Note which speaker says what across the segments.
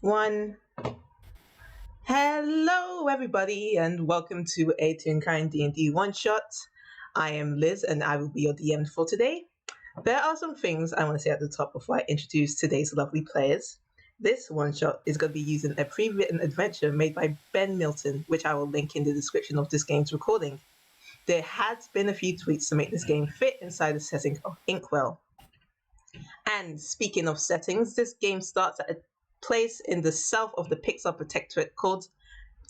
Speaker 1: One. Hello, everybody, and welcome to a Toonkind D&D one-shot. I am Liz, and I will be your DM for today. There are some things I want to say at the top before I introduce today's lovely players. This one-shot is going to be using a pre-written adventure made by Ben Milton, which I will link in the description of this game's recording. There has been a few tweaks to make this game fit inside the setting of Inkwell. And speaking of settings, this game starts at a place in the south of the Pixar Protectorate called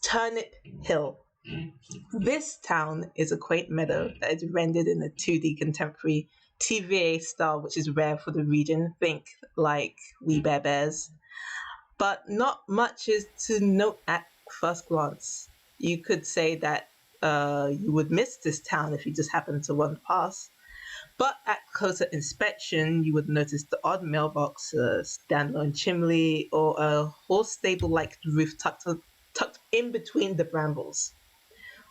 Speaker 1: Turnip Hill. This town is a quaint meadow that is rendered in a 2D contemporary TVA style, which is rare for the region. Think like We Bare Bears. But not much is to note at first glance. You could say that you would miss this town if you just happened to run past. But at closer inspection, you would notice the odd mailbox, a standalone chimney, or a horse stable-like roof tucked in between the brambles.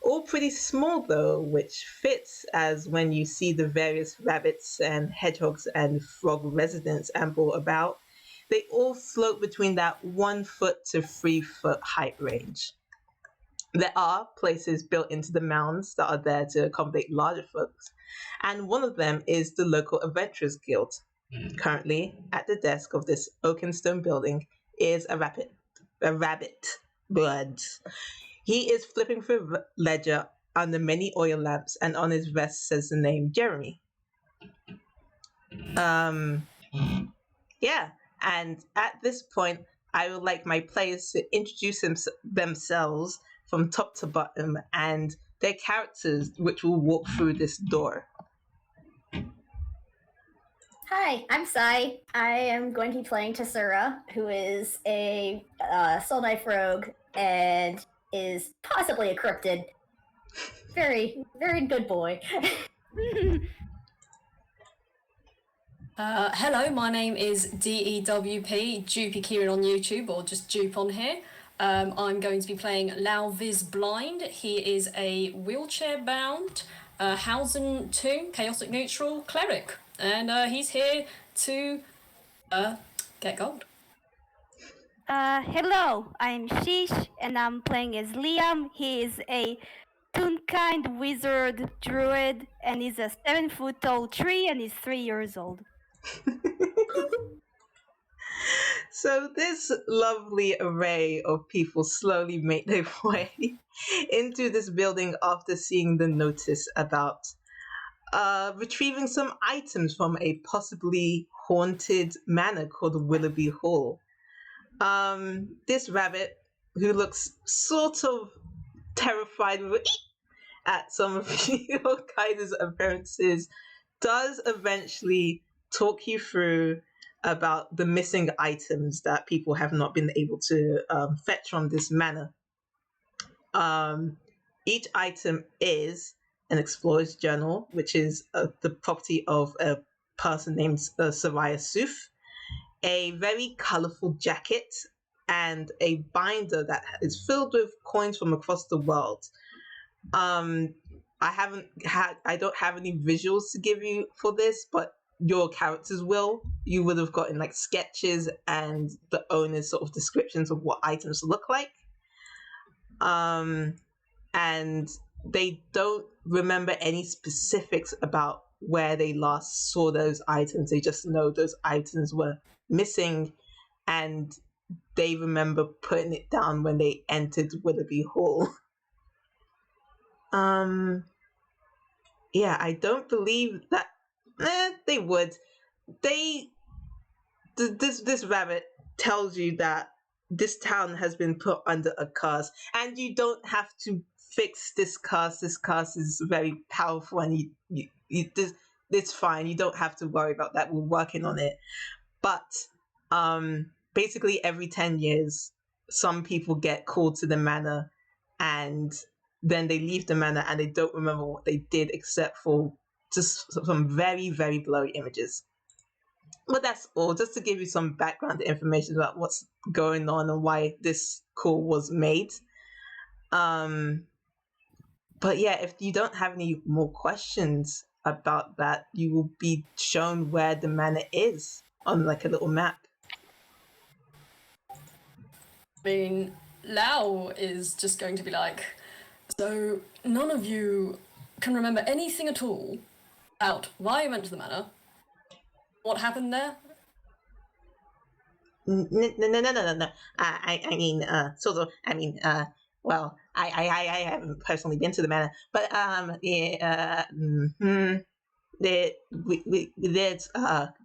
Speaker 1: All pretty small though, which fits as when you see the various rabbits and hedgehogs and frog residents amble about, they all float between that 1 foot to 3 foot height range. There are places built into the mounds that are there to accommodate larger folks, and one of them is the local Adventurers Guild. Currently, at the desk of this oak and stone building is a rabbit, blood. He is flipping through a ledger under many oil lamps, and on his vest says the name Jeremy. Yeah, and at this point, I would like my players to introduce themselves from top to bottom and their characters, which will walk through this door.
Speaker 2: Hi, I'm Sai. I am going to be playing Tessura, who is a Soul Knife rogue and is possibly a cryptid. Very, very good boy.
Speaker 3: Hello, my name is DEWP, Dupy Kieran on YouTube, or just Dupe on here. I'm going to be playing Lao Vis Blind. He is a wheelchair-bound Hausen 2 Chaotic Neutral cleric, and he's here to get gold.
Speaker 4: Hello, I'm Shish, and I'm playing as Liam. He is a Toonkind wizard druid, and he's a 7-foot tall tree, and he's 3 years old.
Speaker 1: So this lovely array of people slowly make their way into this building after seeing the notice about retrieving some items from a possibly haunted manor called Willowby Hall. This rabbit, who looks sort of terrified at some of your guys' appearances, does eventually talk you through about the missing items that people have not been able to fetch from this manor. Each item is an explorer's journal, which is the property of a person named Soraya Suf, a very colorful jacket, and a binder that is filled with coins from across the world. I don't have any visuals to give you for this, but your characters will. You would have gotten like sketches and the owner's sort of descriptions of what items look like. And they don't remember any specifics about where they last saw those items. They just know those items were missing, and they remember putting it down when they entered Willowby Hall. Yeah, I don't believe that. They would. This rabbit tells you that this town has been put under a curse, and you don't have to fix this curse. This curse is very powerful, and it's fine. You don't have to worry about that. We're working on it. But basically, every 10 years, some people get called to the manor, and then they leave the manor, and they don't remember what they did except for just some very, very blurry images. But that's all, just to give you some background information about what's going on and why this call was made. But yeah, if you don't have any more questions about that, you will be shown where the manor is on like a little map.
Speaker 3: I mean, Lao is just going to be like, so none of you can remember anything at all about why you went to the manor, what happened there?
Speaker 1: No. I mean, sort of. I mean, well, I haven't personally been to the manor, but yeah, there's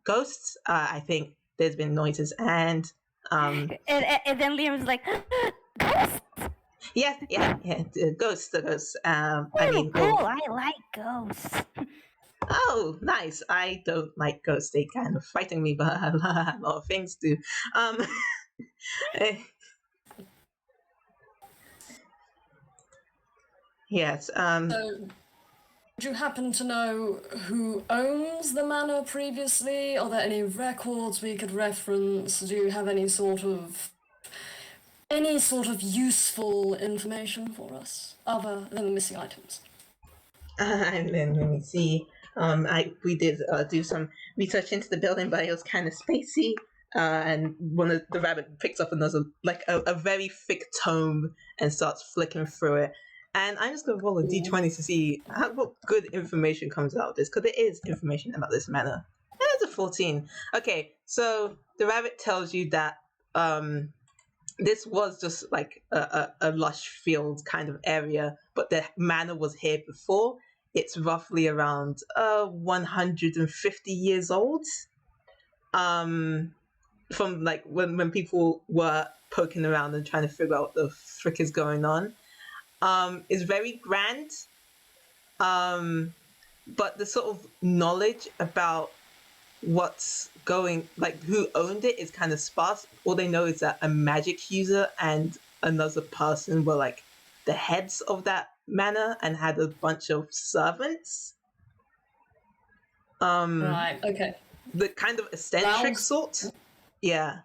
Speaker 1: ghosts. I think there's been noises, and
Speaker 4: And then Liam's like, ghosts?
Speaker 1: yeah, ghosts, the ghosts. I
Speaker 4: Oh,
Speaker 1: mean,
Speaker 4: cool.
Speaker 1: well,
Speaker 4: I like ghosts.
Speaker 1: oh, nice. I don't like ghosts. They kind of frighten me, but a lot of things do. Eh, yes.
Speaker 3: So, do you happen to know who owns the manor previously? Are there any records we could reference? Do you have any sort of useful information for us other than the missing items?
Speaker 1: And then let me see. We did do some research into the building, but it was kind of spacey. And one of the rabbit picks up another, like a very thick tome, and starts flicking through it. And I'm just gonna roll a d20 to see what good information comes out of this, because there is information about this manor. And it's a 14. Okay, so the rabbit tells you that this was just like a lush field kind of area, but the manor was here before. It's roughly around 150 years old. From like when people were poking around and trying to figure out what the frick is going on. It's very grand. But the sort of knowledge about what's going, like who owned it, is kind of sparse. All they know is that a magic user and another person were like the heads of that manor and had a bunch of servants.
Speaker 3: Right, okay.
Speaker 1: The kind of eccentric
Speaker 3: Lao's-
Speaker 1: sort. Yeah.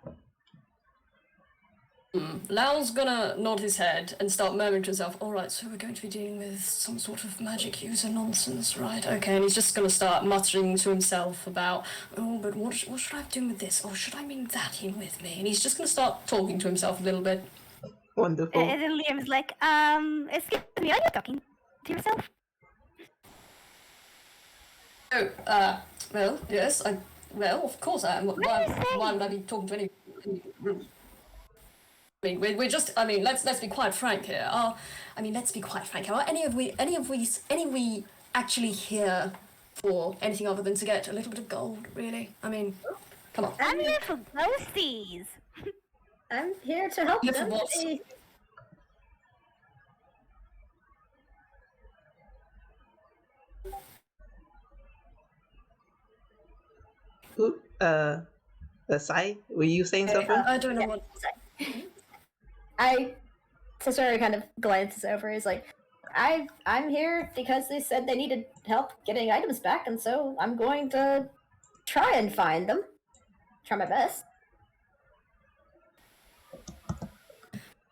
Speaker 3: Lao's gonna nod his head and start murmuring to himself, alright, so we're going to be dealing with some sort of magic user nonsense, right? Okay, and he's just gonna start muttering to himself about, oh, but what should I be doing with this? Or should I bring that in with me? And he's just gonna start talking to himself a little bit.
Speaker 1: Wonderful.
Speaker 4: And then Liam's like, excuse me, are you talking to yourself?
Speaker 3: Oh, well, yes, well, of course I am. Why would I be talking to any I mean, we're just. I mean, let's be quite frank here. Let's be quite frank. Are any of we actually here for anything other than to get a little bit of gold? Really? I mean, come on.
Speaker 4: I'm here for ghosties.
Speaker 2: I'm here to help
Speaker 3: Here for
Speaker 2: them.
Speaker 3: what?
Speaker 1: Ooh, Sai, were you saying something?
Speaker 3: I don't know what.
Speaker 2: Cesare kind of glances over. He's like, I'm here because they said they needed help getting items back, and so I'm going to try and find them. Try my best.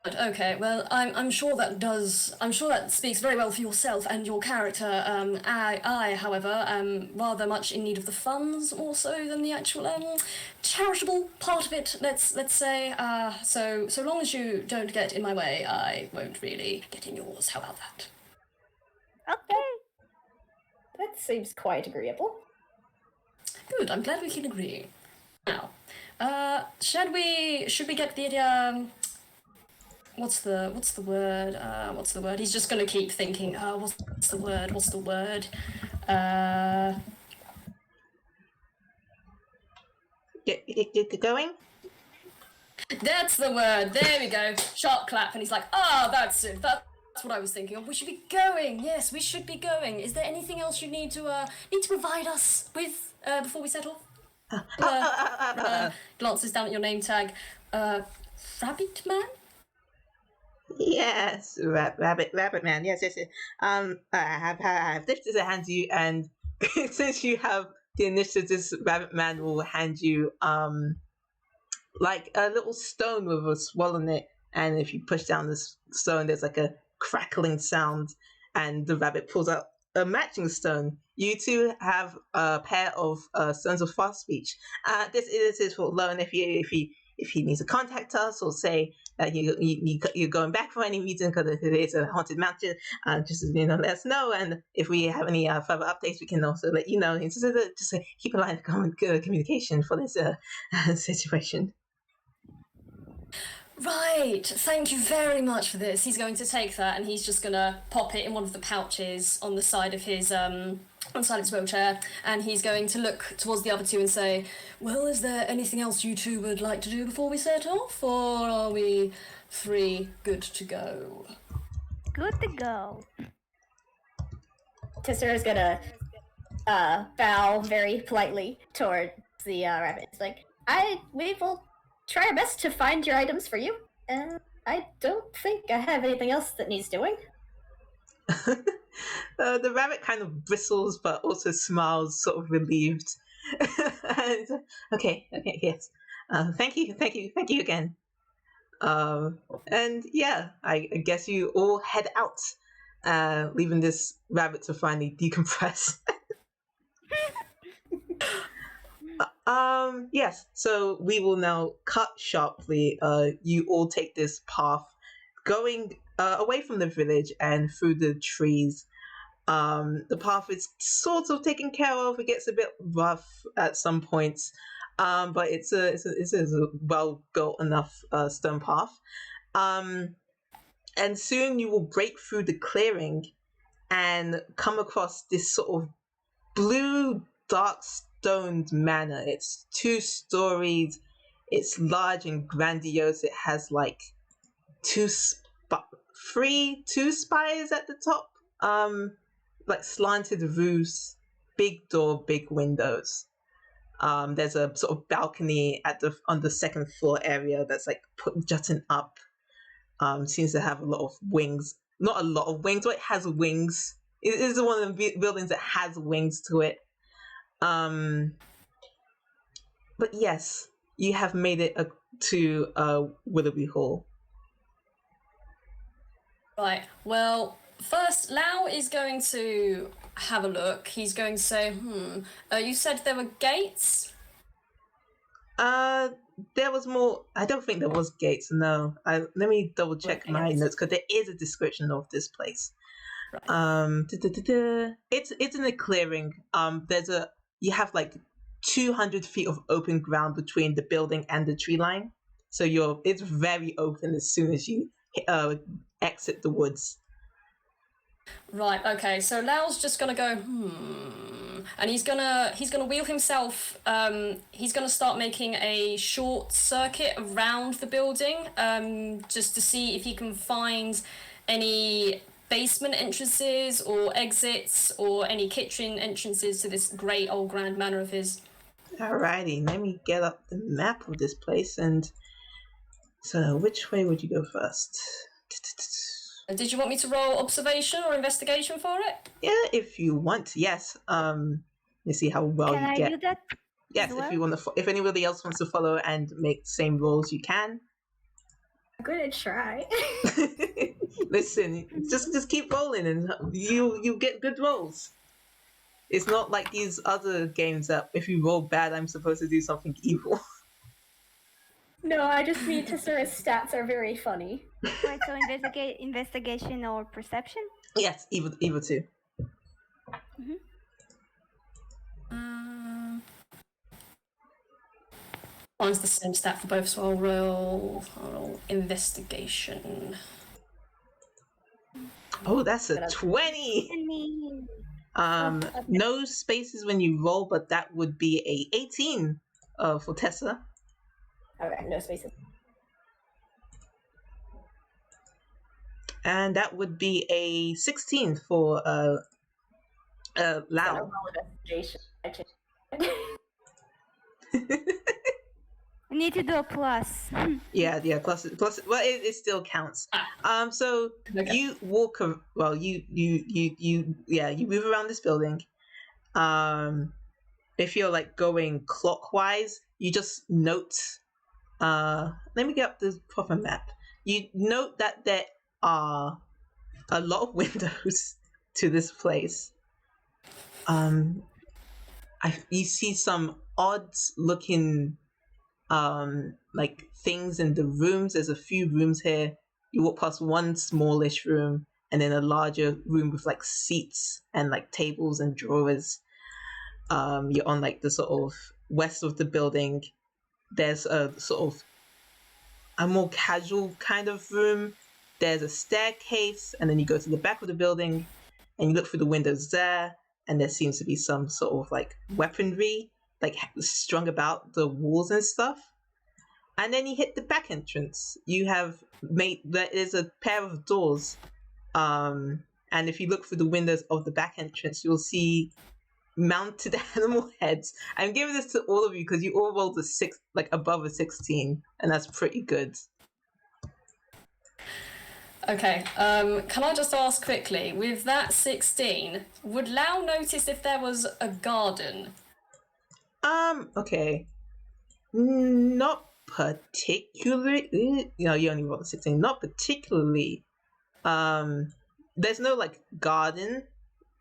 Speaker 3: But okay, well, I'm sure that speaks very well for yourself and your character. I, however, am rather much in need of the funds more so than the actual charitable part of it. Let's say. So long as you don't get in my way, I won't really get in yours. How about that?
Speaker 4: Okay.
Speaker 2: That seems quite agreeable.
Speaker 3: Good. I'm glad we can agree. Now, should we get the What's the word? He's just gonna keep thinking. What's the word?
Speaker 1: Get going?
Speaker 3: That's the word. There we go. Sharp clap, and he's like, that's it. That's what I was thinking of. We should be going. Yes, we should be going. Is there anything else you need to provide us with before we set off? Glances down at your name tag. Rabbit man.
Speaker 1: Yes, rabbit man. Yes. I have lifted a hand to you, and since you have the initiative, this rabbit man will hand you like a little stone with a swirl in it, and if you push down this stone, there's like a crackling sound, and the rabbit pulls out a matching stone. You two have a pair of stones of fast speech. This is for loan if if he needs to contact us or say that you're going back for any reason because it's a haunted mansion, just let us know. And if we have any further updates, we can also let you know. Just keep a line of communication for this situation.
Speaker 3: Right, thank you very much for this. He's going to take that and he's just going to pop it in one of the pouches on the side of his wheelchair, and he's going to look towards the other two and say, well, is there anything else you two would like to do before we set off, or are we 3 good to go?
Speaker 4: Good to go.
Speaker 2: Tessera's gonna bow very politely towards the rabbit. It's like, we will try our best to find your items for you. I don't think I have anything else that needs doing.
Speaker 1: The rabbit kind of bristles but also smiles, sort of relieved. And, okay, yes. Thank you again. And yeah, I guess you all head out, leaving this rabbit to finally decompress. Yes, so we will now cut sharply. You all take this path going away from the village and through the trees. The path is sort of taken care of. It gets a bit rough at some points, but it's a well built enough stone path. And soon you will break through the clearing and come across this sort of blue, dark stoned manor. It's 2 stories. It's large and grandiose. It has like 2 spires at the top. Like slanted roofs, big door, big windows. There's a sort of balcony on the 2nd floor area that's like jutting up. Seems to have a lot of wings. Not a lot of wings, but it has wings. It is one of the buildings that has wings to it. But yes, you have made it to Willowby Hall.
Speaker 3: Right, well, first, Lao is going to have a look. He's going to say, you said there were gates?
Speaker 1: There was more. I don't think there was gates, no. Let me double check my notes, because there is a description of this place. Right. It's in a clearing. You have like 200 feet of open ground between the building and the tree line. So it's very open as soon as you exit the woods.
Speaker 3: Right, okay, so Lao's just gonna go, and he's gonna wheel himself, he's gonna start making a short circuit around the building, just to see if he can find any basement entrances or exits or any kitchen entrances to this great old grand manor of his.
Speaker 1: Alrighty, let me get up the map of this place. And so which way would you go first?
Speaker 3: Did you want me to roll observation or investigation for it?
Speaker 1: Yeah, if you want, yes. Let's see how well
Speaker 4: Can
Speaker 1: you
Speaker 4: I
Speaker 1: get.
Speaker 4: do that?
Speaker 1: Yes,
Speaker 4: well?
Speaker 1: if you want to. If anybody else wants to follow and make the same rolls, you can.
Speaker 2: I'm gonna try.
Speaker 1: Listen, just keep rolling, and you get good rolls. It's not like these other games that if you roll bad, I'm supposed to do something evil.
Speaker 2: No, I just mean Tessera's stats are very funny.
Speaker 4: Right, so investigation or perception?
Speaker 1: Yes, either two.
Speaker 3: Mine's the same stat for both, so I'll roll investigation.
Speaker 1: Oh, that's a 20. No spaces when you roll, but that would be a 18 for Tessa.
Speaker 2: Okay, no spaces.
Speaker 1: And that would be a 16 for Lao.
Speaker 4: I need to do a plus.
Speaker 1: Yeah, plus. Well, it still counts. So
Speaker 3: Okay.
Speaker 1: you walk. Well, you move around this building. If you're like going clockwise, you just note. Let me get up the proper map. You note that there are a lot of windows to this place. You see some odd looking like things in the rooms. There's a few rooms here. You walk past one smallish room and then a larger room with like seats and like tables and drawers. You're on like the sort of west of the building. There's a sort of a more casual kind of room. There's a staircase, and then you go to the back of the building and you look through the windows there, and there seems to be some sort of like weaponry like strung about the walls and stuff. And then you hit the back entrance. There is a pair of doors, and if you look through the windows of the back entrance, you'll see mounted animal heads. I'm giving this to all of you because you all rolled a 6, like above a 16, and that's pretty good.
Speaker 3: Okay, can I just ask quickly, with that 16, would Lao notice if there was a garden?
Speaker 1: Okay. Not particularly. You only rolled a 16. Not particularly. There's no like garden.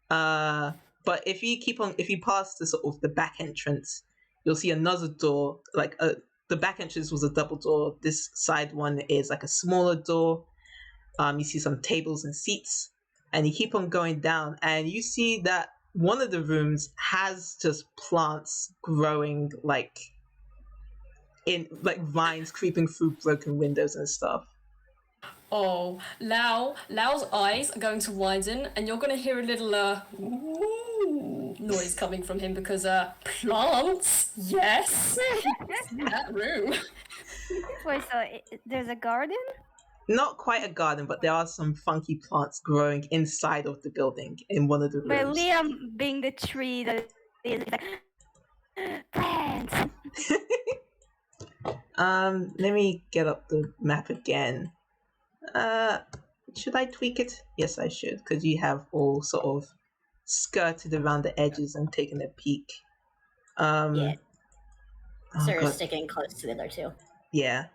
Speaker 1: But if you pass the sort of the back entrance, you'll see another door. The back entrance was a double door. This side one is like a smaller door. You see some tables and seats, and you keep on going down, and you see that one of the rooms has just plants growing like in like vines creeping through broken windows and stuff.
Speaker 3: Oh, Lao's eyes are going to widen, and you're going to hear a little ooh noise coming from him because plants, yes, in that room.
Speaker 4: Wait, so there's a garden?
Speaker 1: Not quite a garden, but there are some funky plants growing inside of the building in one of the
Speaker 4: But
Speaker 1: rooms.
Speaker 4: Liam being the tree that is like plants.
Speaker 1: Let me get up the map again. Should I tweak it? Yes, I should, because you have all sort of skirted around the edges and taken a peek.
Speaker 2: Yeah.
Speaker 1: Oh,
Speaker 2: Sarah's
Speaker 1: God.
Speaker 2: sticking close to the other two.
Speaker 1: Yeah.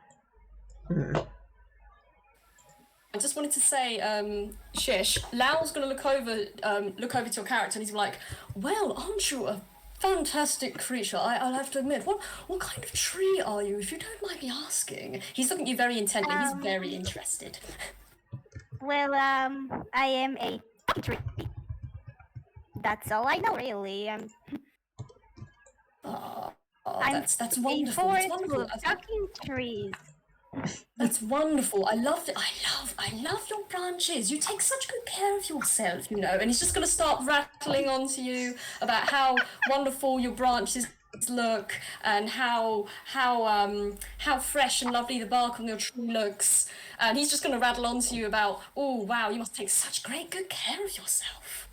Speaker 3: I just wanted to say, Shish, Lao's going to look over to your character, and he's like, "Well, aren't you a fantastic creature? I'll have to admit. What kind of tree are you, if you don't mind me asking?" He's looking at you very intently. He's very interested.
Speaker 4: Well, I am a tree. That's all I know, really.
Speaker 3: That's wonderful. That's wonderful.
Speaker 4: Talking trees.
Speaker 3: That's wonderful. I love it. I love your branches. You take such good care of yourself, you know. And he's just going to start rattling on to you about how wonderful your branches look and how fresh and lovely the bark on your tree looks. And he's just going to rattle on to you about, oh wow, you must take such good care of yourself.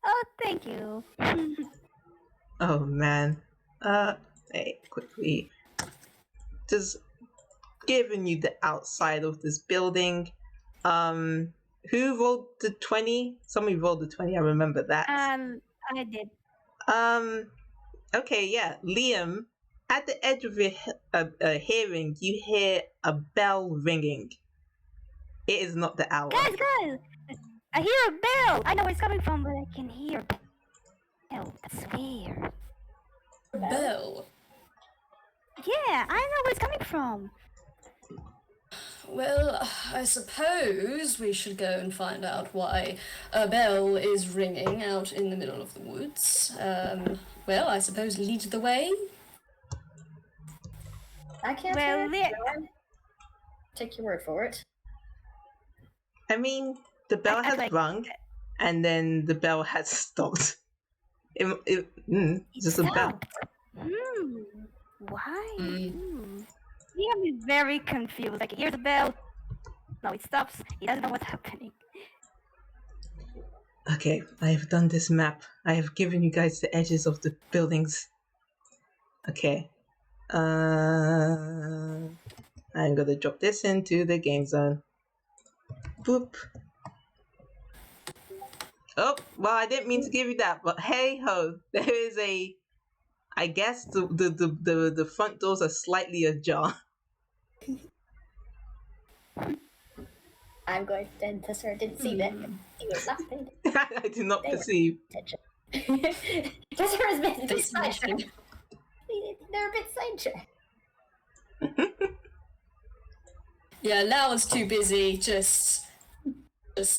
Speaker 4: Oh, thank you.
Speaker 1: Oh man. Hey, quickly. Just giving you the outside of this building. Who rolled the 20? Somebody rolled the 20. I remember that.
Speaker 4: I did.
Speaker 1: Okay, yeah. Liam, at the edge of your hearing, you hear a bell ringing. It is not the hour.
Speaker 4: Guys, I hear a bell. I know where it's coming from, but I can hear a bell. That's weird.
Speaker 3: Bell.
Speaker 4: Yeah, I know where it's coming from.
Speaker 3: Well, I suppose we should go and find out why a bell is ringing out in the middle of the woods. Well, I suppose lead the way.
Speaker 2: I can't take your word for it.
Speaker 1: I mean, the bell has rung, and then the bell has stopped. It's just a bell.
Speaker 4: Why? Liam is very confused. Like, here's the bell. No, it stops. He doesn't know what's happening.
Speaker 1: Okay, I have done this map. I have given you guys the edges of the buildings. Okay. I'm gonna drop this into the game zone. Boop. Oh, well, I didn't mean to give you that, but hey ho, there is I guess the front doors are slightly ajar.
Speaker 2: I'm going to Tessera didn't see that. He was not paying
Speaker 1: I did not perceive.
Speaker 2: attention. Tessera's been a bit sidetracked. They're a bit sidetracked.
Speaker 3: Yeah, Lao is too busy just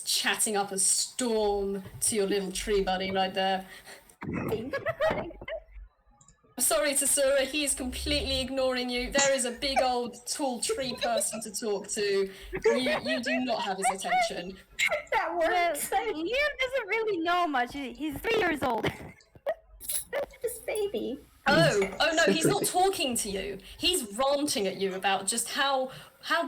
Speaker 3: chatting up a storm to your little tree buddy right there. Sorry, Tsura, he is completely ignoring you. There is a big old tall tree person to talk to. You do not have his attention.
Speaker 2: That
Speaker 4: Well,
Speaker 2: works.
Speaker 4: Liam doesn't really know much. He's 3 years old.
Speaker 2: This baby.
Speaker 3: Oh no, he's not talking to you. He's ranting at you about just how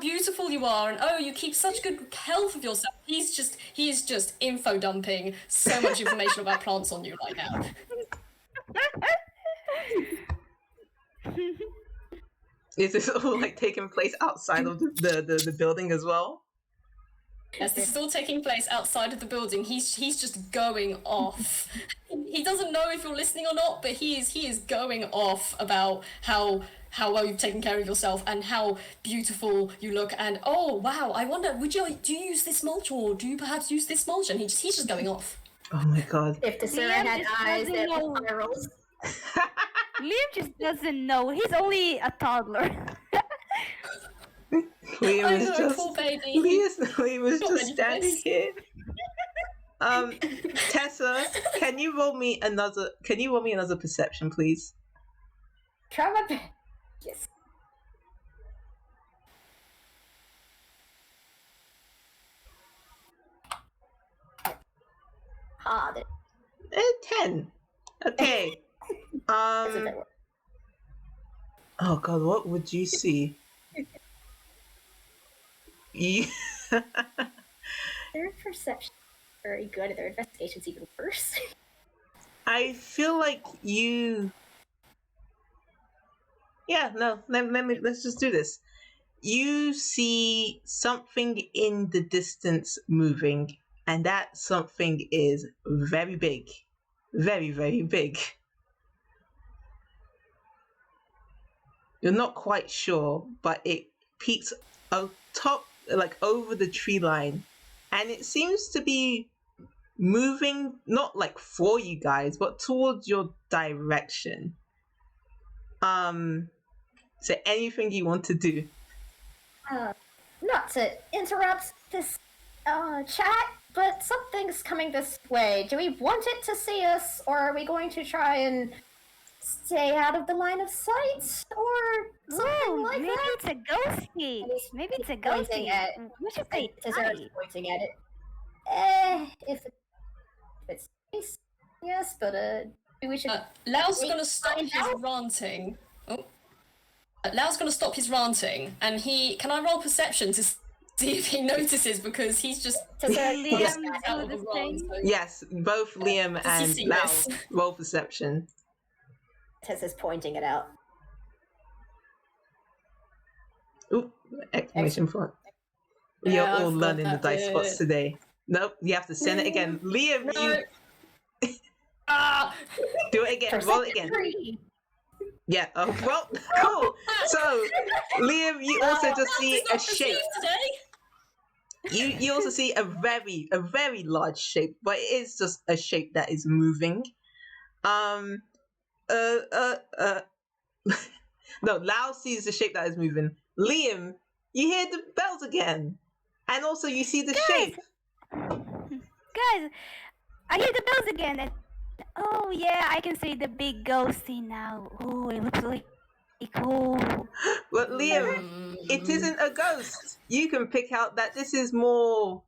Speaker 3: beautiful you are, and oh, you keep such good health of yourself. He is just info dumping so much information about plants on you right now.
Speaker 1: Is this all like taking place outside of the building as well?
Speaker 3: Yes, this is all taking place outside of the building. He's just going off. He doesn't know if you're listening or not, but he is going off about how well you've taken care of yourself and how beautiful you look. And oh wow, I wonder, do you use this mulch, or do you perhaps use this mulch? And he's just going off.
Speaker 1: Oh my god.
Speaker 2: If the Sarah
Speaker 4: Liam
Speaker 2: had
Speaker 4: just
Speaker 2: eyes
Speaker 4: doesn't
Speaker 2: that
Speaker 4: know.
Speaker 2: were spirals.
Speaker 4: Liam just doesn't know. He's only a toddler.
Speaker 1: Liam
Speaker 3: I
Speaker 1: is
Speaker 3: know,
Speaker 1: just
Speaker 3: poor baby.
Speaker 1: Liam was
Speaker 3: Not
Speaker 1: just
Speaker 3: ready for
Speaker 1: standing
Speaker 3: this.
Speaker 1: here. Tessa, can you roll me another perception, please?
Speaker 2: Try my best. Yes. Ah, that
Speaker 1: 10. Okay.
Speaker 2: doesn't work.
Speaker 1: Oh god, what would you see? You...
Speaker 2: Their perception is very good, and their investigation's even worse.
Speaker 1: I feel like you... Yeah, no, let's just do this. You see something in the distance moving, and that something is very big. Very, very big. You're not quite sure, but it peaks atop, like over the tree line, and it seems to be moving not like for you guys, but towards your direction. So anything you want to do?
Speaker 2: Not to interrupt this chat, but something's coming this way. Do we want it to see us, or are we going to try and stay out of the line of sight, or something like
Speaker 4: maybe
Speaker 2: that?
Speaker 4: it's a ghosty.
Speaker 2: And he's
Speaker 4: Maybe it's a
Speaker 2: pointing
Speaker 4: ghosty.
Speaker 2: at-
Speaker 4: We should say
Speaker 2: Tessera's
Speaker 4: hi.
Speaker 2: pointing at it. If it's nice, yes, but we should.
Speaker 3: Lao's
Speaker 2: Wait,
Speaker 3: gonna stop
Speaker 2: find
Speaker 3: his
Speaker 2: out?
Speaker 3: ranting. Oh. Lao's gonna stop his ranting, and can I roll perception to see if he notices, because he's just
Speaker 2: Tessera,
Speaker 1: Yes.
Speaker 4: Liam
Speaker 3: out
Speaker 4: do
Speaker 3: of the
Speaker 4: the
Speaker 3: wrong.
Speaker 4: same.
Speaker 3: So
Speaker 1: Yes, both Liam
Speaker 3: does he
Speaker 1: and
Speaker 3: see
Speaker 1: Lao
Speaker 3: this?
Speaker 1: roll perception.
Speaker 2: Tessa's pointing it out.
Speaker 1: Oop, exclamation point. You're
Speaker 3: Yeah, I
Speaker 1: all
Speaker 3: forgot
Speaker 1: learning the
Speaker 3: that
Speaker 1: dice spots
Speaker 3: bit.
Speaker 1: today. Nope, you have to send it again. Liam,
Speaker 3: No.
Speaker 1: you
Speaker 3: Ah!
Speaker 1: do it again. Roll it again. Yeah. Oh, well, cool. So, Liam, you also just see
Speaker 3: He's
Speaker 1: a
Speaker 3: not
Speaker 1: shape.
Speaker 3: received today.
Speaker 1: You also see a very large shape, but it is just a shape that is moving. No, Lao sees the shape that is moving. Liam, you hear the bells again, and also you see the shape.
Speaker 4: Guys, I hear the bells again. And oh yeah, I can see the big ghosty now. Oh, it looks really cool.
Speaker 1: But Liam, it isn't a ghost. You can pick out that this is more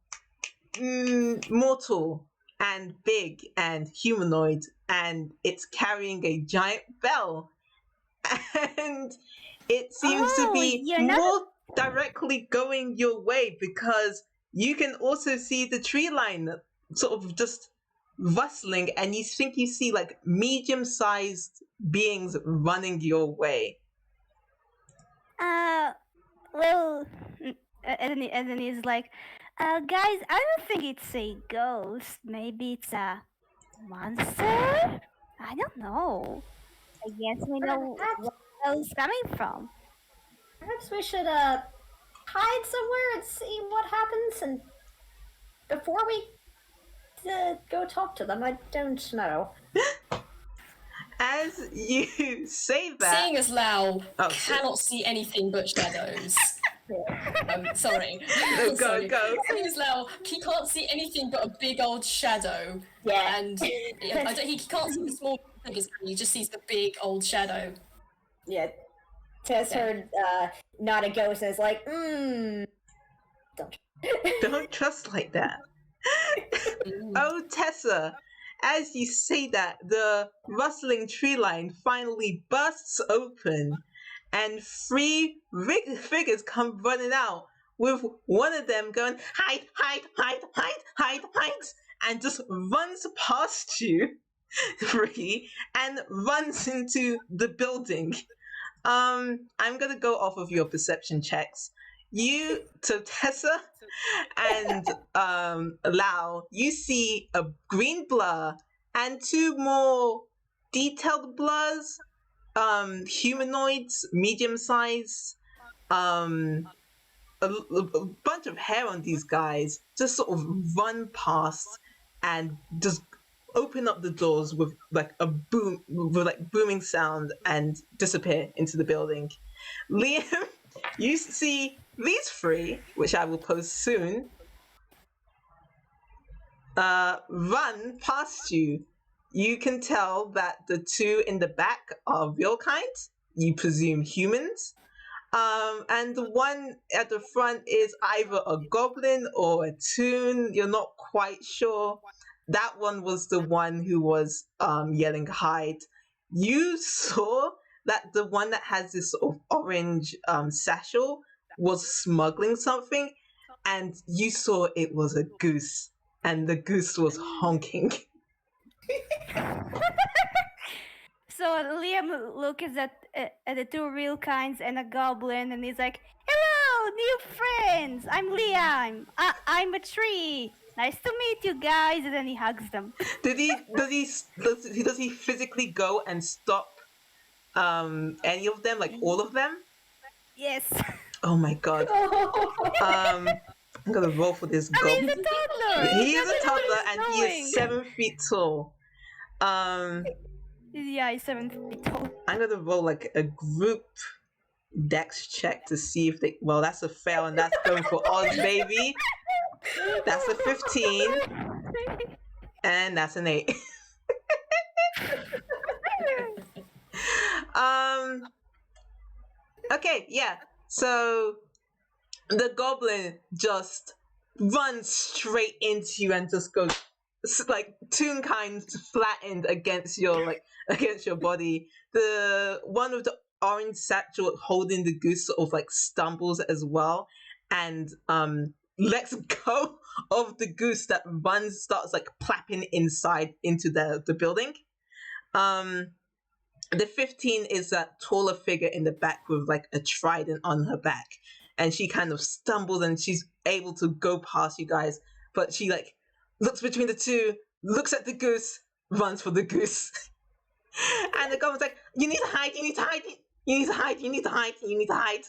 Speaker 1: mortal and big and humanoid, and it's carrying a giant bell. And it seems to
Speaker 4: Oh,
Speaker 1: be
Speaker 4: you're not-
Speaker 1: more directly going your way, because you can also see the tree line sort of just rustling, and you think you see like medium-sized beings running your way.
Speaker 4: Well, and then he's like, guys, I don't think it's a ghost. Maybe it's a monster. I don't know. I guess we know where it's coming from.
Speaker 2: Perhaps we should hide somewhere and see what happens, and before we go talk to them. I don't know.
Speaker 1: As you say that,
Speaker 3: Seeing as Lao
Speaker 1: Oh,
Speaker 3: cannot see anything but shadows. Sorry.
Speaker 1: Go,
Speaker 3: Sorry.
Speaker 1: go.
Speaker 3: Seeing as Lao, he can't see anything but a big old shadow.
Speaker 2: Yeah.
Speaker 3: And he can't see the small figures, he just sees the big old shadow.
Speaker 2: Yeah. Tess heard not a ghost and is like, don't.
Speaker 1: Don't trust like that. Oh, Tessa, as you say that, the rustling tree line finally bursts open and three figures come running out, with one of them going, hide, hide, hide, hide, hide, hide, and just runs past you, Ricky, and runs into the building. I'm gonna go off of your perception checks. So Tessa and Lao, you see a green blur and two more detailed blurs, humanoids, medium size, a bunch of hair on these guys just sort of run past and just open up the doors with like a booming sound and disappear into the building. Liam, you see these three, which I will post soon, run past you. You can tell that the two in the back are real kind, you presume humans. And the one at the front is either a goblin or a toon. You're not quite sure. That one was the one who was yelling hide. You saw that the one that has this sort of orange satchel was smuggling something, and you saw it was a goose, and the goose was honking.
Speaker 4: So Liam looks at the two real kinds and a goblin, and he's like, "Hello, new friends. I'm Liam. I'm a tree. Nice to meet you guys." And then he hugs them.
Speaker 1: Does he physically go and stop any of them, like all of them?
Speaker 4: Yes.
Speaker 1: Oh my god. I'm gonna roll for this goblin.
Speaker 4: He's a toddler.
Speaker 1: He is a toddler and he is 7 feet tall.
Speaker 4: Yeah, he's 7 feet tall.
Speaker 1: I'm gonna roll like a group dex check to see if they. Well, that's a fail, and that's going for Oz, baby. That's a 15, and that's an 8. Okay, yeah. So the goblin just runs straight into you and just goes like Toonkind flattened against your body. The one with the orange satchel holding the goose sort of like stumbles as well and lets go of the goose that starts like plapping inside into the building. The 15 is that taller figure in the back with like a trident on her back, and she kind of stumbles and she's able to go past you guys, but she like looks between the two, looks at the goose, runs for the goose. And the goblin's like, you need to hide, you need to hide, you need to hide, you need to hide, you need to hide.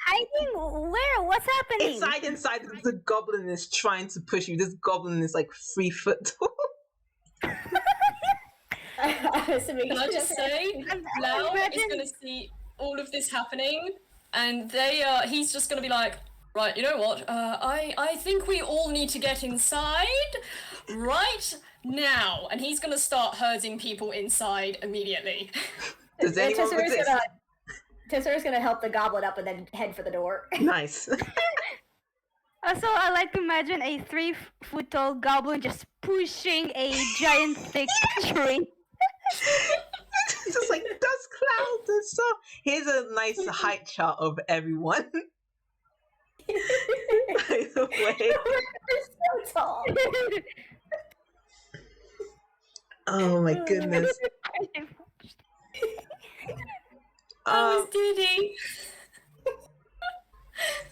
Speaker 4: Hiding? Where? What's happening?
Speaker 1: Inside. The goblin is trying to push you. This goblin is like 3 foot tall.
Speaker 3: Can I just say, Lao is going to see all of this happening, and he's just going to be like, right, you know what? I think we all need to get inside right now, and he's going to start herding people inside immediately.
Speaker 1: Does anyone resist?
Speaker 2: Tessera's gonna help the goblin up and then head for the door.
Speaker 1: Nice.
Speaker 4: Also, I like to imagine a 3 foot tall goblin just pushing a giant thick tree.
Speaker 1: Just like dust clouds and stuff. Here's a nice height chart of everyone. By the way.
Speaker 2: They're so tall.
Speaker 1: Oh my goodness.
Speaker 3: Oh, it's Diddy.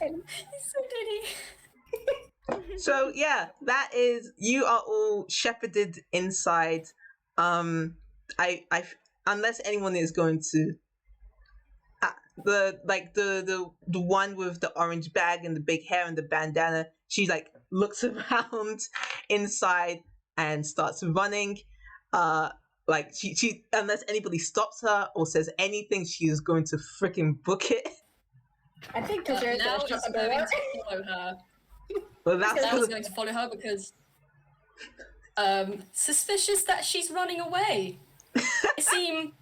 Speaker 3: He's so Diddy.
Speaker 1: So yeah, that is, you are all shepherded inside. I unless anyone is going to the one with the orange bag and the big hair and the bandana, she like looks around inside and starts running. like she unless anybody stops her or says anything, she is going to freaking book it.
Speaker 2: I think Tessera's
Speaker 3: Now
Speaker 2: gonna shut
Speaker 3: is
Speaker 2: the
Speaker 3: going
Speaker 2: door.
Speaker 3: to follow her.
Speaker 1: But that's
Speaker 3: Now is going to follow her because suspicious that she's running away. It seems,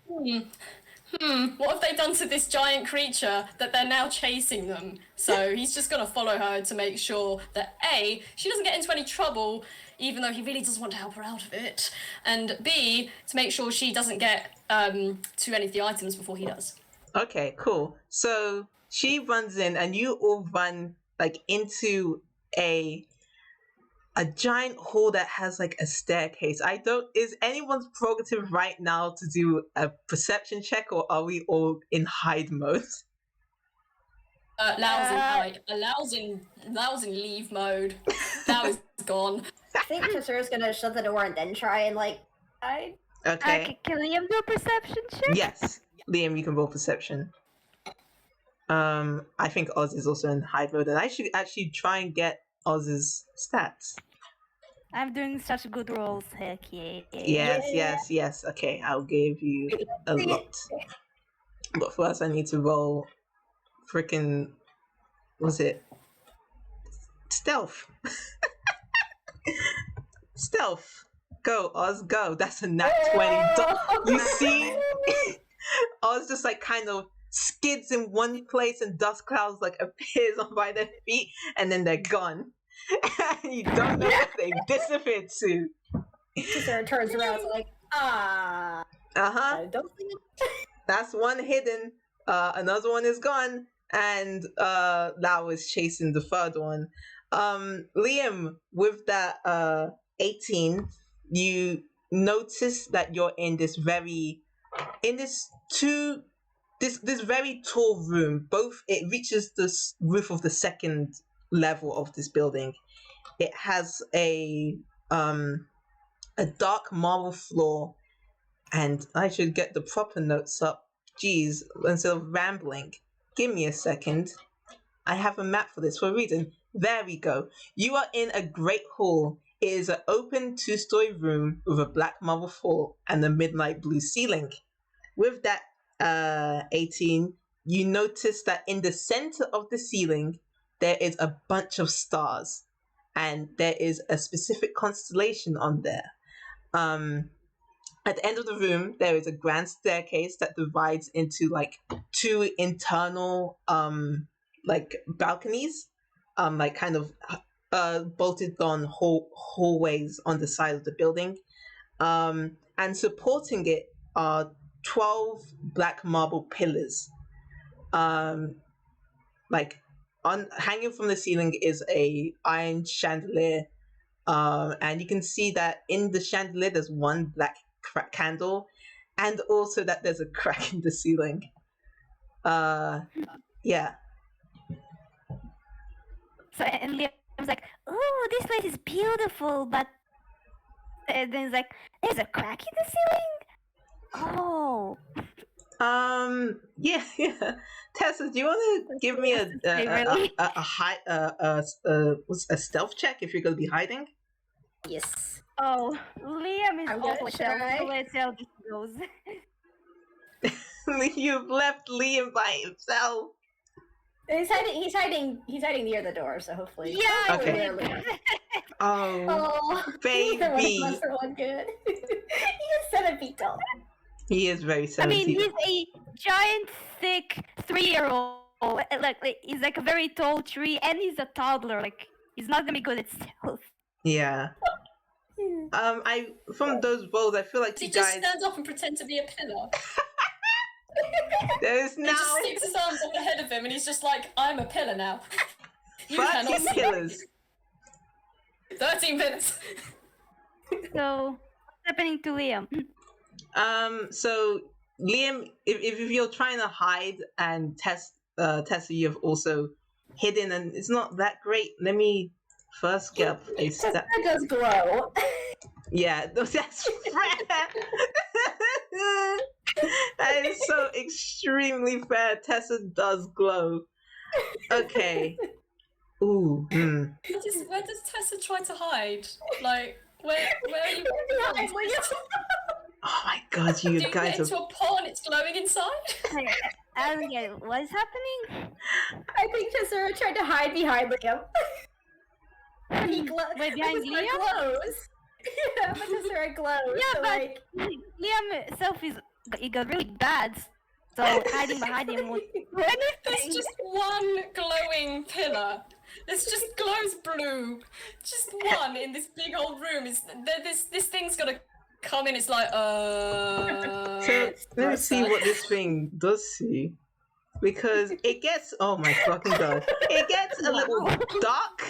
Speaker 3: what have they done to this giant creature that they're now chasing them? So he's just going to follow her to make sure that A, she doesn't get into any trouble, even though he really does want to help her out of it, and B, to make sure she doesn't get to any of the items before he does.
Speaker 1: Okay, cool. So she runs in, and you all run like into a giant hall that has like a staircase. Is anyone's prerogative right now to do a perception check, or are we all in hide mode?
Speaker 3: Lau's in leave mode. Lau is gone.
Speaker 2: I think Tessera's gonna shut the door and then try and like hide.
Speaker 1: Okay.
Speaker 4: Can Liam do a perception check?
Speaker 1: Yes. Liam, you can roll perception. I think Oz is also in hide mode, and I should actually try and get Oz's stats.
Speaker 4: I'm doing such good rolls. Heck yeah.
Speaker 1: Yes. Okay, I'll give you a lot. But first, I need to roll freaking. Was it stealth? Stealth. Go, Oz, go. That's a nat 20. You see, Oz just like kind of skids in one place and dust clouds like appears on by their feet, and then they're gone. And you don't know if they disappeared to.
Speaker 2: Tessera turns around and like, I don't think
Speaker 1: That's one hidden. Another one is gone, and Lao is chasing the third one. Liam, with that 18, you notice that you're in this very tall room. It reaches the roof of the second level of this building. It has a dark marble floor, and I should get the proper notes up. Geez, instead of rambling, give me a second. I have a map for this for a reason. There we go. You are in a great hall. It is an open 2-story room with a black marble floor and a midnight blue ceiling. With that 18, you notice that in the center of the ceiling, there is a bunch of stars, and there is a specific constellation on there. At the end of the room, there is a grand staircase that divides into like 2 internal like balconies, like kind of bolted on hallways on the side of the building. And supporting it are 12 black marble pillars. Hanging from the ceiling is a iron chandelier, and you can see that in the chandelier there's one black candle, and also that there's a crack in the ceiling. Yeah.
Speaker 4: So and Liam's like, "Oh, this place is beautiful," but then he's like, "There's a crack in the ceiling." Oh.
Speaker 1: Yeah. Tessa, do you want to give me a stealth check if you're going to be hiding?
Speaker 2: yes.
Speaker 4: Oh, Liam is
Speaker 2: I'm gonna
Speaker 4: awful,
Speaker 2: try.
Speaker 4: so let's see how this goes.
Speaker 1: You've left Liam by himself.
Speaker 2: He's hiding near the door, so hopefully.
Speaker 4: Yeah.
Speaker 1: Okay. Oh, baby.
Speaker 2: One for one good. He is 7 feet tall.
Speaker 1: He is very
Speaker 4: I
Speaker 1: sensitive.
Speaker 4: mean, he's a giant, thick 3-year-old. Like he's like a very tall tree, and he's a toddler. Like he's not gonna be good at stealth.
Speaker 1: Yeah. From those rolls, I feel like
Speaker 3: He
Speaker 1: you
Speaker 3: just
Speaker 1: guys.
Speaker 3: stands up and pretends to be a pillar.
Speaker 1: There's
Speaker 3: He
Speaker 1: now
Speaker 3: just sticks his arms up ahead of him and he's just like, I'm a pillar now. You cannot
Speaker 1: 13
Speaker 3: see
Speaker 1: pillars.
Speaker 3: me. 13 pillars.
Speaker 4: So, what's happening to Liam?
Speaker 1: So Liam, if you're trying to hide, and Tessa, you've also hidden, and it's not that great. Let me first get up a step.
Speaker 2: Tessera does glow.
Speaker 1: Yeah, that's fair. That is so extremely fair. Tessa does glow. Okay. Ooh.
Speaker 3: Where does Tessa try to hide? Like, where are you?
Speaker 1: Oh my god, you
Speaker 3: Do you
Speaker 1: guys
Speaker 3: get into
Speaker 1: are...
Speaker 3: a pot and it's glowing inside?
Speaker 4: I don't get it. What is happening?
Speaker 2: I think Tessera tried to hide behind Liam. But he
Speaker 4: Wait, behind
Speaker 2: Tessera
Speaker 4: Liam?
Speaker 2: glows. Yeah, but Tessera glows.
Speaker 4: Yeah,
Speaker 2: so,
Speaker 4: but
Speaker 2: like...
Speaker 4: Liam itself it got really bad. So hiding behind him would do anything.
Speaker 3: There's just one glowing pillar. This just glows blue. Just one in this big old room. This thing's gonna come in. It's like
Speaker 1: So let's see what this thing does see. Because it gets, oh my fucking god, it gets a little dark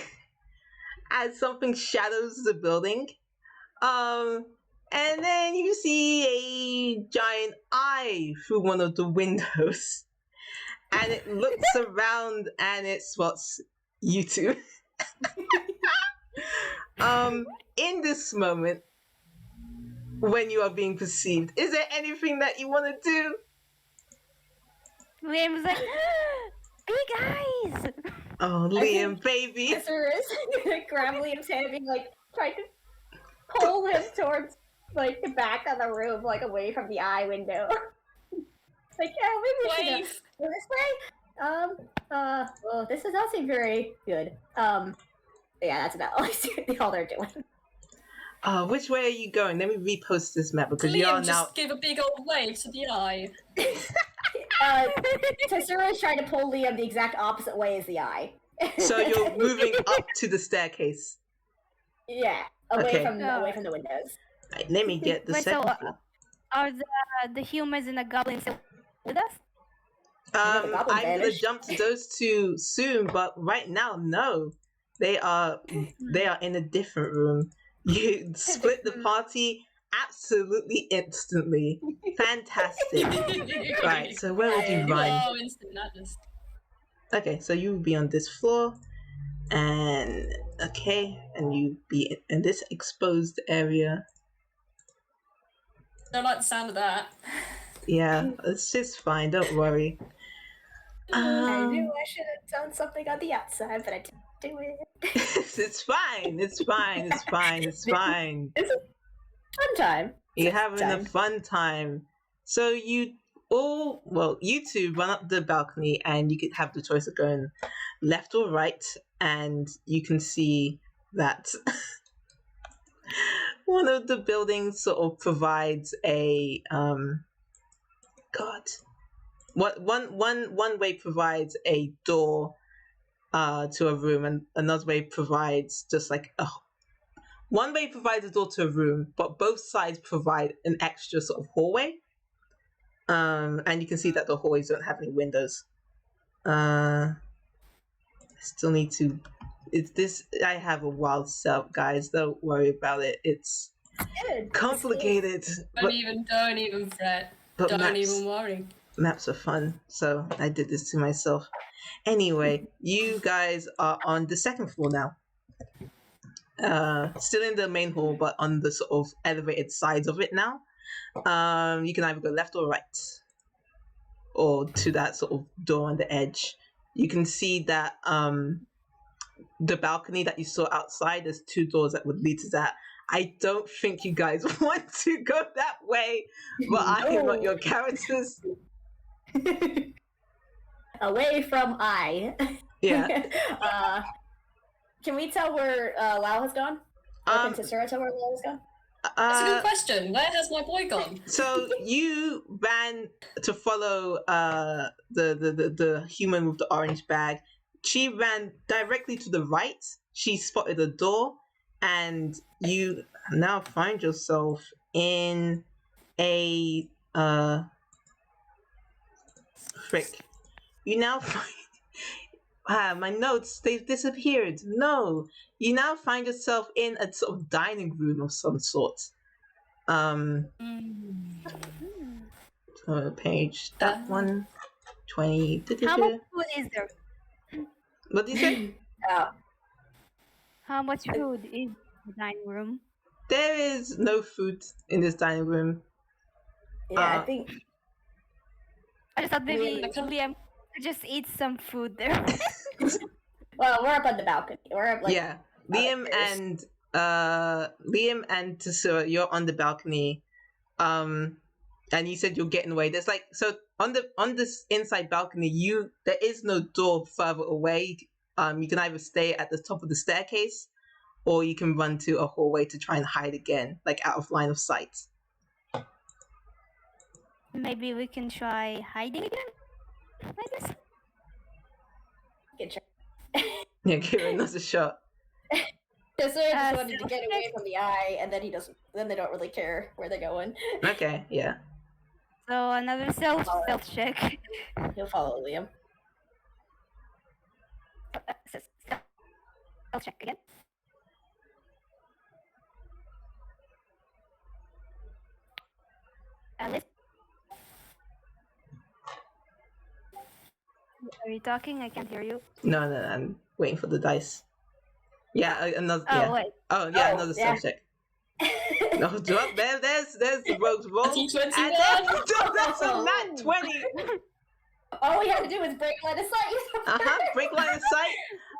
Speaker 1: as something shadows the building. And then you see a giant eye through one of the windows. And it looks around and it spots you two. In this moment, when you are being perceived, is there anything that you want to do?
Speaker 4: Liam was like, big eyes!
Speaker 1: Oh, Liam, baby.
Speaker 2: Tessera is gonna grab Liam's hand and be like, trying to pull him towards like the back of the room, like away from the eye window. Like, yeah, maybe we should go this way. Well, this does not seem very good. Yeah, that's about all they're doing.
Speaker 1: Which way are you going? Let me repost this map because you
Speaker 3: Liam
Speaker 1: are now.
Speaker 3: just give a big old wave to the eye.
Speaker 2: Tessera is trying to pull Liam the exact opposite way as the eye.
Speaker 1: So you're moving up to the staircase.
Speaker 2: Yeah, away
Speaker 1: Okay.
Speaker 2: from the windows.
Speaker 1: Right, let me get the
Speaker 4: Wait,
Speaker 1: second
Speaker 4: so,
Speaker 1: floor.
Speaker 4: Are the humans and the goblins still with us?
Speaker 2: the goblin
Speaker 1: I'm gonna
Speaker 2: vanished.
Speaker 1: jump to those two soon, but right now, no. They are in a different room. You split the party absolutely instantly. Fantastic. Right, so where would you run?
Speaker 3: Oh, instant madness.
Speaker 1: Okay, so you would be on this floor, and you be in this exposed area.
Speaker 3: Don't like the sound of that.
Speaker 1: Yeah, it's just fine. Don't worry.
Speaker 2: I knew I should have done something on the outside, but I didn't do it.
Speaker 1: It's fine. It's fine. It's fine. It's fine.
Speaker 2: It's a fun time.
Speaker 1: You're having a
Speaker 2: time.
Speaker 1: fun time. So you two run up the balcony, and you could have the choice of going left or right, and you can see that one of the buildings sort of provides a one way provides a door to a room, and another way provides just like one way provides a door to a room, but both sides provide an extra sort of hallway. And you can see that the hallways don't have any windows. I still need to. It's this. I have a wild setup, guys. Don't worry about it. It's
Speaker 2: Good.
Speaker 1: complicated,
Speaker 3: Don't even fret.
Speaker 1: but
Speaker 3: Don't even worry.
Speaker 1: maps are fun. So I did this to myself. Anyway, you guys are on the second floor now. Still in the main hall, but on the sort of elevated sides of it now. You can either go left or right, or to that sort of door on the edge. You can see that the balcony that you saw outside, there's two doors that would lead to that. I don't think you guys want to go that way, but I am not your characters.
Speaker 2: Away from I.
Speaker 1: Yeah.
Speaker 2: Can we tell where Lao has gone? Can Tessera tell where Lao has gone?
Speaker 3: That's a good question. Where has my boy gone?
Speaker 1: So you ran to follow the human with the orange bag. She ran directly to the right. She spotted a door, and you now find yourself in a frick. You now find my notes, they've disappeared. No. You now find yourself in a sort of dining room of some sort. Page that one 20.
Speaker 4: How much food is there?
Speaker 1: What did you say?
Speaker 4: How much food is in the dining room?
Speaker 1: There is no food in this dining room.
Speaker 2: Yeah, I think.
Speaker 4: I just thought maybe Liam could just eat some food there.
Speaker 2: Well, we're up on the balcony. We're up like.
Speaker 1: Yeah, Liam and Tessera, you're on the balcony. and you said you're getting away. There's like, so on this inside balcony, there is no door further away. You can either stay at the top of the staircase, or you can run to a hallway to try and hide again, like out of line of sight.
Speaker 4: Maybe we can try hiding again. I guess.
Speaker 2: Good try.
Speaker 1: Yeah, give it another shot.
Speaker 2: Just
Speaker 4: Uh,
Speaker 2: wanted to get away from the eye, and then he doesn't. Then they don't really care where they're going.
Speaker 1: Okay, yeah.
Speaker 4: So another stealth check.
Speaker 2: He'll follow Liam.
Speaker 4: Stealth check again. Liz? Are you talking? I can't hear you.
Speaker 1: No, I'm waiting for the dice. Yeah, another.
Speaker 4: Oh,
Speaker 1: Yeah.
Speaker 4: wait.
Speaker 1: Oh, yeah,
Speaker 2: Oh,
Speaker 1: another
Speaker 2: yeah.
Speaker 1: stealth check. No, there's the rogue's roll.
Speaker 3: D21.
Speaker 1: And that's a nat 20.
Speaker 2: All we had to do was break line of sight.
Speaker 1: Break line of sight.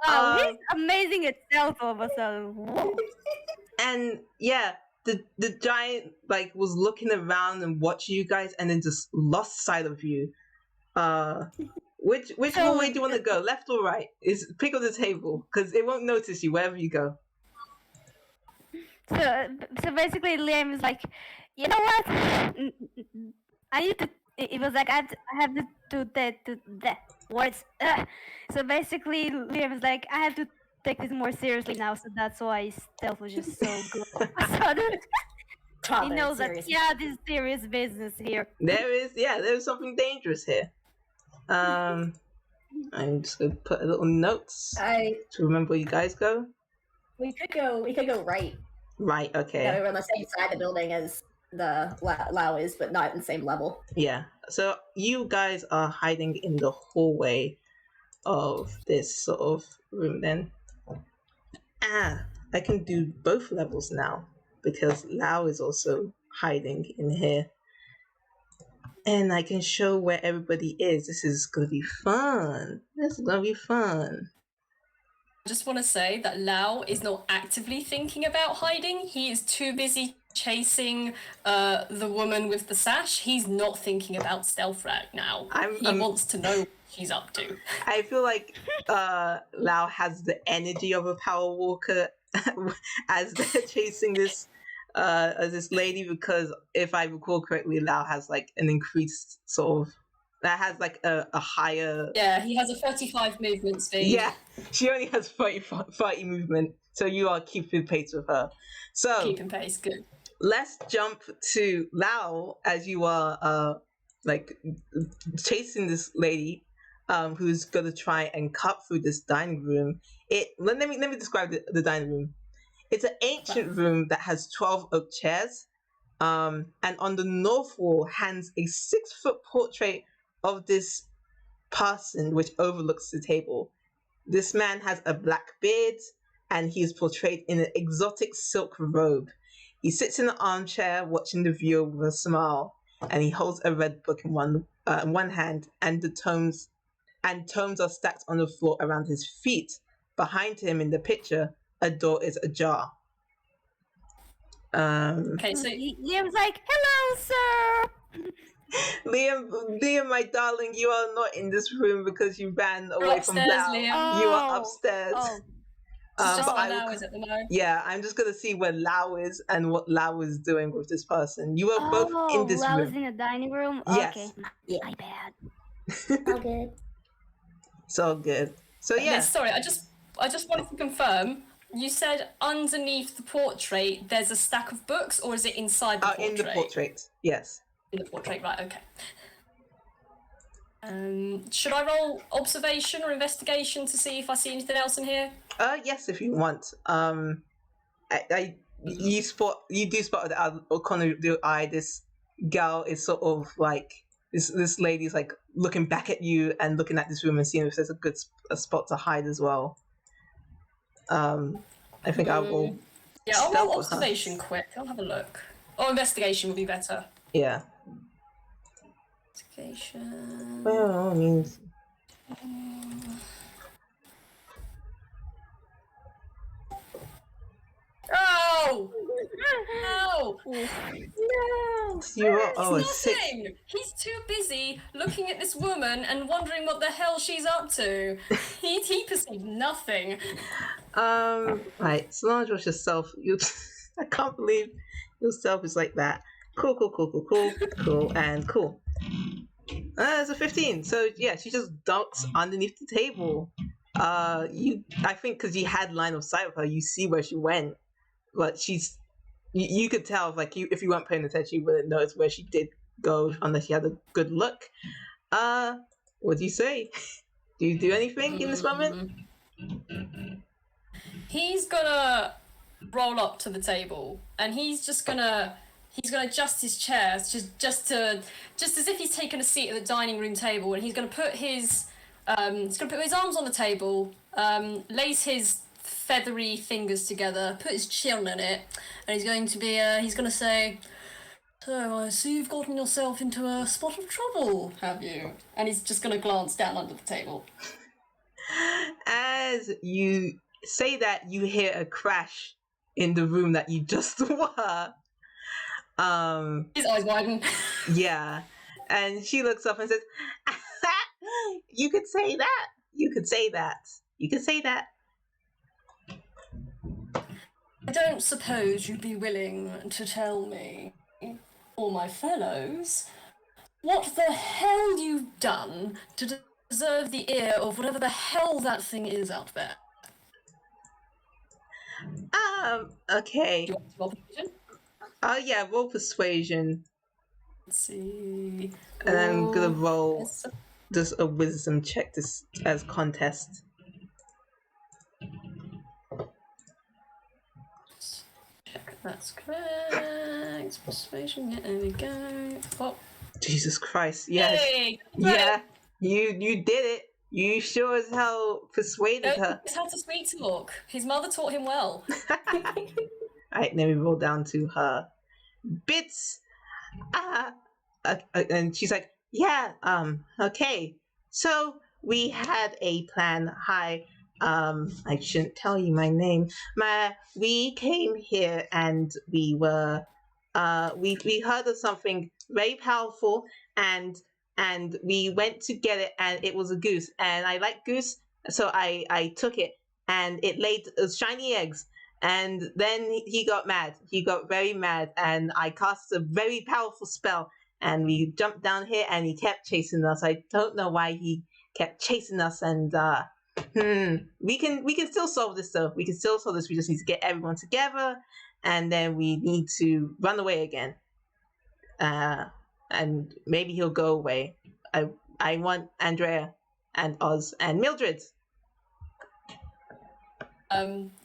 Speaker 4: Wow, he's amazing at stealth all of a sudden. Whoa.
Speaker 1: And yeah, the giant like was looking around and watching you guys, and then just lost sight of you. Which
Speaker 4: So-
Speaker 1: way do you want to go, left or right? Is pick up the table because it won't notice you wherever you go.
Speaker 4: So basically, Liam is like, you know what? I need to. It was like I have to do the words. So basically, Liam is like, I have to take this more seriously now. So that's why stealth was just so good. He knows that this is serious business here.
Speaker 1: There's something dangerous here. I'm just gonna put a little notes to remember where you guys go.
Speaker 2: We could go right.
Speaker 1: Right. Okay.
Speaker 2: Yeah, we were on the same side of the building as the Lao is, but not in the same level.
Speaker 1: Yeah. So you guys are hiding in the hallway of this sort of room then. I can do both levels now because Lao is also hiding in here. And I can show where everybody is. This is going to be fun.
Speaker 3: I just want to say that Lao is not actively thinking about hiding. He is too busy chasing the woman with the sash. He's not thinking about stealth right now. He wants to know what she's up to.
Speaker 1: I feel like Lao has the energy of a power walker as they're chasing this lady, because if I recall correctly, Lao has like an increased sort of that has like a higher.
Speaker 3: Yeah, he has a 35 movement speed.
Speaker 1: Yeah, she only has 30 movement, so you are keeping pace with her. So
Speaker 3: Keeping pace, good.
Speaker 1: Let's jump to Lao as you are like chasing this lady who's gonna try and cut through this dining room. Let me describe the dining room. It's an ancient room that has 12 oak chairs, and on the north wall hangs a 6-foot portrait of this person which overlooks the table. This man has a black beard, and he is portrayed in an exotic silk robe. He sits in an armchair watching the view with a smile, and he holds a red book in one hand, and tomes are stacked on the floor around his feet. Behind him in the picture, a door is ajar.
Speaker 3: Okay, so
Speaker 4: Liam's like, hello, sir.
Speaker 1: Liam, my darling, you are not in this room because you ran away from
Speaker 3: upstairs,
Speaker 1: Lao.
Speaker 3: Liam.
Speaker 1: You are upstairs.
Speaker 3: it's just
Speaker 1: but
Speaker 3: where Lao is at the moment.
Speaker 1: Yeah, I'm just gonna see where Lao is and what Lao is doing with this person. You are both in this
Speaker 4: Lao
Speaker 1: room.
Speaker 4: is in the dining room?
Speaker 1: Yes.
Speaker 4: Okay.
Speaker 2: Yeah.
Speaker 4: My bad.
Speaker 2: All good.
Speaker 1: So good. So
Speaker 3: Okay,
Speaker 1: yeah.
Speaker 3: sorry, I just wanted to confirm. You said underneath the portrait there's a stack of books, or is it inside the portrait?
Speaker 1: In the portrait. Yes.
Speaker 3: In the portrait, right? Okay. Should I roll observation or investigation to see if I see anything else in here?
Speaker 1: Yes, if you want. You do spot at the corner of your eye. This girl is sort of like this lady's like looking back at you and looking at this room and seeing if there's a good spot to hide as well. I think I will.
Speaker 3: Yeah, I'll
Speaker 1: stealth
Speaker 3: roll
Speaker 1: with her.
Speaker 3: observation quick. I'll have a look. Or investigation would be better.
Speaker 1: Yeah.
Speaker 3: Investigation.
Speaker 1: Well, I mean,
Speaker 3: Oh! No!
Speaker 1: You roll,
Speaker 3: He's
Speaker 1: a 6.
Speaker 3: nothing. He's too busy looking at this woman and wondering what the hell she's up to. He perceived nothing.
Speaker 1: Right. Solange was yourself. You, I can't believe yourself is like that. Cool, and cool. It's a 15. So yeah, she just ducks underneath the table. I think because you had line of sight of her, you see where she went, but you could tell if you weren't paying attention, you wouldn't notice where she did go unless you had a good look. What do you say? Do you do anything in this moment?
Speaker 3: He's gonna roll up to the table and he's gonna adjust his chair just as if he's taken a seat at the dining room table, and he's gonna put his arms on the table, lace his feathery fingers together, put his chin in it, and he's gonna say, "So I see you've gotten yourself into a spot of trouble, have you?" And he's just gonna glance down under the table.
Speaker 1: As you say that, you hear a crash in the room that you just were.
Speaker 3: His eyes widen.
Speaker 1: Yeah, and she looks up and says, "You could say that. You could say that. You could say that."
Speaker 3: I don't suppose you'd be willing to tell me, or my fellows, what the hell you've done to deserve the ear of whatever the hell that thing is out there.
Speaker 1: Okay.
Speaker 3: Do you want to roll persuasion?
Speaker 1: Yeah, roll persuasion.
Speaker 3: Let's see.
Speaker 1: And I'm gonna
Speaker 3: Ooh,
Speaker 1: roll
Speaker 3: yes.
Speaker 1: just a wisdom check this as contest.
Speaker 3: Check that's correct. Persuasion, yeah, there we go. Oh.
Speaker 1: Jesus Christ, yes.
Speaker 3: Hey,
Speaker 1: Yeah, you did it. You sure as hell persuaded her.
Speaker 3: He's had to sweet talk. His mother taught him well.
Speaker 1: Alright, then we roll down to her bits. And she's like, yeah, okay. So we had a plan. Hi, I shouldn't tell you my name. We came here and we were, we heard of something very powerful, and we went to get it, and it was a goose, and I like goose, so I took it, and it laid shiny eggs. And then he got mad. He got very mad, and I cast a very powerful spell, and we jumped down here, and he kept chasing us. I don't know why he kept chasing us, and we can still solve this though. We can still solve this. We just need to get everyone together, and then we need to run away again. And maybe he'll go away. I want Andrea and Oz and Mildred.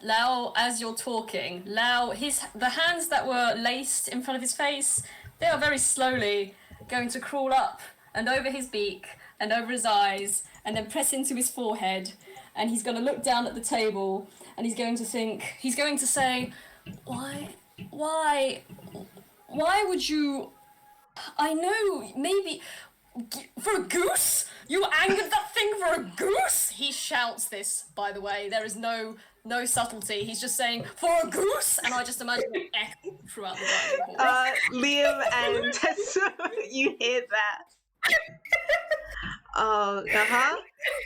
Speaker 3: Lao, as you're talking, the hands that were laced in front of his face, they are very slowly going to crawl up and over his beak and over his eyes and then press into his forehead, and he's going to look down at the table and he's going to say, why would you, I know, maybe, for a goose? You angered that thing for a goose? He shouts this, by the way. There is no subtlety. He's just saying, for a goose? And I just imagine it echo throughout the dining hall.
Speaker 1: Liam and Tessa, you hear that?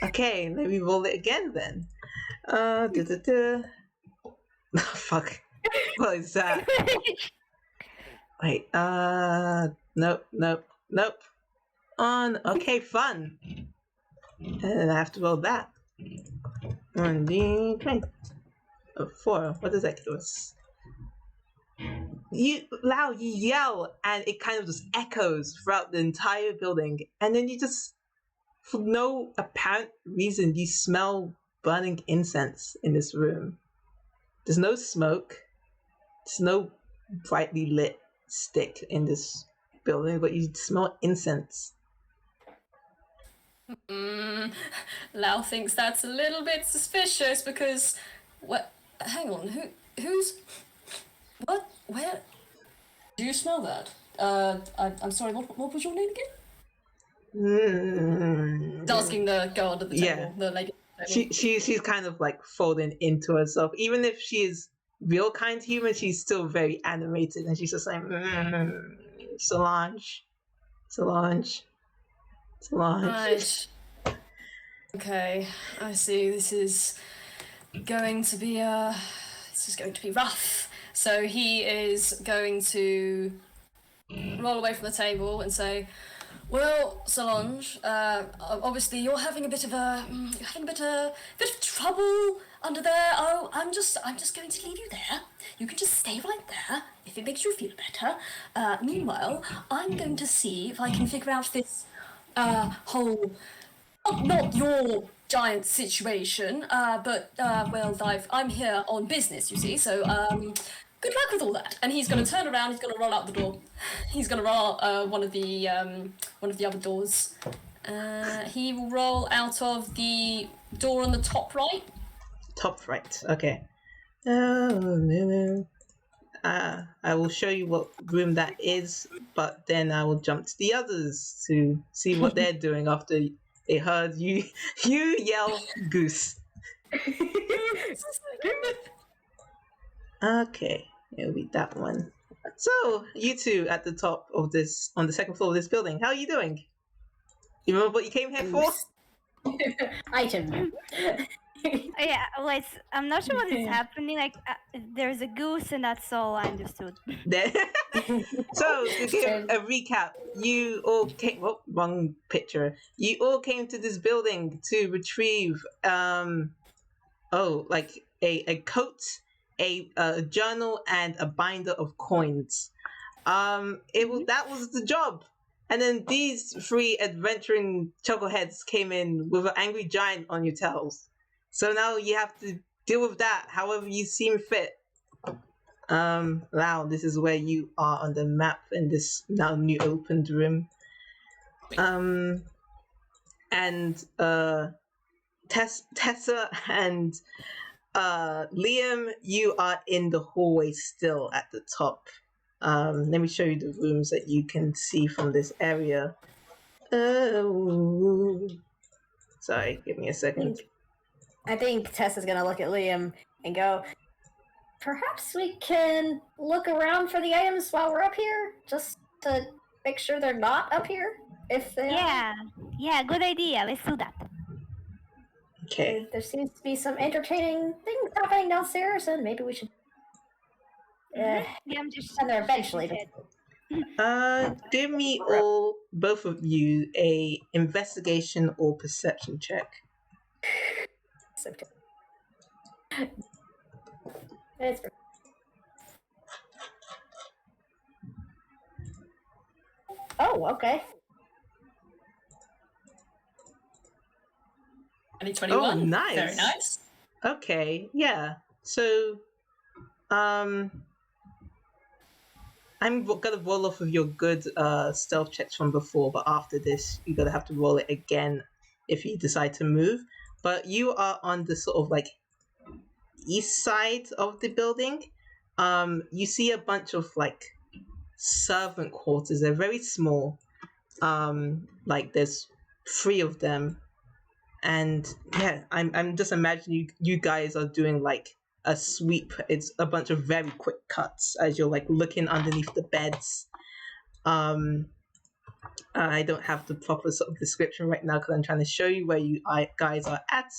Speaker 1: Okay, let me roll it again then. Fuck. What is that? Wait, nope. Okay, fun. And I have to roll that. 1d20. 4. What does that give us? You yell, and it kind of just echoes throughout the entire building. And then you just, for no apparent reason, you smell burning incense in this room. There's no smoke. There's no brightly lit stick in this building, but you smell incense.
Speaker 3: Lao thinks that's a little bit suspicious because, hang on, where, do you smell that? I'm sorry, what was your name again? He's asking the girl under the table, the lady.
Speaker 1: She's kind of like folding into herself, even if she is real kind humor, she's still very animated, and she's just like, Solange, Solange, Solange.
Speaker 3: Right. Okay, I see. This is going to be rough. So he is going to roll away from the table and say, "Well, Solange, obviously you're having a bit of trouble under there. Oh, I'm just going to leave you there. You can just stay right there if it makes you feel better. Meanwhile, I'm going to see if I can figure out this whole not your giant situation, but well, I'm here on business, you see. So good luck with all that." And he's going to turn around. He's going to roll out the door. He's going to roll one of the other doors. He will roll out of the door on the top right.
Speaker 1: Top right. Okay. I will show you what room that is, but then I will jump to the others to see what they're doing after they heard you yell goose. Okay, it'll be that one. So, you two at the top of this, on the second floor of this building, how are you doing? You remember what you came here for?
Speaker 2: Item.
Speaker 4: Yeah, wait, I'm not sure what is happening. Like, there's a goose, and that's all I understood.
Speaker 1: There. So, to give a recap, you all came, wrong picture. You all came to this building to retrieve, a coat, a journal, and a binder of coins. That was the job. And then these three adventuring chuckleheads came in with an angry giant on your tails. So now you have to deal with that however you seem fit. Lao, this is where you are on the map in this now new opened room. Tessa and Liam, you are in the hallway still at the top. Let me show you the rooms that you can see from this area. Sorry, give me a second.
Speaker 2: I think Tessa's gonna look at Liam and go, "Perhaps we can look around for the items while we're up here, just to make sure they're not up here. If they
Speaker 4: Yeah, good idea. Let's do that.
Speaker 1: Okay.
Speaker 2: There seems to be some entertaining things happening downstairs, and maybe we should.
Speaker 4: Yeah, I'm just.
Speaker 2: And there eventually.
Speaker 1: Give me both of you, a investigation or perception check.
Speaker 2: It's Oh, okay.
Speaker 3: 2021.
Speaker 1: Oh, nice.
Speaker 3: Very nice.
Speaker 1: Okay, yeah. So, I'm gonna roll off of your good stealth checks from before, but after this, you're gonna have to roll it again if you decide to move. But you are on the sort of like east side of the building. You see a bunch of like servant quarters. They're very small. Like there's 3 of them. And yeah, I'm just imagining you guys are doing like a sweep. It's a bunch of very quick cuts as you're like looking underneath the beds. I don't have the proper sort of description right now because I'm trying to show you where you guys are at.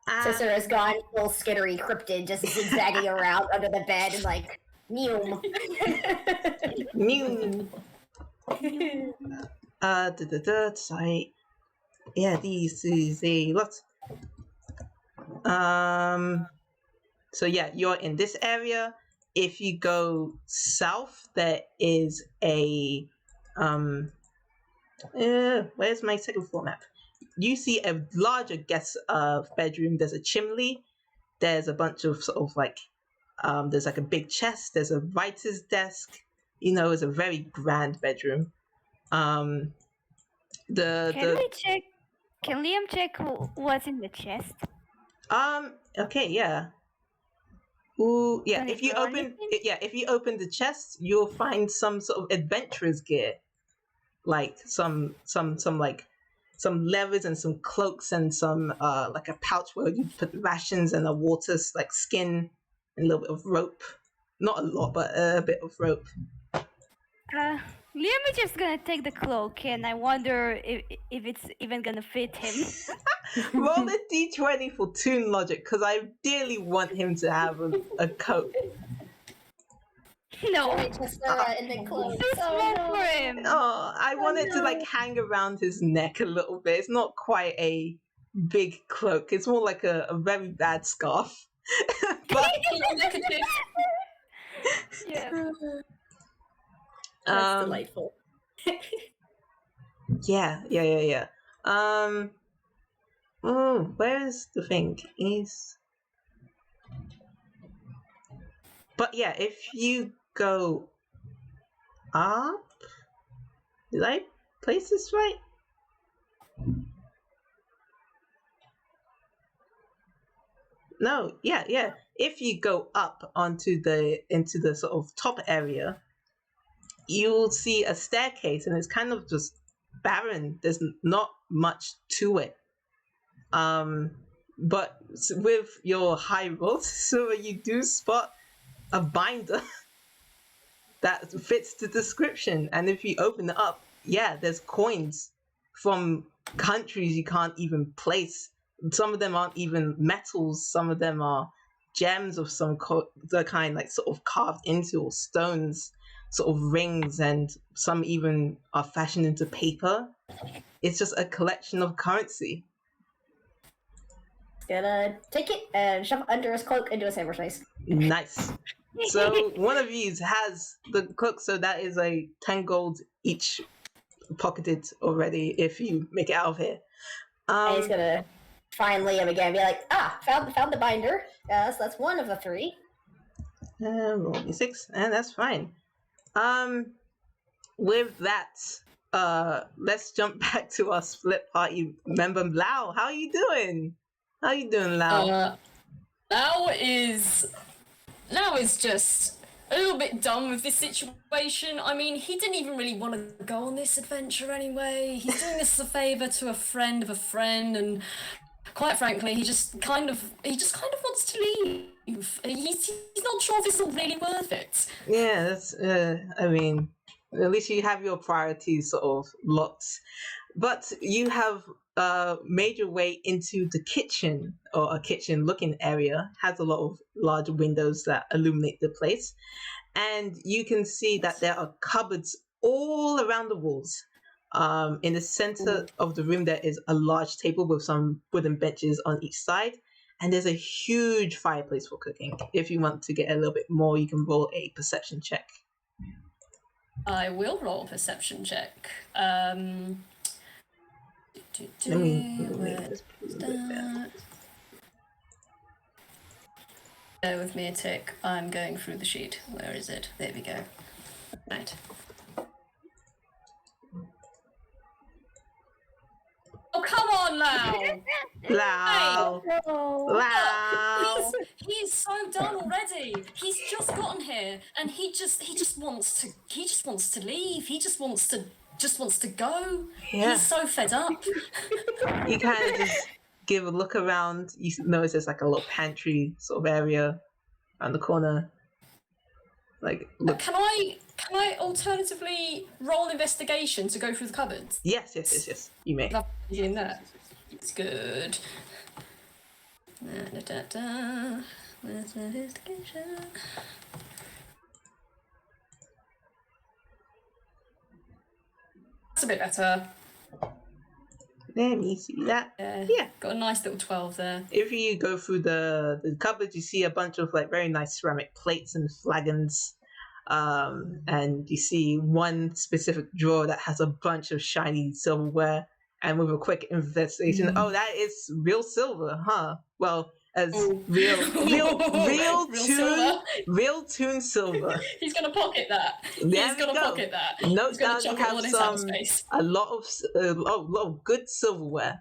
Speaker 2: Sarah's gone full skittery cryptid, just zigzagging around under the bed and like, Neum.
Speaker 1: New. Sorry. Yeah, this is a lot. So yeah, you're in this area. If you go south, there is a where's my second floor map? You see a larger guest bedroom. There's a chimney. There's a bunch of sort of like there's like a big chest. There's a writer's desk. You know, it's a very grand bedroom.
Speaker 4: Can Liam check what's in the chest?
Speaker 1: Okay, yeah. Ooh, yeah.
Speaker 4: Can
Speaker 1: If
Speaker 4: it
Speaker 1: you
Speaker 4: do
Speaker 1: open,
Speaker 4: anything?
Speaker 1: if you open the chest, you'll find some sort of adventurer's gear, like some like some levers and some cloaks and some like a pouch where you put rations and a water like skin and a little bit of rope. Not a lot, but a bit of rope.
Speaker 4: Liam is just gonna take the cloak, and I wonder if it's even gonna fit him.
Speaker 1: Roll a d20 for Toon logic, because I dearly want him to have a coat.
Speaker 2: No, wait, Sarah in the clothes.
Speaker 4: Too small for him.
Speaker 1: Oh, I want it to like hang around his neck a little bit. It's not quite a big cloak. It's more like a very bad scarf. But
Speaker 4: Yeah.
Speaker 2: That's delightful.
Speaker 1: yeah. Where's the thing? But yeah, if you go up, did I place this right? No, yeah. If you go up into the sort of top area, you'll see a staircase, and it's kind of just barren. There's not much to it. But with your high rolls, so you do spot a binder that fits the description. And if you open it up, yeah, there's coins from countries you can't even place. Some of them aren't even metals. Some of them are gems of some the kind, like sort of carved into, or stones, sort of rings, and some even are fashioned into paper. It's just a collection of currency.
Speaker 2: Gonna take it and shove it under his cloak into his hammerspace.
Speaker 1: Nice. So one of you has the cloak, so that is a 10 gold each pocketed already if you make it out of here.
Speaker 2: And he's gonna find Liam again and be like, found the binder. So that's one of the three.
Speaker 1: Roll d6, and that's fine. With that, let's jump back to our split party member Lao. How are you doing? How you doing, Lao?
Speaker 3: Lao is just a little bit done with this situation. I mean, he didn't even really want to go on this adventure anyway. He's doing this as a favour to a friend of a friend, and quite frankly, he just kind of wants to leave. He's not sure if it's all really worth it.
Speaker 1: Yeah, that's. I mean, at least you have your priorities sort of locked. But you have made your way into the kitchen, or a kitchen-looking area. Has a lot of large windows that illuminate the place, and you can see that there are cupboards all around the walls. In the center of the room, there is a large table with some wooden benches on each side, and there's a huge fireplace for cooking. If you want to get a little bit more, you can roll a perception check.
Speaker 3: I will roll a perception check.
Speaker 1: Let me just put a bit there.
Speaker 3: Bear with me a tick. I'm going through the sheet. Where is it? There we go. Right. Oh, come on, Lao!
Speaker 1: Lao! Lao!
Speaker 3: He's so done already. He's just gotten here, and he just wants to leave. He just wants to go.
Speaker 1: Yeah.
Speaker 3: He's so fed up.
Speaker 1: You kind of just give a look around. You notice there's like a little pantry sort of area around the corner. Like, look.
Speaker 3: Can I alternatively roll investigation to go through the cupboards?
Speaker 1: Yes. You may.
Speaker 3: Love doing that. It's good. Where's investigation? That's a bit better.
Speaker 1: Let me see that. Yeah.
Speaker 3: Got a nice little 12 there.
Speaker 1: If you go through the cupboards, you see a bunch of like very nice ceramic plates and flagons. And you see one specific drawer that has a bunch of shiny silverware. And with a quick investigation, oh, that is real silver, huh? Well, as real Toon silver.
Speaker 3: He's gonna pocket that.
Speaker 1: There
Speaker 3: He's gonna pocket that.
Speaker 1: Note
Speaker 3: He's gonna
Speaker 1: down you
Speaker 3: chuck it all
Speaker 1: have
Speaker 3: in his space.
Speaker 1: a lot of good silverware.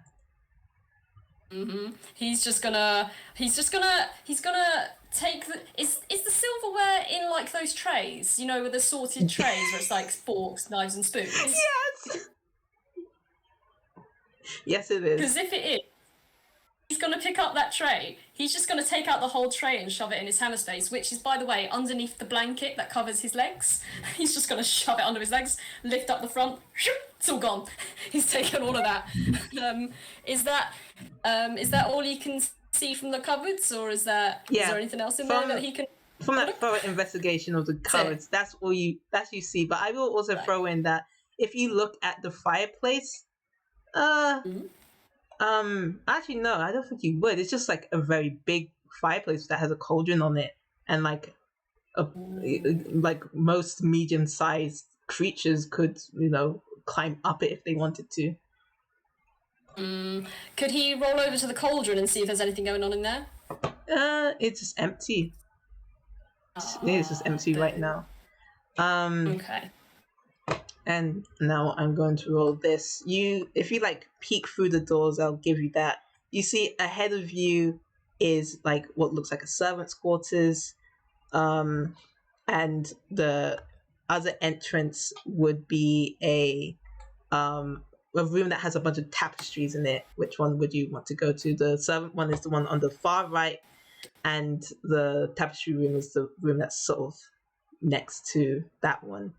Speaker 3: He's gonna take the. Is the silverware in like those trays? You know, with the sorted trays where it's like forks, knives, and spoons.
Speaker 1: Yes. Yes, it is.
Speaker 3: Because if it is, going to pick up that tray. He's just going to take out the whole tray and shove it in his hammer space, which is, by the way, underneath the blanket that covers his legs. He's just going to shove it under his legs, lift up the front, it's all gone. He's taken all of that. Is that all you can see from the cupboards, or is there anything else in there that he can?
Speaker 1: From that thorough investigation of the cupboards, that's you see. But I will also throw in that if you look at the fireplace, actually no, I don't think you would. It's just like a very big fireplace that has a cauldron on it, and like most medium-sized creatures could, climb up it if they wanted to.
Speaker 3: Could he roll over to the cauldron and see if there's anything going on in there?
Speaker 1: It's just empty. It's just empty right now.
Speaker 3: Okay.
Speaker 1: And now I'm going to roll this. If you peek through the doors, I'll give you that. You see ahead of you is like what looks like a servant's quarters, and the other entrance would be a room that has a bunch of tapestries in it. Which one would you want to go to? The servant one is the one on the far right, and the tapestry room is the room that's sort of next to that one.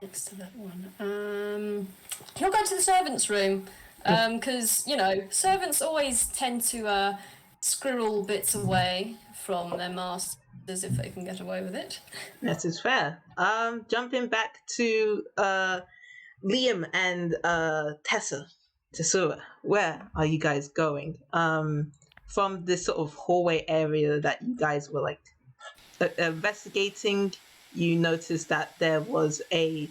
Speaker 3: Next to that one. He'll go to the servants' room, because, servants always tend to squirrel bits away from their masters if they can get away with it.
Speaker 1: That is fair. Jumping back to Liam and Tessura, where are you guys going? From this sort of hallway area that you guys were investigating, you noticed that there was a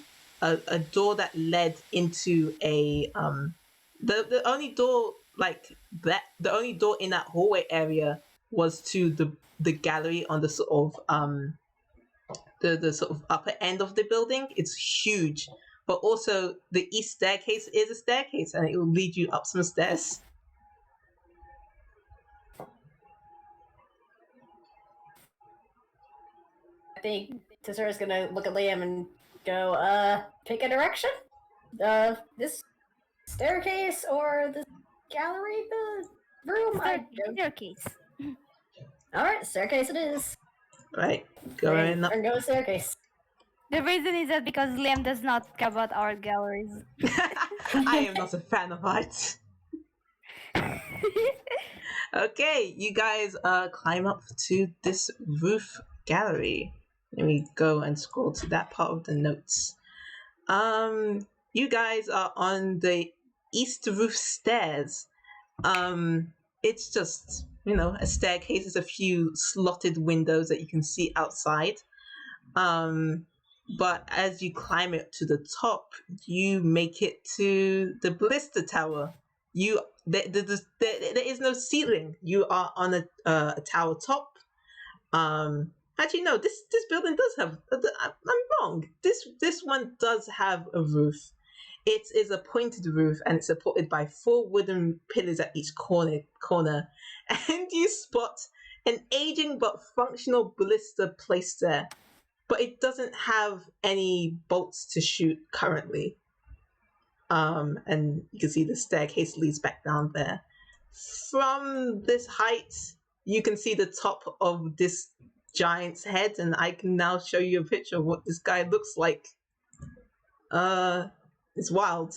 Speaker 1: door that led into the only door the only door in that hallway area was to the gallery on the sort of the sort of upper end of the building. It's huge, but also the east staircase is a staircase, and it will lead you up some stairs.
Speaker 2: I think Tessura's gonna look at Liam and go, pick a direction? This staircase or the gallery, the room?
Speaker 4: Staircase.
Speaker 2: Alright, staircase it is.
Speaker 1: Right, going up.
Speaker 2: Or go staircase.
Speaker 4: The reason is that because Liam does not care about art galleries.
Speaker 1: I am not a fan of art. Okay, you guys climb up to this roof gallery. Let me go and scroll to that part of the notes. You guys are on the east roof stairs. It's just, a staircase. There's a few slotted windows that you can see outside. But as you climb it to the top, you make it to the Ballista Tower. There is no ceiling. You are on a tower top. Actually, no. This building does have. I'm wrong. This one does have a roof. It is a pointed roof, and it's supported by 4 wooden pillars at each corner. And you spot an aging but functional ballista placed there, but it doesn't have any bolts to shoot currently. And you can see the staircase leads back down there. From this height, you can see the top of this giant's head, and I can now show you a picture of what this guy looks like. It's wild.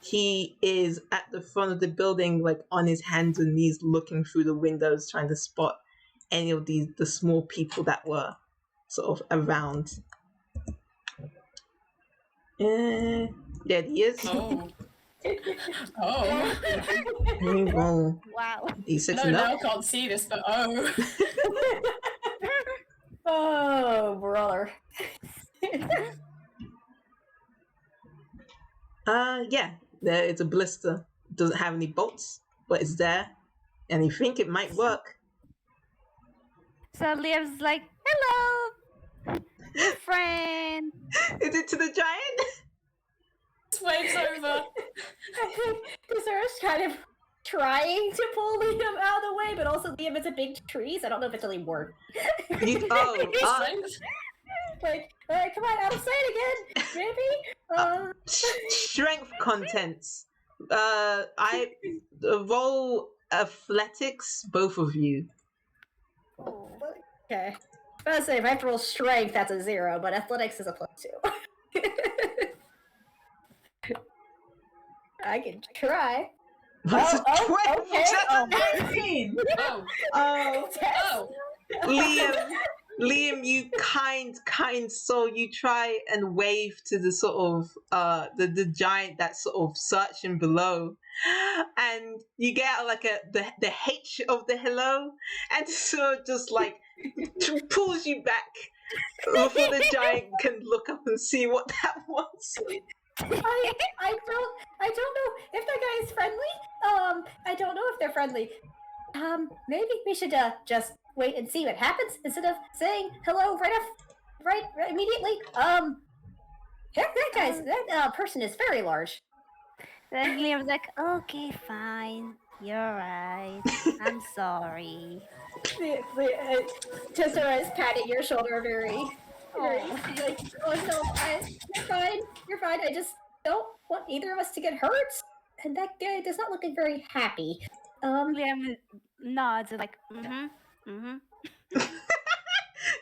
Speaker 1: He is at the front of the building, on his hands and knees, looking through the windows, trying to spot any of the small people that were sort of around. There he is.
Speaker 3: Oh.
Speaker 1: Oh.
Speaker 4: Wow.
Speaker 1: He's
Speaker 3: No,
Speaker 1: sitting up.
Speaker 3: I can't see this, but oh.
Speaker 2: Oh, brother.
Speaker 1: Yeah, there it's a blister. Doesn't have any bolts, but it's there, and you think it might work.
Speaker 4: So Liam's like, hello, new friend.
Speaker 1: Is it to the giant?
Speaker 3: This wave's over.
Speaker 2: Tessura's kind of trying to pull Liam out of the way, but also Liam is a big tree, so I don't know if it's really worked. Alright, come on, out of sight again, maybe?
Speaker 1: Strength contents. I roll athletics, both of you.
Speaker 2: Oh, okay. I was gonna say, if I have to roll strength, that's a 0, but athletics is a +2. I can try.
Speaker 1: What's a 12?
Speaker 2: Okay.
Speaker 1: That's a 19!
Speaker 3: Oh,
Speaker 1: Oh,
Speaker 3: oh.
Speaker 1: Liam, you kind soul, you try and wave to the sort of the giant that's sort of searching below, and you get out like the H of the hello, and so just like pulls you back before the giant can look up and see what that was.
Speaker 2: I don't know if that guy is friendly. I don't know if they're friendly. Maybe we should just wait and see what happens instead of saying hello right immediately. That person is very large.
Speaker 4: Then Liam's like, okay, fine. You're right. I'm sorry.
Speaker 2: Tessera is patting your shoulder very like, oh no, you're fine. I just don't want either of us to get hurt. And that guy does not look very happy.
Speaker 4: Liam nods like,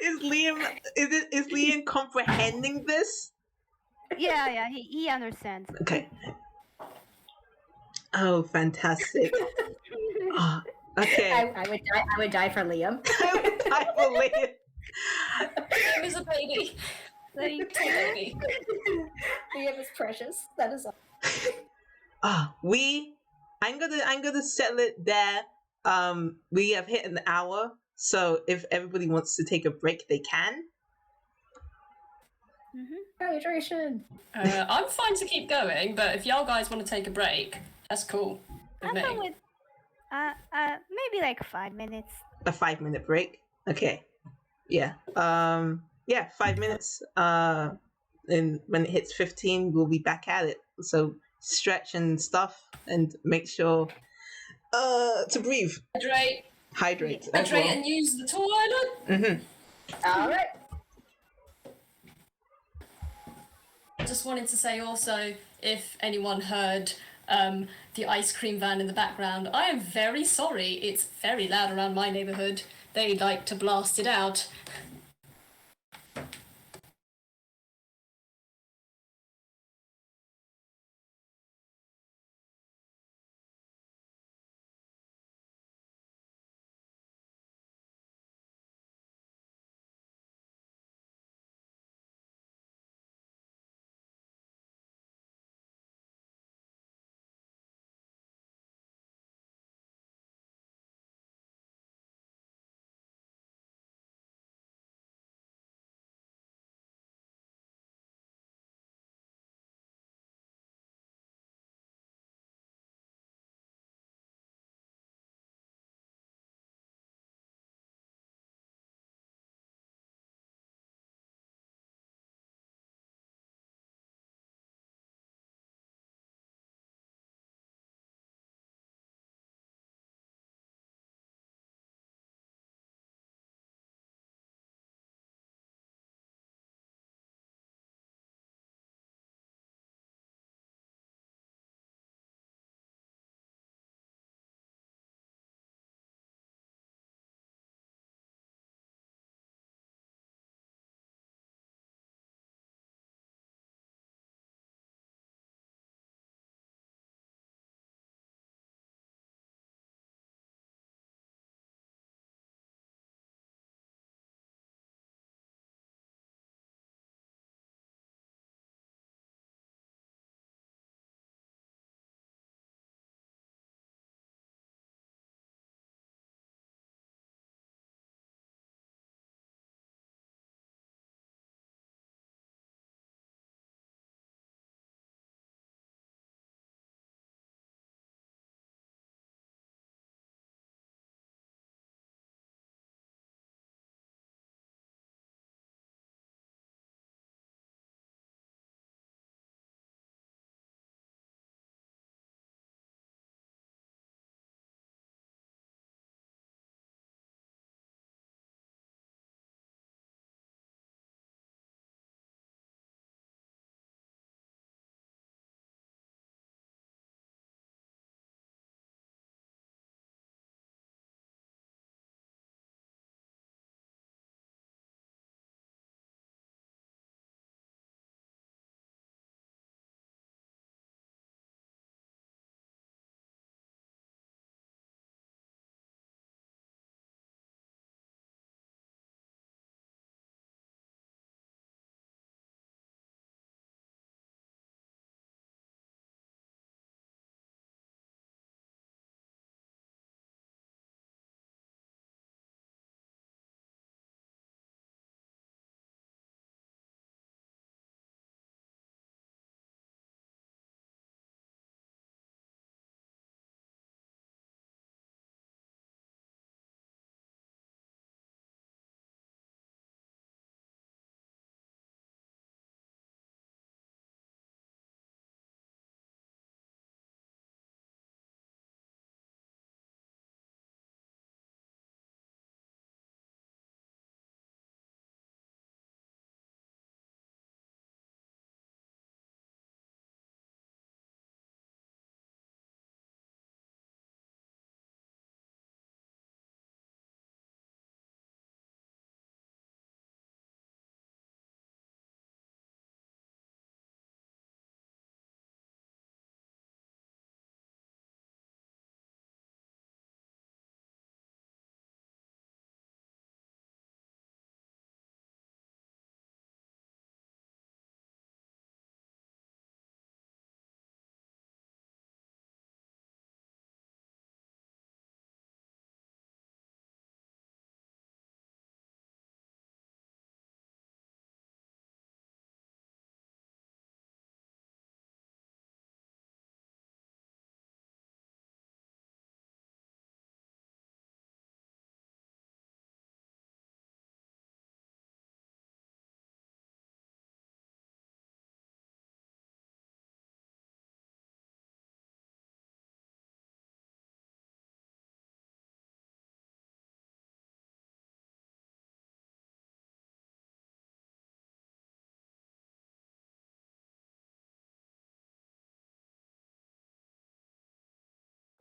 Speaker 1: Is Liam comprehending this?
Speaker 4: Yeah, he understands.
Speaker 1: Okay. Oh, fantastic. Oh, okay.
Speaker 2: I would die for Liam.
Speaker 1: I would die for Liam.
Speaker 3: Liam is a baby.
Speaker 4: Like,
Speaker 3: Baby.
Speaker 2: Liam is precious. That is all.
Speaker 1: I'm gonna settle it there. We have hit an hour, so if everybody wants to take a break, they can.
Speaker 2: Hydration.
Speaker 3: I'm fine to keep going, but if y'all guys want to take a break, that's cool with
Speaker 4: I'm
Speaker 3: me.
Speaker 4: fine with maybe like 5 minutes.
Speaker 1: A 5-minute break. Okay. Yeah. 5 minutes. And when it hits 15, we'll be back at it. So stretch and stuff, and make sure to breathe. Hydrate. as
Speaker 3: Hydrate
Speaker 1: well.
Speaker 3: and use the toilet.
Speaker 2: All right.
Speaker 3: Just wanted to say also, if anyone heard the ice cream van in the background, I am very sorry. It's very loud around my neighbourhood. They like to blast it out.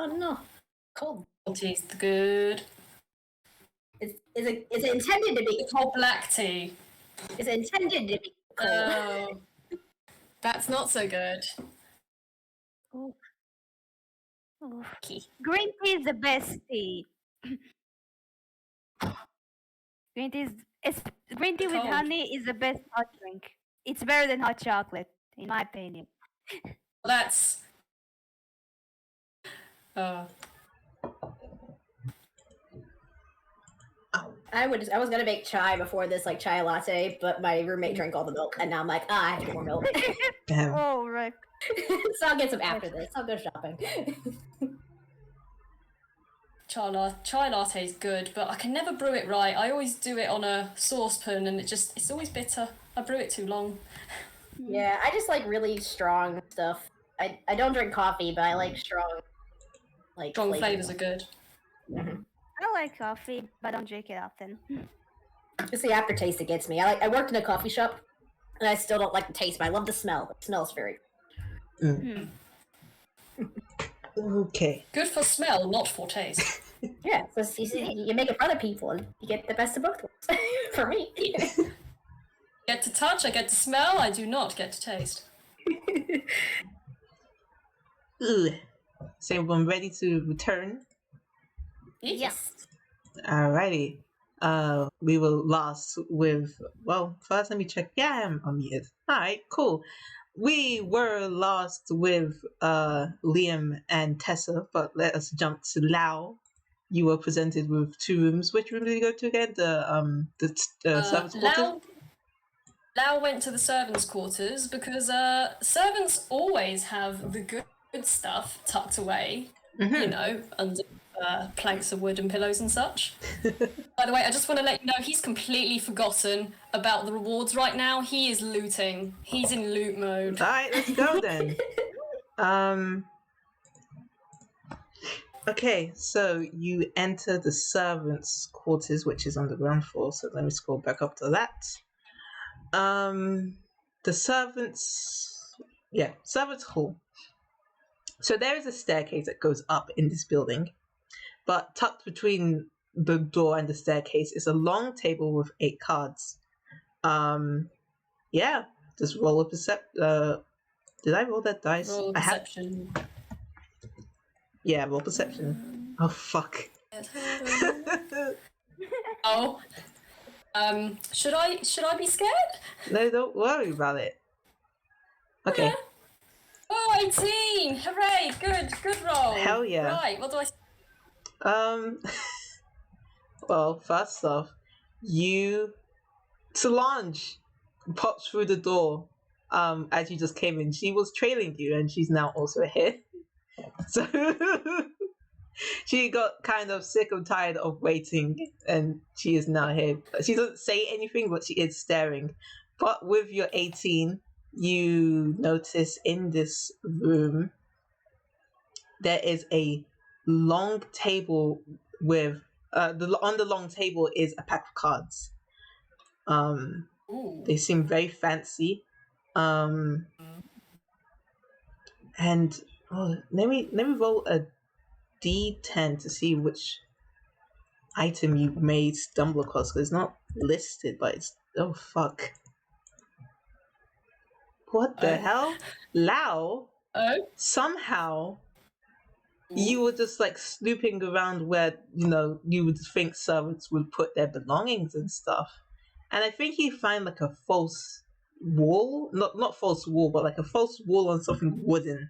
Speaker 2: Oh no, cold.
Speaker 3: Cold tea's good.
Speaker 2: Is it intended to be
Speaker 3: The cold black tea.
Speaker 2: Is it intended to be cold?
Speaker 3: Oh, that's not so good.
Speaker 4: Ooh. Ooh.
Speaker 3: Okay.
Speaker 4: Green tea is the best tea. Green tea with
Speaker 3: Cold.
Speaker 4: honey is the best hot drink. It's better than hot chocolate, in my opinion.
Speaker 3: That's.
Speaker 2: I was gonna make chai before this, like chai latte, but my roommate drank all the milk, and now I'm like, I have to get more milk.
Speaker 1: Damn.
Speaker 4: Oh, right.
Speaker 2: So I'll get some after this. I'll go shopping.
Speaker 3: Chai latte is good, but I can never brew it right. I always do it on a saucepan, and it's always bitter. I brew it too long.
Speaker 2: Yeah, I just like really strong stuff. I don't drink coffee, but I like strong, like
Speaker 3: Strong flavors are good.
Speaker 4: I like coffee, but I don't drink it often.
Speaker 2: It's the aftertaste that gets me. I worked in a coffee shop, and I still don't like the taste, but I love the smell. The smell is very.
Speaker 1: Okay.
Speaker 3: Good for smell, not for taste.
Speaker 2: Yeah, so you see, you make it for other people, and you get the best of both worlds. For me.
Speaker 3: Get to touch, I get to smell, I do not get to taste.
Speaker 1: Ugh. So everyone ready to return?
Speaker 3: Yes.
Speaker 1: Alrighty. We will last with, well, first let me check. Yeah, I'm unmuted. Alright, cool. We were lost with Liam and Tessa, but let us jump to Lao. You were presented with 2 rooms. Which room did you go to again? The servants' quarters?
Speaker 3: Lao went to the servants' quarters because servants always have the good stuff tucked away, you know, under planks of wood and pillows and such. By the way, I just want to let you know he's completely forgotten about the rewards right now. He is looting. He's in loot mode.
Speaker 1: Alright, let's go then. Okay, so you enter the servants' quarters, which is on the ground floor. So let me scroll back up to that. The servants' hall. So there is a staircase that goes up in this building, but tucked between the door and the staircase is a long table with 8 cards. Yeah, just roll a did I roll that dice?
Speaker 3: Roll perception.
Speaker 1: Yeah, roll perception. Oh fuck.
Speaker 3: Oh. Should I be scared?
Speaker 1: No, don't worry about it. Okay.
Speaker 3: Yeah. Oh, 18! Hooray! Good roll.
Speaker 1: Hell yeah.
Speaker 3: Right, what do I...
Speaker 1: Well, first off, Solange pops through the door as you just came in. She was trailing you and she's now also here. So she got kind of sick and tired of waiting and she is now here. She doesn't say anything, but she is staring. But with your 18, you notice in this room there is a long table with on the long table is a pack of cards. They seem very fancy. And let me roll a D10 to see which item you may stumble across, because it's not listed, but it's oh fuck. What the hell? Lao? Somehow you were just like snooping around where, you know, you would think servants would put their belongings and stuff. And I think you find like a false wall, not false wall, but like a false wall on something wooden.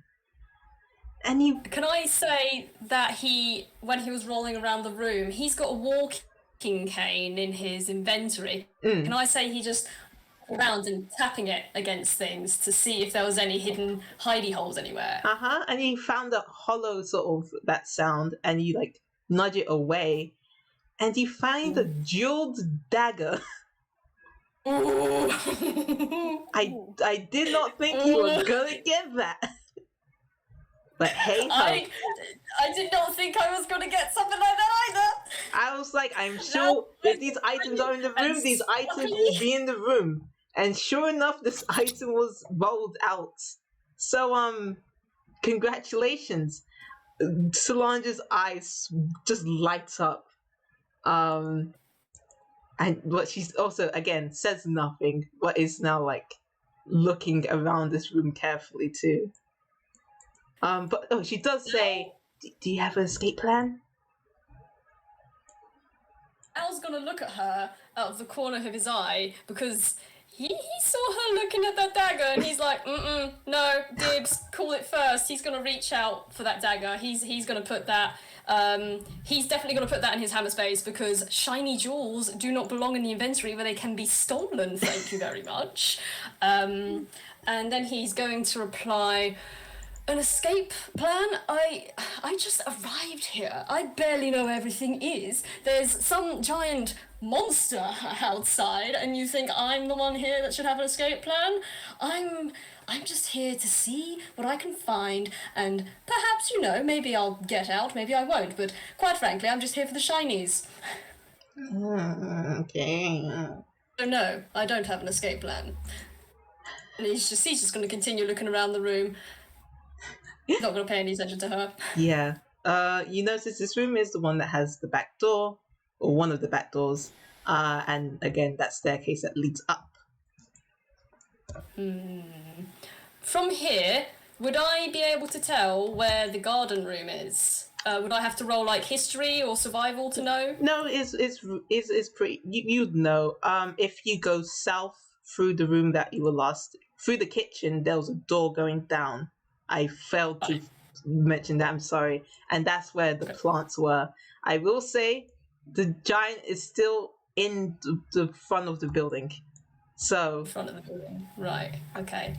Speaker 1: And you
Speaker 3: Can I say that when he was rolling around the room, he's got a walking cane in his inventory. Can I say he just around and tapping it against things to see if there was any hidden hidey holes anywhere?
Speaker 1: and you found a hollow sort of that sound, and you like nudge it away, and you find a jeweled dagger.
Speaker 3: Ooh.
Speaker 1: I did not think you were gonna get that. But hey,
Speaker 3: I did not think I was gonna get something like that either.
Speaker 1: I was like, I'm sure if these items are in the room, these items will be in the room. And sure enough, this item was rolled out. So, congratulations. Solange's eyes just light up. And but she's also again says nothing, but is now like looking around this room carefully too. But she does say, "Do you have an escape plan?"
Speaker 3: Al's gonna look at her out of the corner of his eye because he saw her looking at that dagger and he's like, no, dibs, call it first. He's gonna reach out for that dagger. He's gonna put that. He's definitely gonna put that in his hammer space because shiny jewels do not belong in the inventory where they can be stolen. Thank you very much. And then he's going to reply. An escape plan? I just arrived here. I barely know where everything is. There's some giant monster outside, and you think I'm the one here that should have an escape plan? I'm just here to see what I can find, and perhaps, maybe I'll get out, maybe I won't, but quite frankly, I'm just here for the shinies.
Speaker 1: Okay.
Speaker 3: So no, I don't have an escape plan. And he's just going to continue looking around the room. Not going to pay any attention to her.
Speaker 1: Yeah. You notice this room is the one that has the back door, or one of the back doors, and again that staircase that leads up.
Speaker 3: From here, would I be able to tell where the garden room is? Would I have to roll like history or survival to know?
Speaker 1: No, it's pretty. You'd know. If you go south through the room that you were lost, through the kitchen, there was a door going down. I failed to mention that, I'm sorry. And that's where the plants were. I will say the giant is still in the front of the building. So
Speaker 3: Front of the building. Right, okay.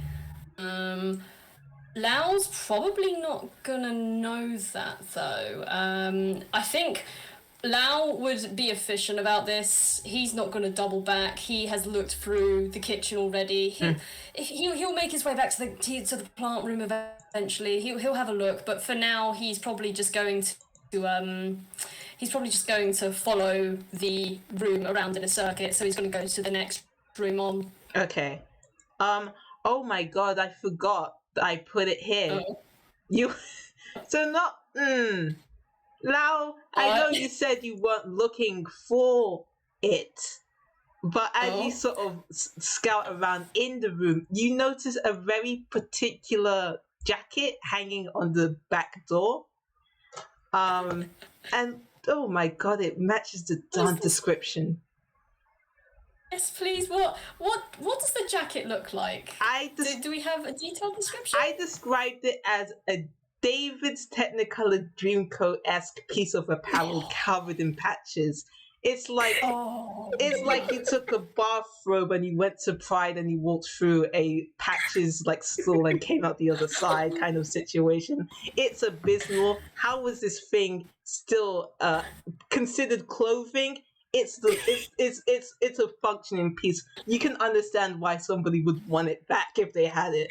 Speaker 3: Lao's probably not gonna know that though. I think Lao would be efficient about this. He's not going to double back. He has looked through the kitchen already. He'll make his way back to the plant room eventually. He'll have a look, but for now he's probably just going to follow the room around in a circuit. So he's going to go to the next room on.
Speaker 1: Okay. Oh my god, I forgot that I put it here.
Speaker 3: Oh.
Speaker 1: Lao, I know you said you weren't looking for it, but as you sort of scout around in the room, you notice a very particular jacket hanging on the back door. And oh my god, it matches the darn description.
Speaker 3: Yes, please. What does the jacket look like? Do we have a detailed description?
Speaker 1: I described it as a David's Technicolor Dreamcoat-esque piece of apparel covered in patches. It's like you took a bathrobe and you went to Pride and you walked through a patches like stall and came out the other side kind of situation. It's abysmal. How was this thing still considered clothing? It's a functioning piece. You can understand why somebody would want it back if they had it.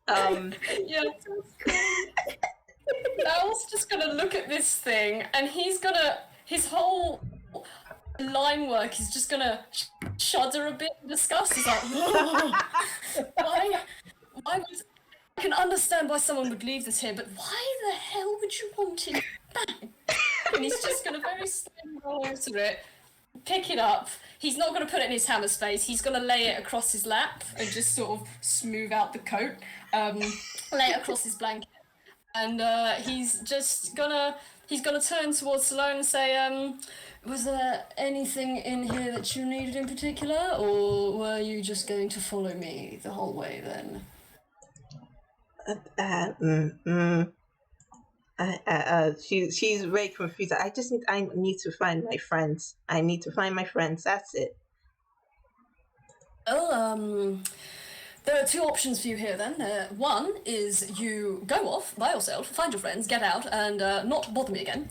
Speaker 3: Yeah. Lao's just gonna look at this thing, and his whole line work is just gonna shudder a bit in disgust. He's like, why would I can understand why someone would leave this here, but why the hell would you want it back? And he's just gonna very slowly roll into it, pick it up. He's not going to put it in his hammer space. He's going to lay it across his lap and just sort of smooth out the coat, lay it across his blanket, and he's gonna turn towards Salone and say, was there anything in here that you needed in particular, or were you just going to follow me the whole way then?
Speaker 1: She's very confused. I need to find my friends. That's it.
Speaker 3: Well, there are two options for you here then. One is you go off by yourself, find your friends, get out, and not bother me again.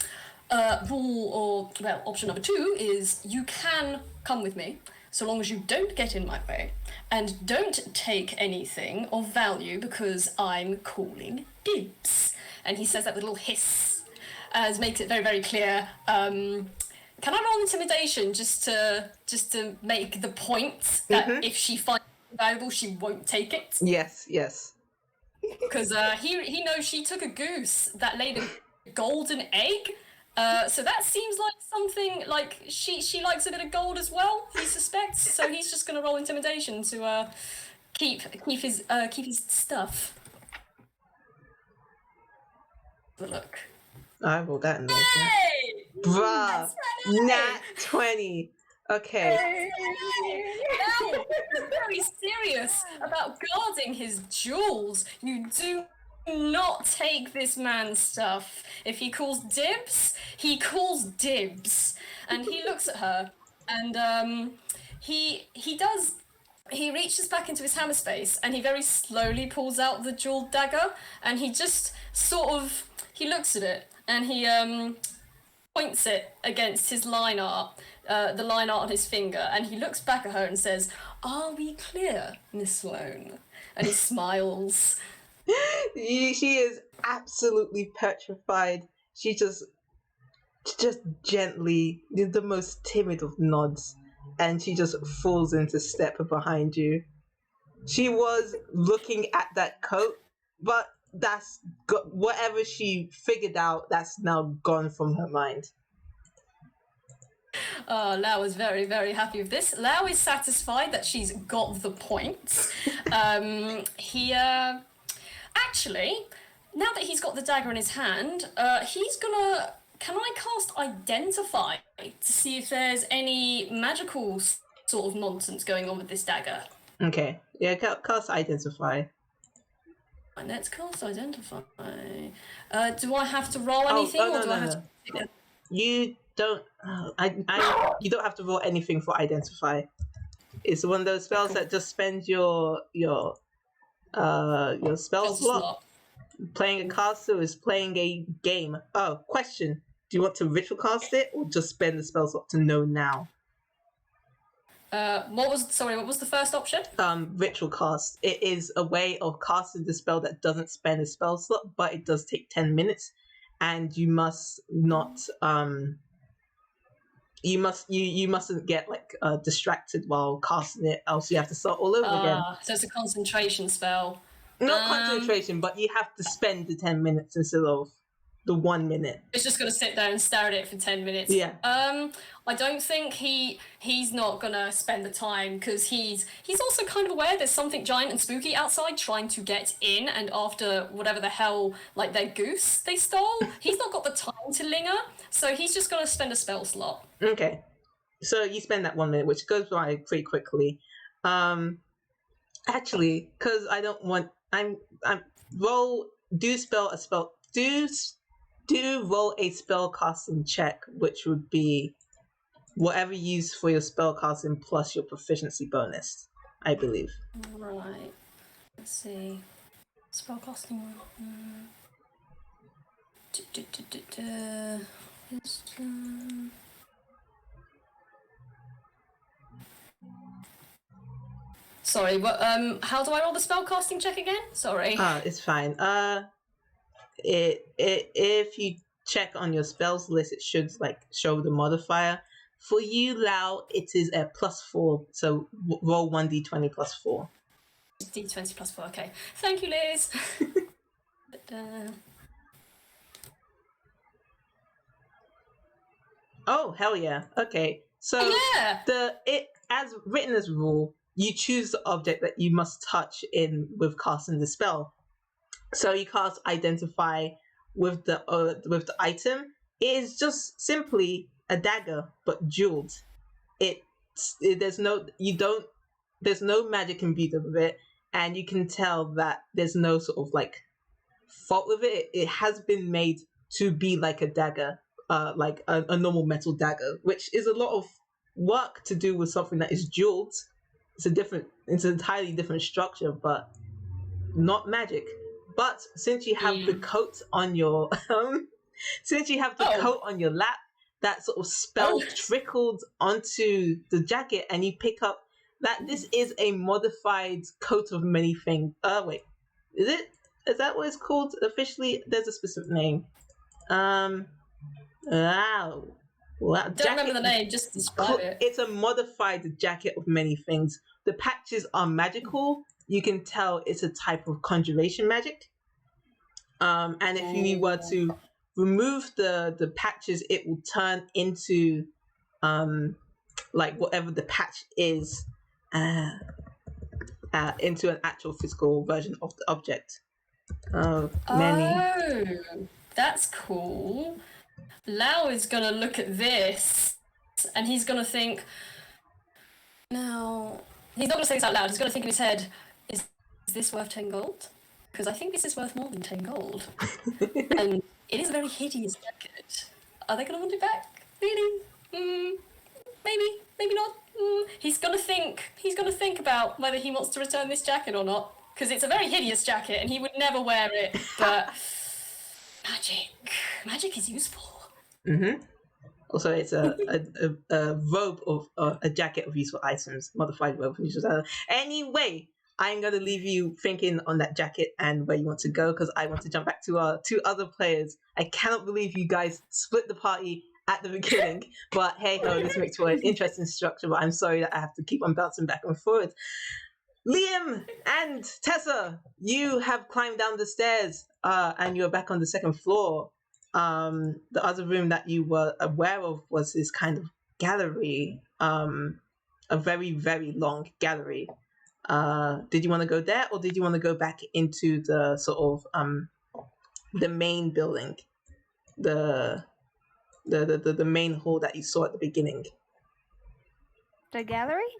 Speaker 3: Option number two is you can come with me, so long as you don't get in my way, and don't take anything of value because I'm calling dibs. And he says that with a little hiss, as makes it very, very clear. Can I roll intimidation just to make the point that if she finds it valuable, she won't take it?
Speaker 1: Yes.
Speaker 3: because he knows she took a goose that laid a golden egg. So that seems like something like she likes a bit of gold as well. He suspects, so he's just gonna roll intimidation to keep his stuff. But look,
Speaker 1: I rolled that in there.
Speaker 3: hey,
Speaker 1: Bruh, nat 20. Okay.
Speaker 3: now he's very serious about guarding his jewels. You do not take this man's stuff. If he calls dibs, he calls dibs. And he looks at her, and he reaches back into his hammer space, and he very slowly pulls out the jeweled dagger, and he just he looks at it, and he points it against his line art, the line art on his finger, and he looks back at her and says, "Are we clear, Miss Sloane?" And he smiles.
Speaker 1: She is absolutely petrified. She just gently, the most timid of nods, and she just falls into step behind you. She was looking at that coat, but whatever she figured out, that's now gone from her mind.
Speaker 3: Lao is very, very happy with this. Lao is satisfied that she's got the points. Actually, now that he's got the dagger in his hand, he's gonna... Can I cast Identify to see if there's any magical sort of nonsense going on with this dagger?
Speaker 1: Okay, yeah, cast Identify.
Speaker 3: And let's cast Identify. Do I have to roll anything, or do I have to...
Speaker 1: You don't. You don't have to roll anything for Identify. It's one of those spells that just spends your spell slot. Playing a caster is playing a game. Oh, question. Do you want to ritual cast it, or just spend the spell slot to know now?
Speaker 3: What was the first option?
Speaker 1: Ritual cast. It is a way of casting the spell that doesn't spend a spell slot, but it does take 10 minutes, and you must not you mustn't get distracted while casting it, else you have to start all over again.
Speaker 3: So it's a concentration spell.
Speaker 1: Not concentration, but you have to spend the 10 minutes instead of the 1 minute.
Speaker 3: It's just gonna sit there and stare at it for 10 minutes.
Speaker 1: Yeah.
Speaker 3: I don't think he's not gonna spend the time, because he's also kind of aware there's something giant and spooky outside trying to get in, and after whatever the hell, their goose they stole, he's not got the time to linger, so he's just gonna spend a spell slot.
Speaker 1: Okay. So you spend that 1 minute, which goes by pretty quickly. Actually, because I don't want... roll a spell casting check, which would be whatever you use for your spell casting plus your proficiency bonus, I believe.
Speaker 3: Right. Let's see. Spell casting. Sorry, what? How do I roll the spell casting check again? Sorry.
Speaker 1: It's fine. If you check on your spells list, it should show the modifier. For you, Lao, it is a +4. So roll 1d20 +4.
Speaker 3: D20 +4. Okay. Thank you, Liz.
Speaker 1: Oh hell yeah! Okay, so
Speaker 3: yeah.
Speaker 1: as written as rule, you choose the object that you must touch in with casting the spell. So you cast Identify with the item. It is just simply a dagger, but jeweled. There's no magic imbued with it, and you can tell that there's no sort of fault with it. It has been made to be like a dagger, like a normal metal dagger, which is a lot of work to do with something that is jeweled. It's an entirely different structure, but not magic. But since you have the coat on your coat on your lap, that sort of spell trickled onto the jacket, and you pick up that this is a modified coat of many things. Wait, is it? Is that what it's called officially? There's a specific name. Wow.
Speaker 3: Don't remember the name, just describe it.
Speaker 1: It's a modified jacket of many things. The patches are magical. you can tell it's a type of conjuration magic. And if you were to remove the patches, it will turn into like whatever the patch is into an actual physical version of the object. Many.
Speaker 3: Oh, that's cool. Lao is gonna look at this and he's gonna think, now, he's not gonna say this out loud, he's gonna think in his head, is this worth 10 gold? Because I think this is worth more than 10 gold. And it is a very hideous jacket. Are they gonna want it back? Really? Maybe not. He's gonna think about whether he wants to return this jacket or not. Because it's a very hideous jacket and he would never wear it, but magic is useful.
Speaker 1: Also, it's a robe of a jacket of useful items, modified robe of useful items. Anyway, I'm going to leave you thinking on that jacket and where you want to go, because I want to jump back to our two other players. I cannot believe you guys split the party at the beginning, but hey ho, this makes for an interesting structure, but I'm sorry that I have to keep on bouncing back and forth. Liam and Tessa, you have climbed down the stairs and you're back on the second floor. The other room that you were aware of was this kind of gallery, a very, very long gallery. Did you want to go there, or did you want to go back into the sort of the main building, the main hall that you saw at the beginning?
Speaker 4: The gallery,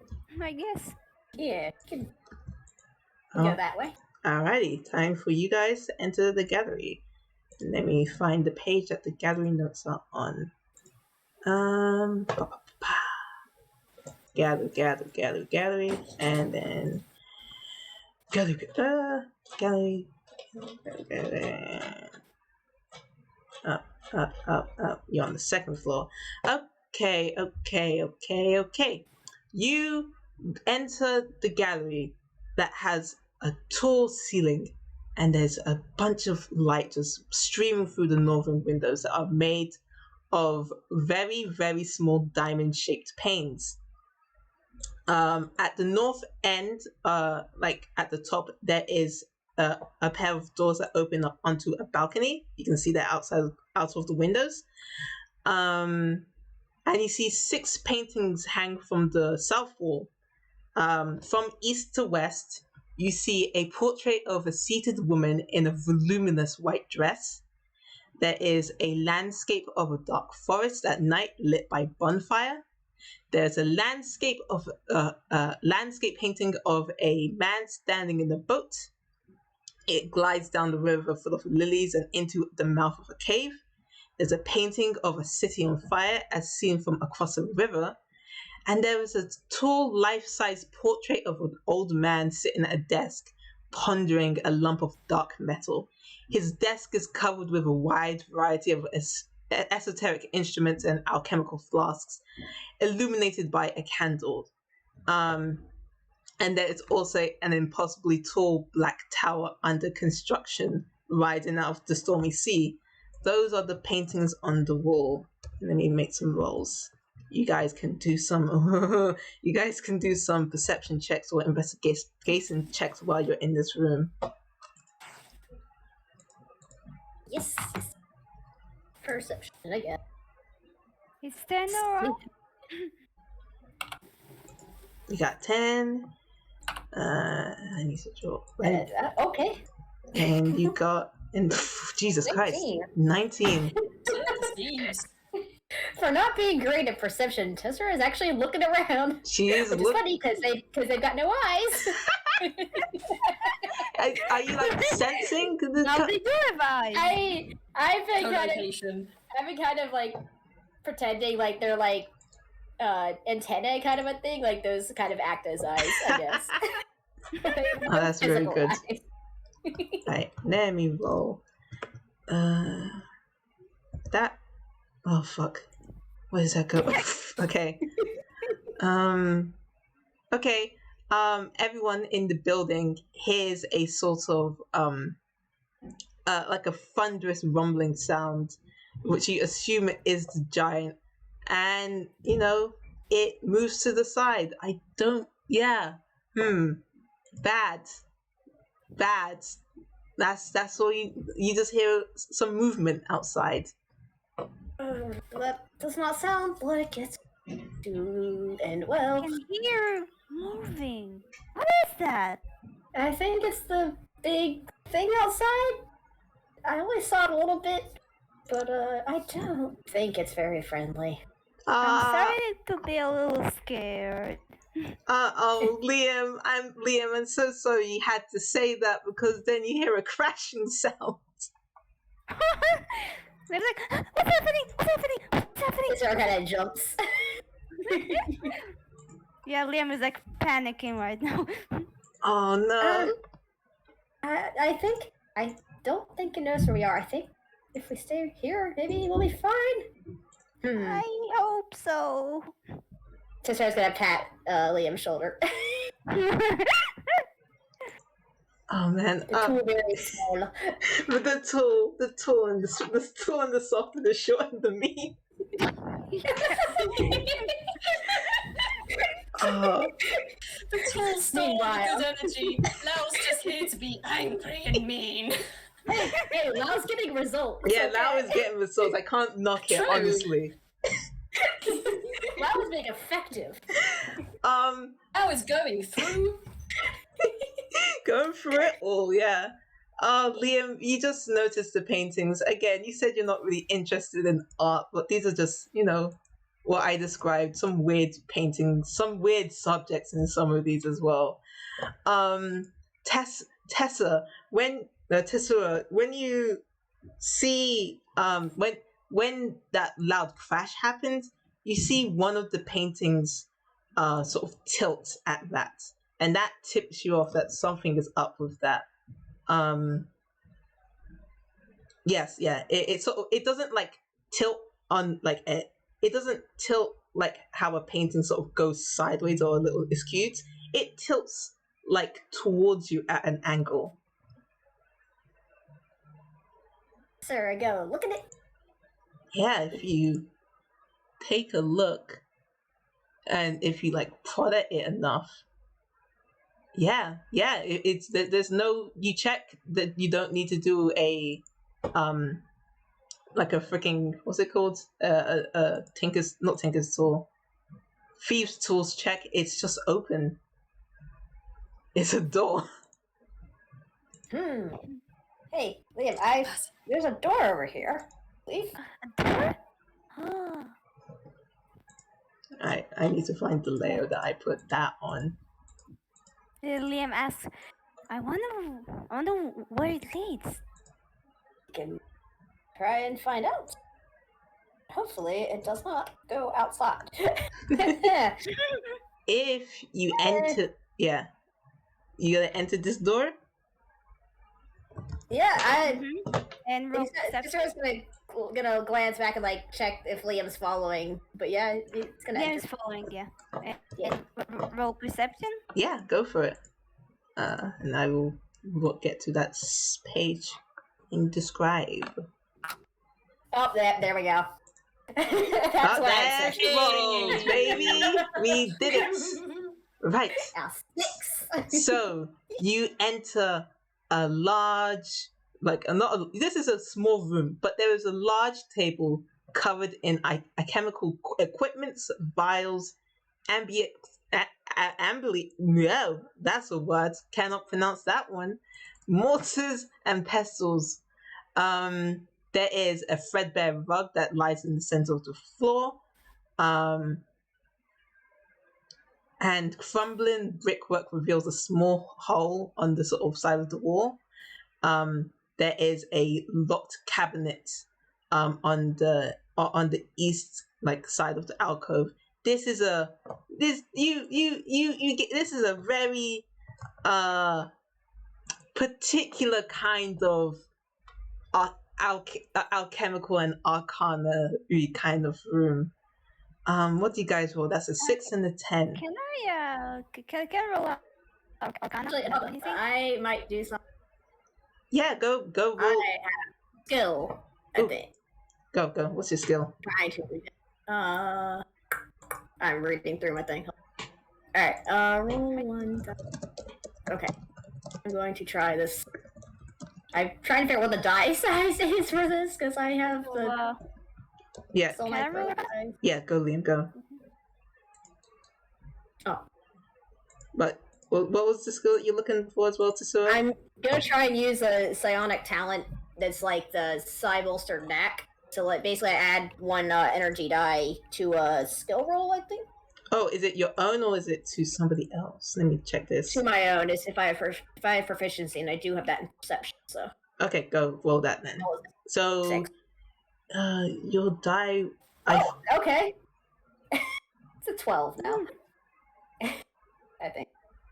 Speaker 4: I guess.
Speaker 2: Yeah, can go that way.
Speaker 1: Alrighty, time for you guys to enter the gallery. Let me find the page that the gallery notes are on. Gallery, and then gallery. Up. You're on the second floor. Okay. You enter the gallery that has a tall ceiling, and there's a bunch of light just streaming through the northern windows that are made of very, very small diamond-shaped panes. At the north end, like at the top, there is a pair of doors that open up onto a balcony. You can see that out of the windows. And you see 6 paintings hang from the south wall. From east to west, you see a portrait of a seated woman in a voluminous white dress. There is a landscape of a dark forest at night lit by bonfire. There's a landscape painting of a man standing in a boat. It glides down the river full of lilies and into the mouth of a cave. There's a painting of a city on fire as seen from across a river. And there is a tall, life-size portrait of an old man sitting at a desk, pondering a lump of dark metal. His desk is covered with a wide variety of esoteric instruments and alchemical flasks, illuminated by a candle. And there is also an impossibly tall black tower under construction, riding out of the stormy sea. Those are the paintings on the wall. Let me make some rolls. You guys can do some perception checks or investigation checks while you're in this room.
Speaker 2: Yes. Perception, I guess.
Speaker 4: It's 10 or
Speaker 1: You got 10. I need to draw.
Speaker 2: Okay.
Speaker 1: And you got, Jesus Christ, 19.
Speaker 2: For not being great at perception, Tessera is actually looking around.
Speaker 1: She is
Speaker 2: which is funny because they've got no eyes.
Speaker 1: Are you like sensing?
Speaker 4: now they do have eyes.
Speaker 2: I've been kind of like pretending like they're like antennae kind of a thing, like those kind of act as eyes, I guess.
Speaker 1: Oh, that's very good. Alright, let me roll. That. Oh fuck. Where does that go? Okay. Okay. Everyone in the building hears a sort of like a thunderous rumbling sound, which you assume is the giant, and it moves to the side. Bad. Bad. That's all you just hear some movement outside.
Speaker 2: That does not sound like it's too end
Speaker 4: I
Speaker 2: well.
Speaker 4: can hear moving. What is that?
Speaker 2: I think it's the big thing outside. I only saw it a little bit, but I don't think it's very friendly.
Speaker 4: I'm sorry to be a little scared.
Speaker 1: Oh, Liam, I'm so sorry you had to say that, because then you hear a crashing sound.
Speaker 4: They're like, what's happening? What's happening? What's happening?
Speaker 2: Sarah kind of jumps.
Speaker 4: Yeah, Liam is like panicking right now.
Speaker 1: Oh no.
Speaker 2: I don't think it knows where we are. I think if we stay here, maybe we'll be fine.
Speaker 4: I hope so.
Speaker 2: Sarah's gonna pat Liam's shoulder.
Speaker 1: Oh man.
Speaker 2: The tool very small.
Speaker 1: But the tool and the soft and the short and the mean. Oh.
Speaker 3: The tool stole
Speaker 2: Meanwhile.
Speaker 3: good energy. Lao's just here to be angry and mean.
Speaker 2: Hey, Lao's getting results.
Speaker 1: Yeah, Lao is getting results. I can't knock it,
Speaker 3: True.
Speaker 1: honestly.
Speaker 2: Lao is being effective.
Speaker 3: Lao is going through.
Speaker 1: Going through it all, yeah. Liam, you just noticed the paintings. Again, you said you're not really interested in art, but these are just, what I described, some weird paintings, some weird subjects in some of these as well. Tessa, when you see when that loud crash happens, you see one of the paintings sort of tilt at that, and that tips you off that something is up with that. Yes, yeah. It sort of, it doesn't like tilt on like it doesn't tilt like how a painting sort of goes sideways or a little skewed. It tilts like towards you at an angle.
Speaker 2: Sarah, go look at it.
Speaker 1: Yeah, if you take a look and if you like prod at it enough, it's there's no, you check that you don't need to do a like a freaking, what's it called, Tinker's tool, Thieves tools check. It's just open. It's a door.
Speaker 2: Hey, Liam, there's a door over here. Leave.
Speaker 4: A door? Oh.
Speaker 1: I need to find the layer that I put that on.
Speaker 4: Liam asks, I wonder where it leads.
Speaker 2: You can try and find out. Hopefully, it does not go outside.
Speaker 1: If you enter, you gotta enter this door.
Speaker 2: Yeah,
Speaker 4: And roll
Speaker 2: Sarah's gonna glance back and like check if Liam's following. But yeah, it's gonna.
Speaker 4: Liam's following, yeah. And roll perception?
Speaker 1: Yeah, go for it. And I will get to that page and describe.
Speaker 2: Oh, there we go. That's what I
Speaker 1: there
Speaker 2: said.
Speaker 1: she rolls, baby. We did it. Right.
Speaker 2: Now 6.
Speaker 1: So you enter a large, this is a small room, but there is a large table covered in chemical equipments, vials, no, that's a word. Cannot pronounce that one. Mortars and pestles. There is a threadbare rug that lies in the center of the floor. And crumbling brickwork reveals a small hole on the sort of side of the wall. There is a locked cabinet on the east side of the alcove. This is a very particular kind of alchemical and arcana kind of room. What do you guys roll? That's a 6 and a 10.
Speaker 4: Can I roll Arcana?
Speaker 2: Actually,
Speaker 4: Anything?
Speaker 2: I might do something.
Speaker 1: Yeah, go roll.
Speaker 2: I have skill, I
Speaker 1: Ooh.
Speaker 2: think.
Speaker 1: Go. What's your skill?
Speaker 2: Trying to read it. I'm reading through my thing. Alright, roll 1. Okay. I'm going to try this. I'm trying to figure out what the die size is for this, because I have the
Speaker 1: Yeah.
Speaker 2: Soul
Speaker 4: Can I
Speaker 2: Knight
Speaker 4: roll
Speaker 2: Rogue
Speaker 4: it?
Speaker 2: die.
Speaker 1: Yeah, go, Liam, go.
Speaker 2: Oh.
Speaker 1: But what was the skill that you're looking for as well, Tesura?
Speaker 2: I'm gonna try and use a psionic talent that's like the Psi Bolster Knack. So like basically I add one energy die to a skill roll, I think.
Speaker 1: Oh, is it your own or is it to somebody else? Let me check this.
Speaker 2: To my own is if I have proficiency, and I do have that in perception, so
Speaker 1: Okay, go roll that then. So,
Speaker 2: 6.
Speaker 1: your die.
Speaker 2: Oh, okay. It's a 12 now. I think.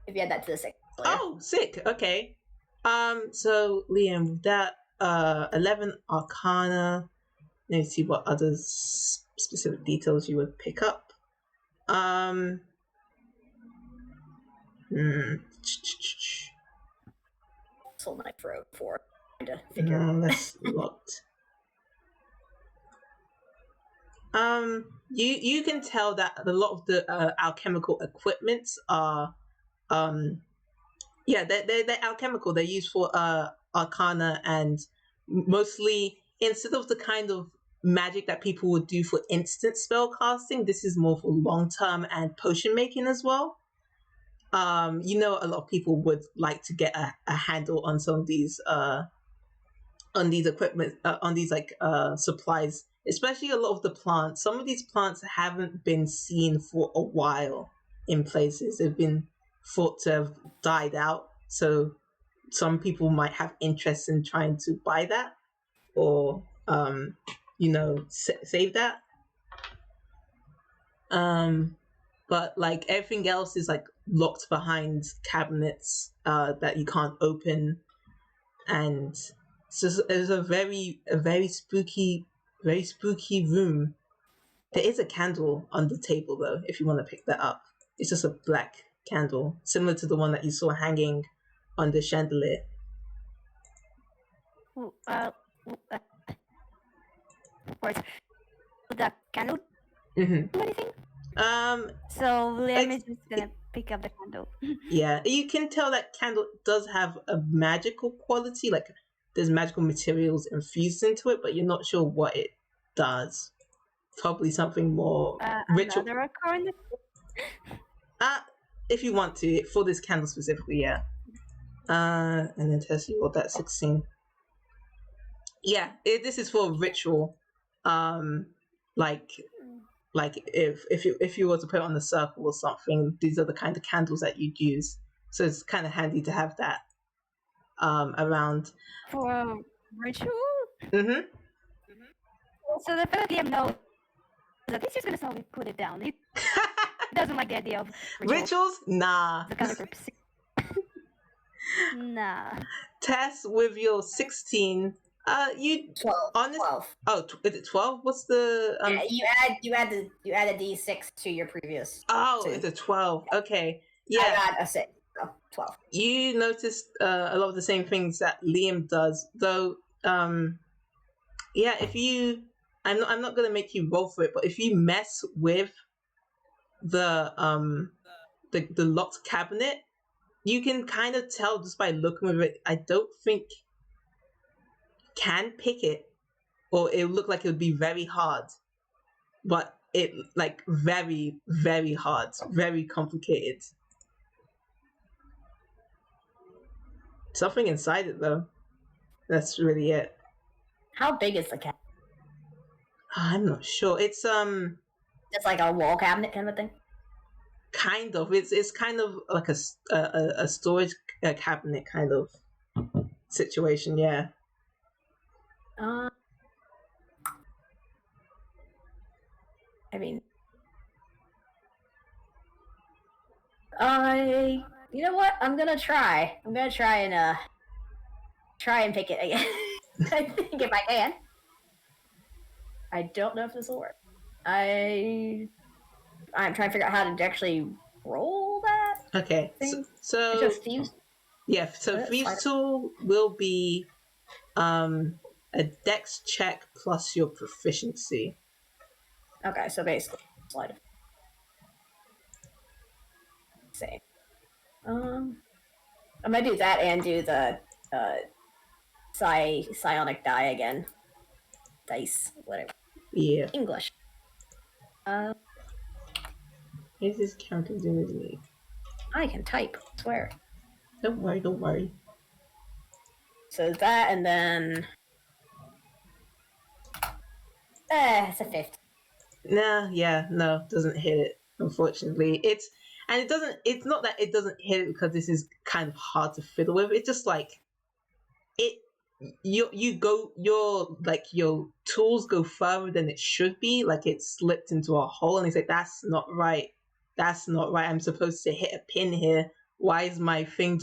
Speaker 2: If you add that to the 6.
Speaker 1: Oh, sick. Okay. So Liam, with that 11 Arcana. Let me see what other specific details you would pick up.
Speaker 2: Soul Knight Rogue 4. To figure.
Speaker 1: No, that's locked. You can tell that a lot of the alchemical equipments are they're alchemical. They're used for arcana, and mostly instead of the kind of magic that people would do for instant spell casting, this is more for long term and potion making as well. A lot of people would like to get a handle on some of these equipment, on these supplies, especially a lot of the plants. Some of these plants haven't been seen for a while in places. They've been thought to have died out. So some people might have interest in trying to buy that or, save that. But like everything else is like locked behind cabinets that you can't open, and it's a very spooky room. There is a candle on the table though, if you want to pick that up. It's just a black candle, similar to the one that you saw hanging on the chandelier.
Speaker 4: What? The candle
Speaker 1: Mm-hmm.
Speaker 4: do anything? So Liam is just gonna pick up the candle.
Speaker 1: Yeah, you can tell that candle does have a magical quality, like there's magical materials infused into it, but you're not sure what it does. Probably something more ritual.
Speaker 4: Another coin.
Speaker 1: If you want to, for this candle specifically, yeah. And then test you what that 16. Yeah, this is for ritual. Like if you were to put it on the circle or something, these are the kind of candles that you'd use. So it's kind of handy to have that around.
Speaker 4: For ritual?
Speaker 1: Mm-hmm.
Speaker 4: So the fact that Liam knows that he's just gonna slowly put it down. He doesn't like the idea of
Speaker 1: Rituals? Nah.
Speaker 4: The kind of nah.
Speaker 1: Tess, with your 16, you
Speaker 2: 12.
Speaker 1: Oh, is it 12? What's the
Speaker 2: Yeah, you add a D6 to your previous.
Speaker 1: Oh,
Speaker 2: two.
Speaker 1: it's a 12. Okay. Yeah.
Speaker 2: I got a 6. So 12.
Speaker 1: You noticed a lot of the same things that Liam does, though. If you, I'm not gonna make you roll for it, but if you mess with the locked cabinet, you can kind of tell just by looking at it. I don't think can pick it, or it would look like it would be very hard, but it like very, very hard, very complicated. Something inside it though. That's really it.
Speaker 2: How big is the cabinet?
Speaker 1: I'm not sure. It's
Speaker 2: It's like a wall cabinet kind of thing.
Speaker 1: Kind of. It's kind of like a storage cabinet kind of situation. Yeah.
Speaker 2: I mean, you know what? I'm gonna try and pick it again. I think if I can. I don't know if this will work. I'm trying to figure out how to actually roll that.
Speaker 1: Okay.
Speaker 2: Thing.
Speaker 1: So
Speaker 2: Just use.
Speaker 1: yeah. So Thieves Tool will be a dex check plus your proficiency.
Speaker 2: Okay, so basically, slide. Say. I'm gonna do that and do the psionic die again. Dice, whatever.
Speaker 1: Yeah.
Speaker 2: English.
Speaker 1: Is this counting with me?
Speaker 2: I can type, I swear.
Speaker 1: Don't worry, don't worry.
Speaker 2: So that and then it's a 50.
Speaker 1: Nah, yeah, no, doesn't hit it, unfortunately. It's not that it doesn't hit it because this is kind of hard to fiddle with. It's just like your tools go further than it should be, like it slipped into a hole, and it's like that's not right. I'm supposed to hit a pin here. Why is my thing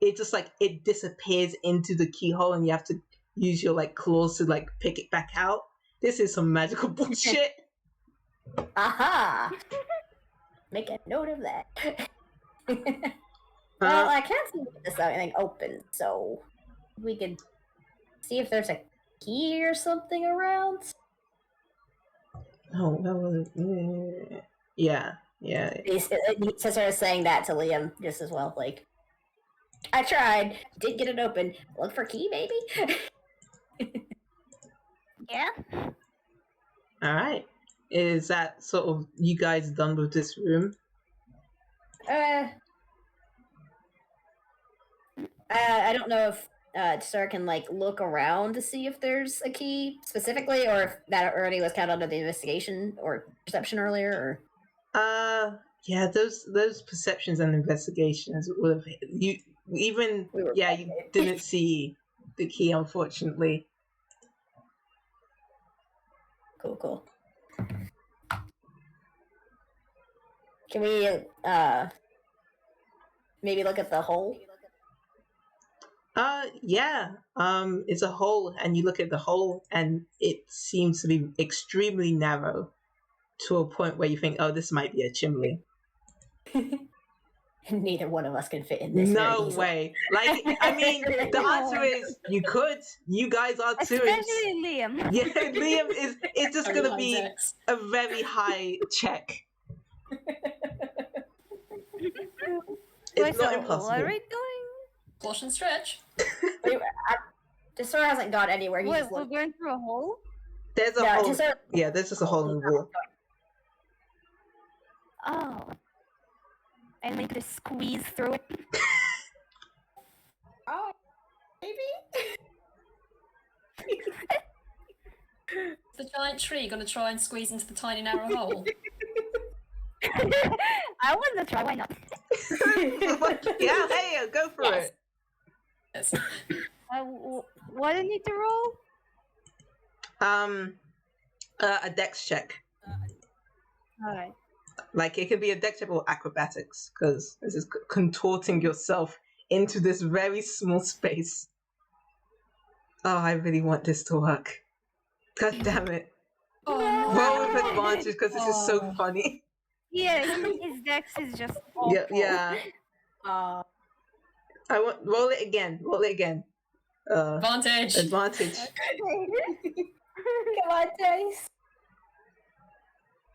Speaker 1: it disappears into the keyhole and you have to use your like claws to like pick it back out? This is some magical bullshit.
Speaker 2: Aha! Make a note of that. Well, I can't see if there's anything open, so we could see if there's a key or something around.
Speaker 1: Oh, that was yeah.
Speaker 2: Cesar is saying that to Liam just as well. Like, I tried, did get it open. Look for key, baby.
Speaker 4: Yeah.
Speaker 1: All right. Is that sort of you guys done with this room?
Speaker 2: I don't know if Cesar can like look around to see if there's a key specifically, or if that already was counted under the investigation or perception earlier. Or
Speaker 1: yeah, those perceptions and investigations would have you didn't see the key, unfortunately.
Speaker 2: Cool. Can we maybe look at the hole?
Speaker 1: Yeah. It's a hole, and you look at the hole, and it seems to be extremely narrow to a point where you think, oh, this might be a chimney.
Speaker 2: Neither one of us can fit in this.
Speaker 1: No way. Like, I mean, the answer is you could. You guys are too.
Speaker 4: Especially Liam.
Speaker 1: Yeah, Liam is. It's just gonna be a very high check. It's not impossible.
Speaker 4: What are we doing?
Speaker 3: Wash and stretch.
Speaker 2: Cesar hasn't gone anywhere. He's
Speaker 4: We're going through a hole?
Speaker 1: There's a hole. Yeah, there's just a hole in the wall.
Speaker 4: Oh. And maybe just squeeze through it.
Speaker 2: Oh, maybe.
Speaker 3: The giant tree gonna try and squeeze into the tiny narrow hole.
Speaker 4: I want to try. Why not?
Speaker 1: Yeah, hey, go for it.
Speaker 3: Yes.
Speaker 4: What do I need to roll?
Speaker 1: A dex check.
Speaker 4: Alright.
Speaker 1: Like, it could be a dex check or acrobatics, because this is contorting yourself into this very small space. Oh, I really want this to work. God damn it.
Speaker 3: Oh,
Speaker 1: Roll with advantage, because this is so funny.
Speaker 4: Yeah, his dex is just awful.
Speaker 1: Yeah. I want roll it again.
Speaker 3: Advantage.
Speaker 1: Advantage.
Speaker 2: Come on, dice.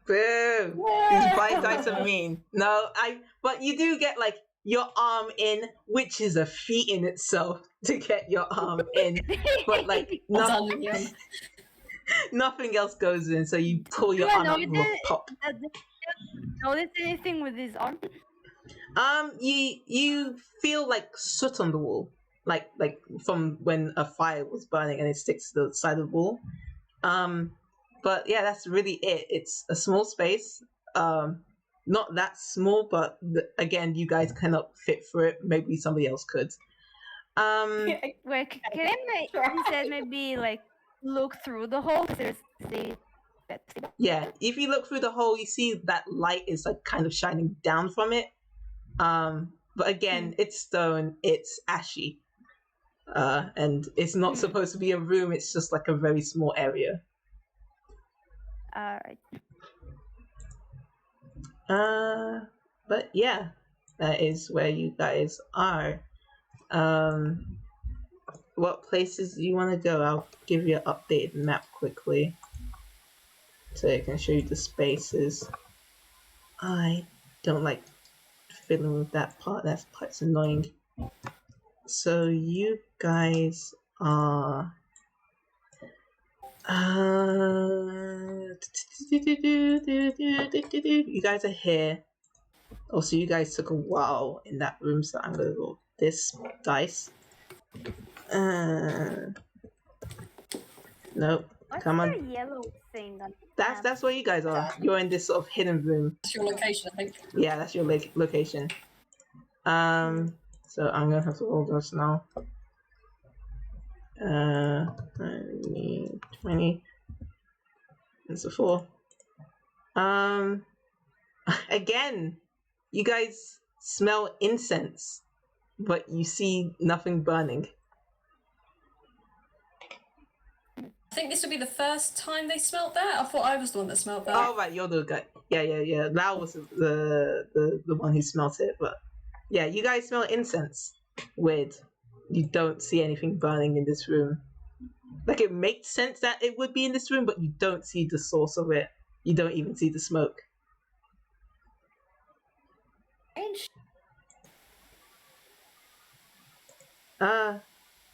Speaker 1: Boo! These blind dice are mean. No, but you do get like your arm in, which is a feat in itself to get your arm in. But like nothing else goes in, so you pull your arm out and pop.
Speaker 4: Notice anything with his arm?
Speaker 1: You feel like soot on the wall, like from when a fire was burning and it sticks to the side of the wall. But yeah, that's really it. It's a small space. Not that small, but again, you guys cannot fit through it. Maybe somebody else could.
Speaker 4: Wait, can I instead maybe like look through the hole?
Speaker 1: Yeah, if you look through the hole, you see that light is like kind of shining down from it. But again, it's stone, it's ashy. And it's not supposed to be a room, it's just like a very small area.
Speaker 4: Alright.
Speaker 1: But yeah, that is where you guys are. What places do you want to go? I'll give you an updated map quickly so I can show you the spaces. I don't like fiddling with that part. That part's annoying. So you guys are you guys are here. Also, you guys took a while in that room, so I'm gonna roll this dice. Nope.
Speaker 4: What's
Speaker 1: Come
Speaker 4: the
Speaker 1: on.
Speaker 4: yellow thing on the map?
Speaker 1: That's where you guys are. You're in this sort of hidden room.
Speaker 3: That's your location, I think.
Speaker 1: Yeah, that's your location. So I'm gonna have to roll this now. 20. That's a 4. Again, you guys smell incense, but you see nothing burning.
Speaker 3: I think this would be the first time they smelt that. I thought I was the one that smelt that.
Speaker 1: Oh right, you're the guy. Yeah. Lao was the one who smelt it, but yeah, you guys smell incense. Weird. You don't see anything burning in this room. Like, it makes sense that it would be in this room, but you don't see the source of it. You don't even see the smoke.
Speaker 2: Strange.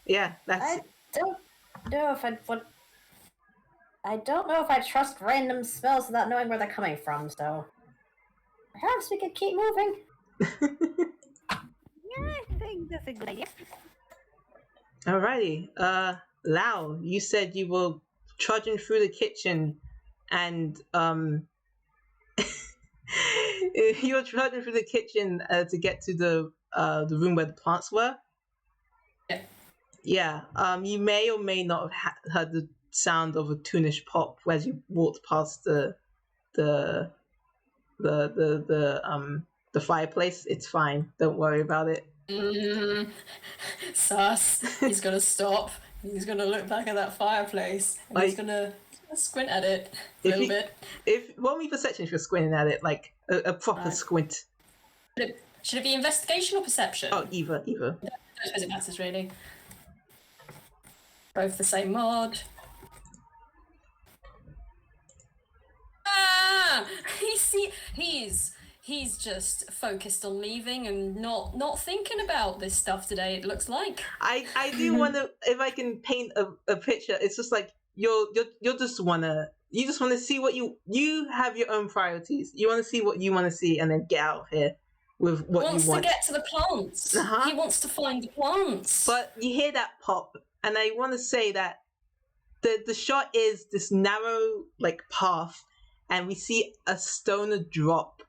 Speaker 1: Yeah, that's
Speaker 2: I don't know if I'd want. I don't know if I trust random spells without knowing where they're coming from, so perhaps we could keep moving.
Speaker 4: Yeah, I think that's a good idea.
Speaker 1: Alrighty. Lao, you said you were trudging through the kitchen and you were trudging through the kitchen to get to the room where the plants were.
Speaker 3: Yeah.
Speaker 1: Yeah. You may or may not have heard the sound of a toonish pop as you walked past the fireplace. It's fine. Don't worry about it.
Speaker 3: Sus. He's gonna stop. He's gonna look back at that fireplace. And he's gonna squint at it a little bit.
Speaker 1: Roll me perception if you're squinting at it, like a proper squint.
Speaker 3: Should it be investigation or perception?
Speaker 1: Oh, either.
Speaker 3: I don't suppose it matters really. Both the same mod. Ah! He's just focused on leaving and not thinking about this stuff today, it looks like.
Speaker 1: I do want to, if I can paint a picture, it's just like you just want to see what you have your own priorities. You want to see what you want to see and then get out of here with what you want.
Speaker 3: He wants to get to the plants. He wants to find the plants.
Speaker 1: But you hear that pop, and I want to say that the shot is this narrow like path, and we see a stoner drop,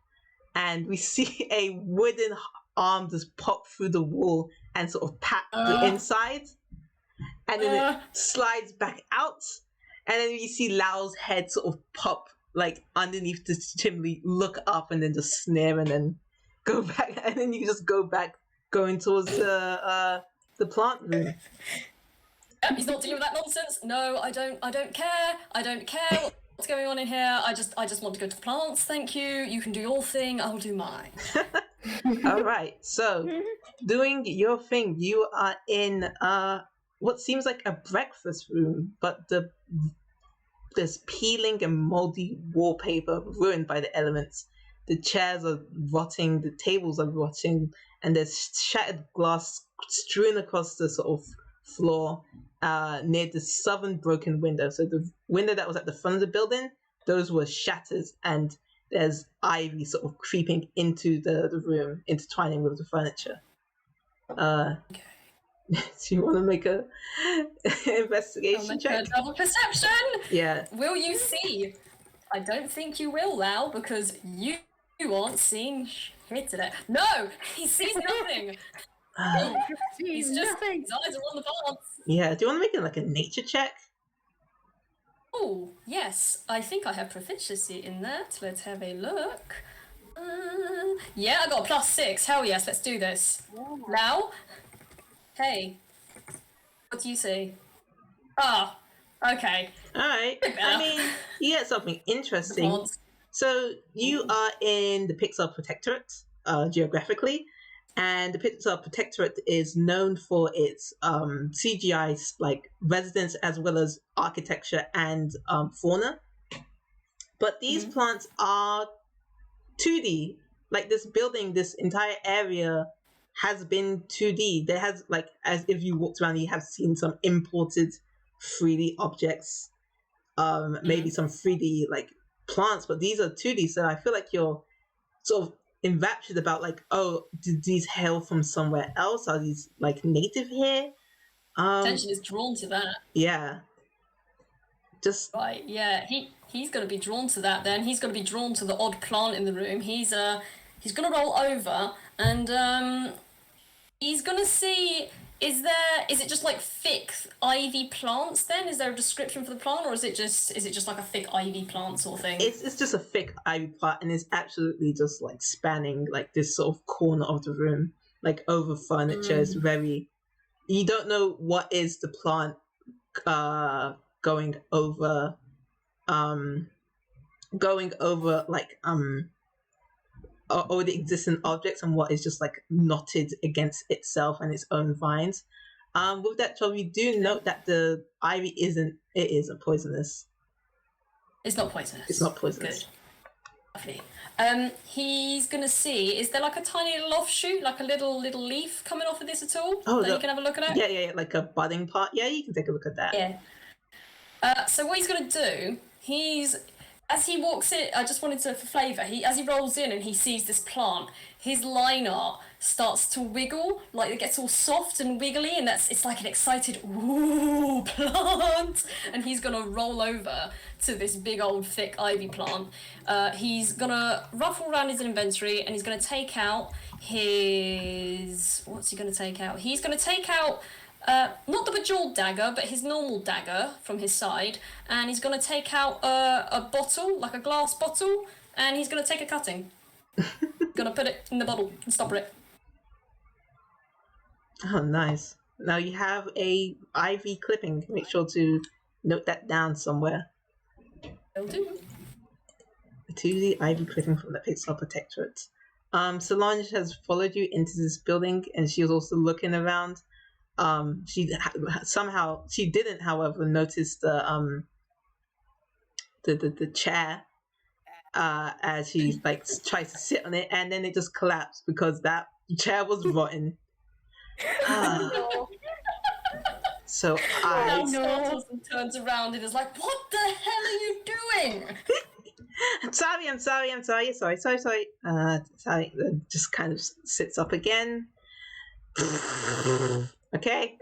Speaker 1: and we see a wooden arm just pop through the wall and sort of pat the inside, and then it slides back out, and then you see Lao's head sort of pop like underneath the chimney, look up, and then just sneer, and then go back, and then you just go back going towards the plant room.
Speaker 3: He's not dealing with that nonsense. No, I don't care. I don't care what's going on in here. I just want to go to the plants. Thank you. You can do your thing. I'll do mine.
Speaker 1: All right. So, doing your thing, you are in what seems like a breakfast room, but there's peeling and moldy wallpaper ruined by the elements. The chairs are rotting. The tables are rotting, and there's shattered glass strewn across the sort of floor near the southern broken window. So the window that was at the front of the building, those were shattered, and there's ivy sort of creeping into the room, intertwining with the furniture.
Speaker 3: Okay.
Speaker 1: Do you want to make a investigation check?
Speaker 3: A double perception.
Speaker 1: Yeah.
Speaker 3: Will you see? I don't think you will, Lao, because you aren't seeing shit today. No, he sees nothing. He's just
Speaker 4: nothing.
Speaker 3: his eyes are on the plants.
Speaker 1: Yeah. Do you want to make it like a nature check?
Speaker 3: Oh, yes. I think I have proficiency in that. Let's have a look. Yeah, I got a +6. Hell yes, let's do this. Now? Hey. What do you see? Ah, okay.
Speaker 1: All right. I mean, you get something interesting. So you are in the Pixar Protectorate, geographically, and the Pixar Protectorate is known for its CGI like residents as well as architecture and fauna. But these plants are 2D. Like this building, this entire area has been 2D. There has like, as if you walked around, you have seen some imported 3D objects, maybe some 3D like plants, but these are 2D. So I feel like you're sort of enraptured about like, oh, did these hail from somewhere else? Are these like native here?
Speaker 3: Attention is drawn to that.
Speaker 1: Yeah. Just
Speaker 3: Right, yeah. He's gonna be drawn to that then. He's gonna be drawn to the odd plant in the room. He's gonna roll over and he's gonna see, is it just like thick ivy plants then? Is there a description for the plant, or is it just like a thick ivy plant sort of thing?
Speaker 1: it's just a thick ivy plant, and it's absolutely just like spanning like this sort of corner of the room, like over furniture. It's very, you don't know what is the plant going over like or the existing objects, and what is just like knotted against itself and its own vines. With that, Job, you do note that the ivy isn't poisonous.
Speaker 3: It's not poisonous.
Speaker 1: It's not poisonous.
Speaker 3: Good. Lovely. He's gonna see, is there like a tiny little offshoot, like a little leaf coming off of this at all?
Speaker 1: Oh,
Speaker 3: that you can have a look at it?
Speaker 1: Yeah, like a budding part. Yeah, you can take a look at that.
Speaker 3: Yeah. So what he's gonna do, as he walks in, I just wanted to, for flavour, as he rolls in and he sees this plant, his line art starts to wiggle, like it gets all soft and wiggly, and it's like an excited, ooh, plant! And he's gonna roll over to this big old thick ivy plant. He's gonna ruffle around his inventory and he's gonna take out what's he gonna take out? He's gonna take out not the bejeweled dagger, but his normal dagger from his side, and he's going to take out a bottle, like a glass bottle, and he's going to take a cutting. Going to put it in the bottle and stopper it.
Speaker 1: Oh, nice. Now you have a ivy clipping. Make sure to note that down somewhere.
Speaker 3: Will do.
Speaker 1: To the ivy clipping from the Pixel Protectorate. Solange has followed you into this building, and she was also looking around. She didn't, however, notice the chair as she like tries to sit on it, and then it just collapsed because that chair was rotten. So
Speaker 3: and turns around and is like, "What the hell are you doing?"
Speaker 1: I'm sorry. Sorry. Just kind of sits up again. Okay.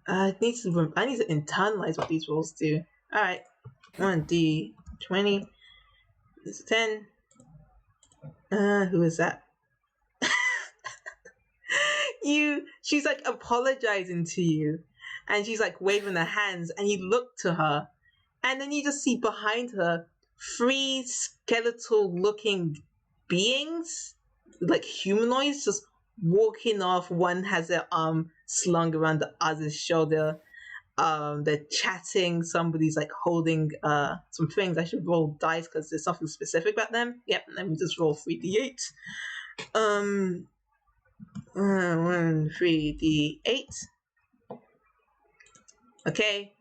Speaker 1: I need to internalize what these rolls do. All right, 1d20. This is 10. Who is that? She's like apologizing to you, and she's like waving her hands, and you look to her, and then you just see behind her 3 skeletal-looking beings, like humanoids, just walking off. One has their arm slung around the other's shoulder. They're chatting. Somebody's like holding some things. I should roll dice because there's something specific about them. Yep, let me just roll 3d8. 3d8. Okay.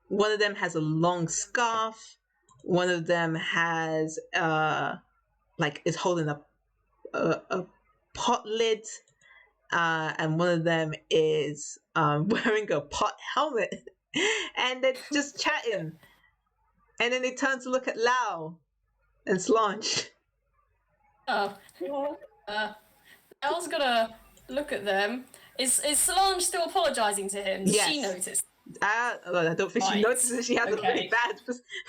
Speaker 1: One of them has a long scarf. One of them has like is holding a pot lid, and one of them is wearing a pot helmet, and they're just chatting, and then they turn to look at Lao and Solange.
Speaker 3: Al's gonna look at them. Is Solange still apologising to him? Does she notice?
Speaker 1: I don't think she notices. She has a really bad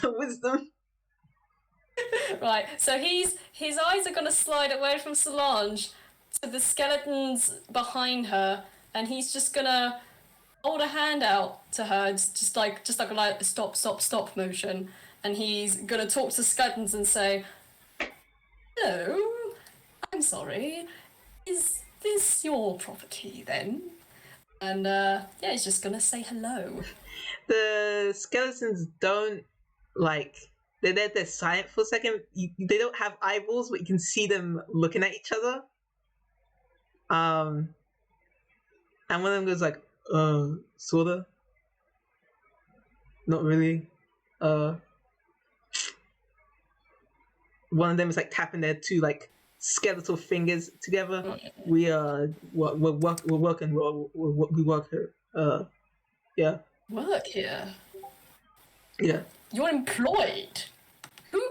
Speaker 1: wisdom.
Speaker 3: Right, so his eyes are gonna slide away from Solange to the skeletons behind her, and he's just gonna hold a hand out to her, just like a stop motion, and he's gonna talk to skeletons and say, "Hello, I'm sorry. Is this your property then?" And he's just gonna say hello.
Speaker 1: The skeletons don't like. They're silent for a second. They don't have eyeballs, but you can see them looking at each other. And one of them goes like, sorta. Not really. One of them is like tapping their 2 like skeletal fingers together. We we're working. We work here. Yeah.
Speaker 3: Work here.
Speaker 1: Yeah.
Speaker 3: You're employed. Who?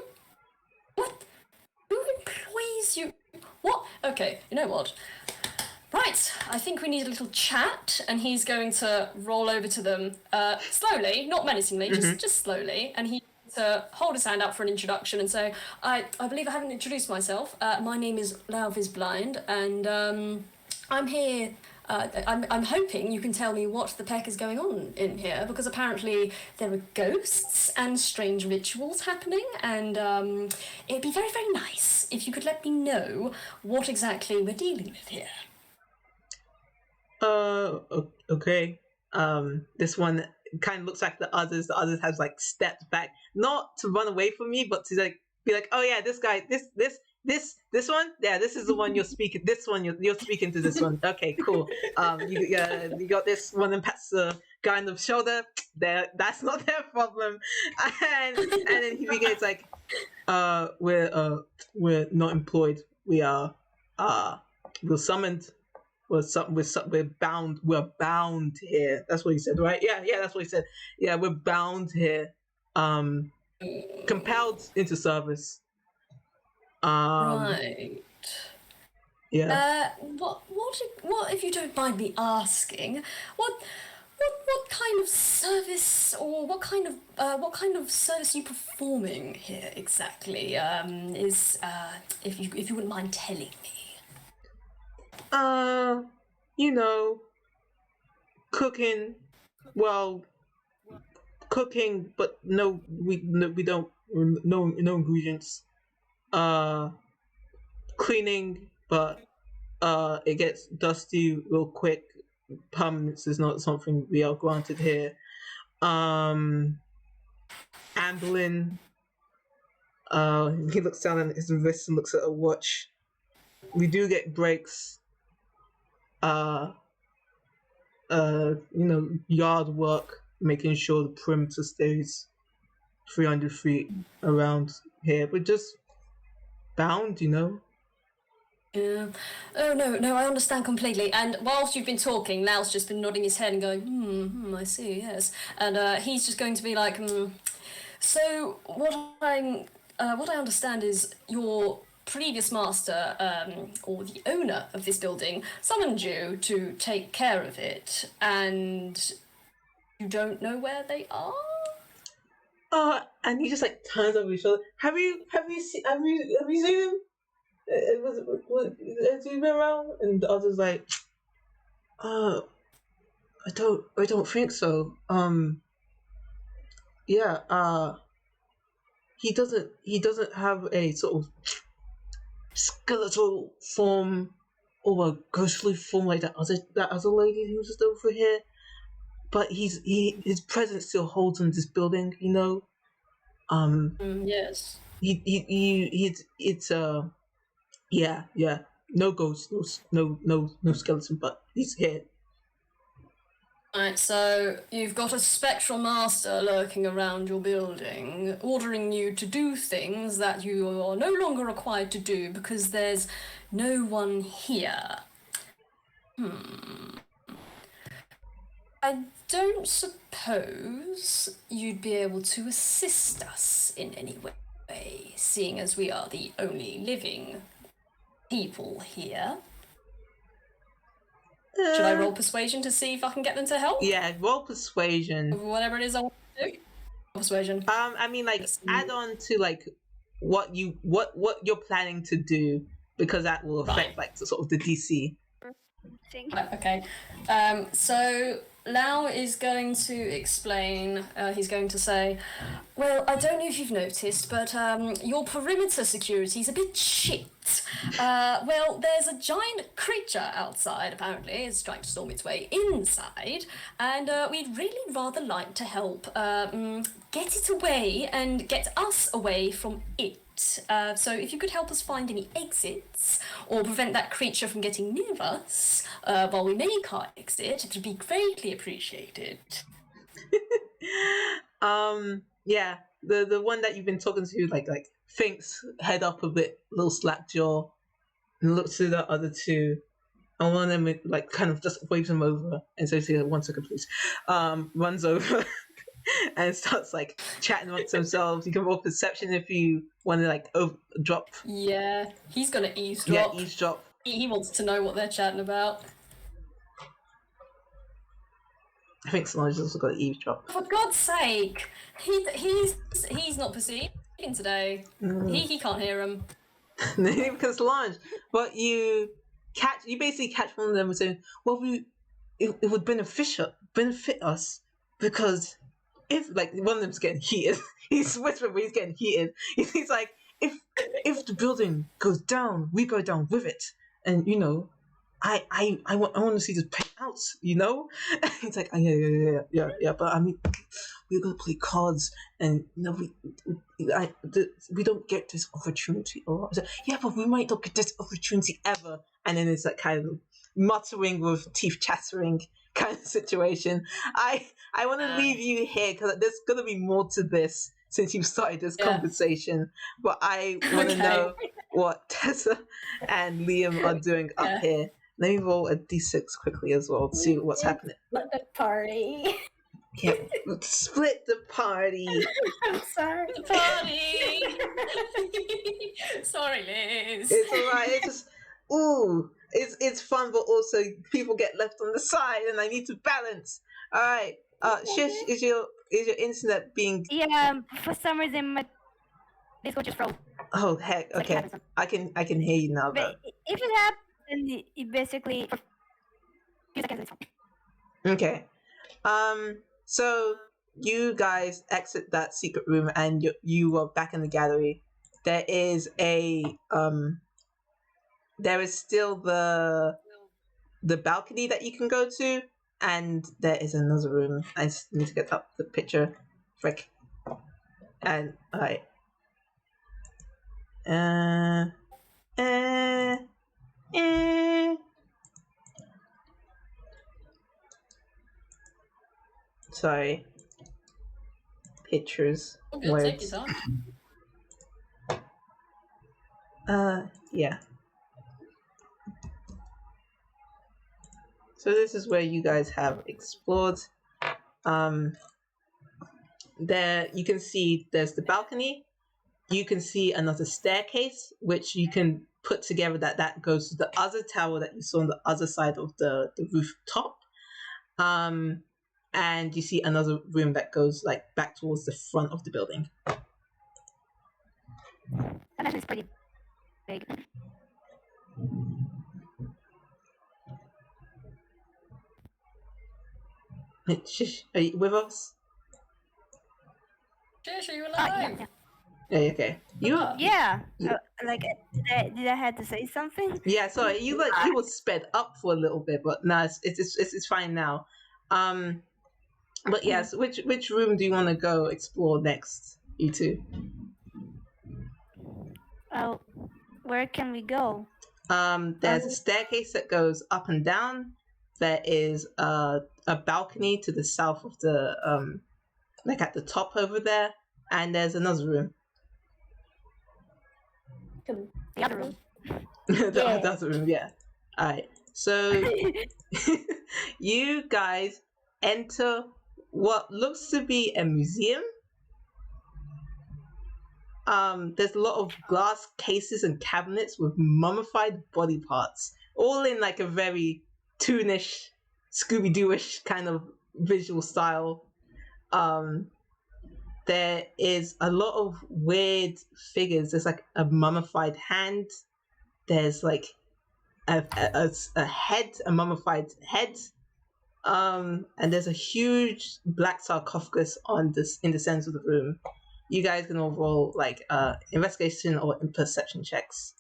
Speaker 3: What? Who employs you? What? Okay, you know what? Right, I think we need a little chat, and he's going to roll over to them slowly, not menacingly, just slowly, and he's to hold his hand out for an introduction and say, I believe I haven't introduced myself. My name is Lao Vis Blind, and I'm here. I'm hoping you can tell me what the peck is going on in here, because apparently there are ghosts and strange rituals happening, and it'd be very, very nice if you could let me know what exactly we're dealing with here.
Speaker 1: Okay. This one kind of looks like the others. The others has like stepped back, not to run away from me, but to like be like, oh yeah, this guy, this one, yeah, this is the one you're speaking. This one you're speaking to. This one, okay, cool. You got this one, and pats the guy on the shoulder. There, that's not their problem. And then he begins like, we're not employed. We're summoned. We're bound. We're bound here. That's what he said, right? Yeah, that's what he said. Yeah, we're bound here. Compelled into service.
Speaker 3: Right.
Speaker 1: Yeah.
Speaker 3: What if you don't mind me asking? What kind of service, or what kind of service are you performing here exactly? Is if you wouldn't mind telling me.
Speaker 1: You know, cooking. Well, cooking, but we don't. No ingredients. Cleaning, but it gets dusty real quick. Permanence is not something we are granted here. Ambling. He looks down at his wrist and looks at a watch. We do get breaks. Yard work, making sure the perimeter stays 300 feet around here. We're just bound,
Speaker 3: Yeah. Oh, no, I understand completely. And whilst you've been talking, Lau's just been nodding his head and going, I see, yes. And he's just going to be like, So what I understand is your previous master, or the owner of this building, summoned you to take care of it, and you don't know where they are?
Speaker 1: And he just like turns over his shoulder. Have you seen him? Has he been around? And the other's like, I don't think so. He doesn't have a sort of skeletal form or a ghostly form like that other lady who's just over here. But his presence still holds in this building,
Speaker 3: Yes.
Speaker 1: No ghosts, no skeleton, but he's here.
Speaker 3: Right, so you've got a spectral master lurking around your building, ordering you to do things that you are no longer required to do because there's no one here. I don't suppose you'd be able to assist us in any way, seeing as we are the only living people here. Should I roll persuasion to see if I can get them to help?
Speaker 1: Yeah, roll persuasion.
Speaker 3: Whatever it is I want to do. Persuasion.
Speaker 1: I mean, like, add on to like what you're planning to do, because that will affect like sort of the DC.
Speaker 3: Okay. So Lao is going to explain, he's going to say, well, I don't know if you've noticed, but your perimeter security is a bit shit. Well, there's a giant creature outside, apparently. It's trying to storm its way inside, and we'd really rather like to help get it away and get us away from it. So if you could help us find any exits, or prevent that creature from getting near us while we make our exit, it would be greatly appreciated.
Speaker 1: Yeah, the one that you've been talking to, like thinks, head up a bit, little slack jaw, and looks to the other two, and one of them like kind of just waves him over, and so he says, "1 second, please." Runs over and starts like chatting amongst themselves. You can roll perception if you want to like drop.
Speaker 3: Yeah, he's gonna eavesdrop.
Speaker 1: Yeah, eavesdrop.
Speaker 3: He wants to know what they're chatting about.
Speaker 1: I think Solange's also got eavesdrop.
Speaker 3: For God's sake, he's not perceiving today. He can't hear him.
Speaker 1: Because Solange, but you basically catch one of them saying, "Well, it would benefit us because if like one of them's getting heated, he's whispering, but he's getting heated. He's like, if the building goes down, we go down with it, and you know, I want to see this pay out, you know." He's like, yeah, but I mean, we're gonna play cards, and you know, we don't get this opportunity. Or yeah, but we might not get this opportunity ever. And then it's that kind of muttering with teeth chattering kind of situation. I want to leave you here because there's gonna be more to this since you've started this conversation. But I want to know what Tessa and Liam are doing up here. Let me roll a d6 quickly as well to see what's happening.
Speaker 2: Split the party.
Speaker 1: Yeah, split the party.
Speaker 2: I'm sorry.
Speaker 3: The party. Sorry, Liz.
Speaker 1: It's alright. It's just it's fun, but also people get left on the side, and I need to balance. All right. Shish, is your internet being?
Speaker 4: Yeah, for some reason my Discord just froze.
Speaker 1: Oh heck! Okay, I can hear you now. Though.
Speaker 4: But if it happens, it basically for a few seconds it's fine.
Speaker 1: Okay. So you guys exit that secret room, and you are back in the gallery. There is still the balcony that you can go to, and there is another room. I just need to get up the picture. Frick. And alright. Sorry. Pictures.
Speaker 3: Okay, take your time.
Speaker 1: Yeah. So this is where you guys have explored. There you can see there's the balcony. You can see another staircase, which you can put together that goes to the other tower that you saw on the other side of the rooftop. And you see another room that goes like back towards the front of the building.
Speaker 4: And it's pretty big.
Speaker 1: Shish, are you with us?
Speaker 3: Shish, are you alive?
Speaker 1: Yeah, okay.
Speaker 4: Yeah. Like, did I have to say something?
Speaker 1: Yeah, sorry. You was sped up for a little bit, but no, it's fine now. But yes, which room do you want to go explore next, you two?
Speaker 4: Oh, where can we go?
Speaker 1: There's a staircase that goes up and down. There is a balcony to the south of the like at the top over there, and there's another room.
Speaker 2: The other room.
Speaker 1: The other room, yeah. All right. So you guys enter what looks to be a museum. There's a lot of glass cases and cabinets with mummified body parts, all in like a very toonish, Scooby-Doo-ish kind of visual style. There is a lot of weird figures. There's like a mummified hand. There's like a head, a mummified head. And there's a huge black sarcophagus in the center of the room. You guys can all roll like investigation or perception checks.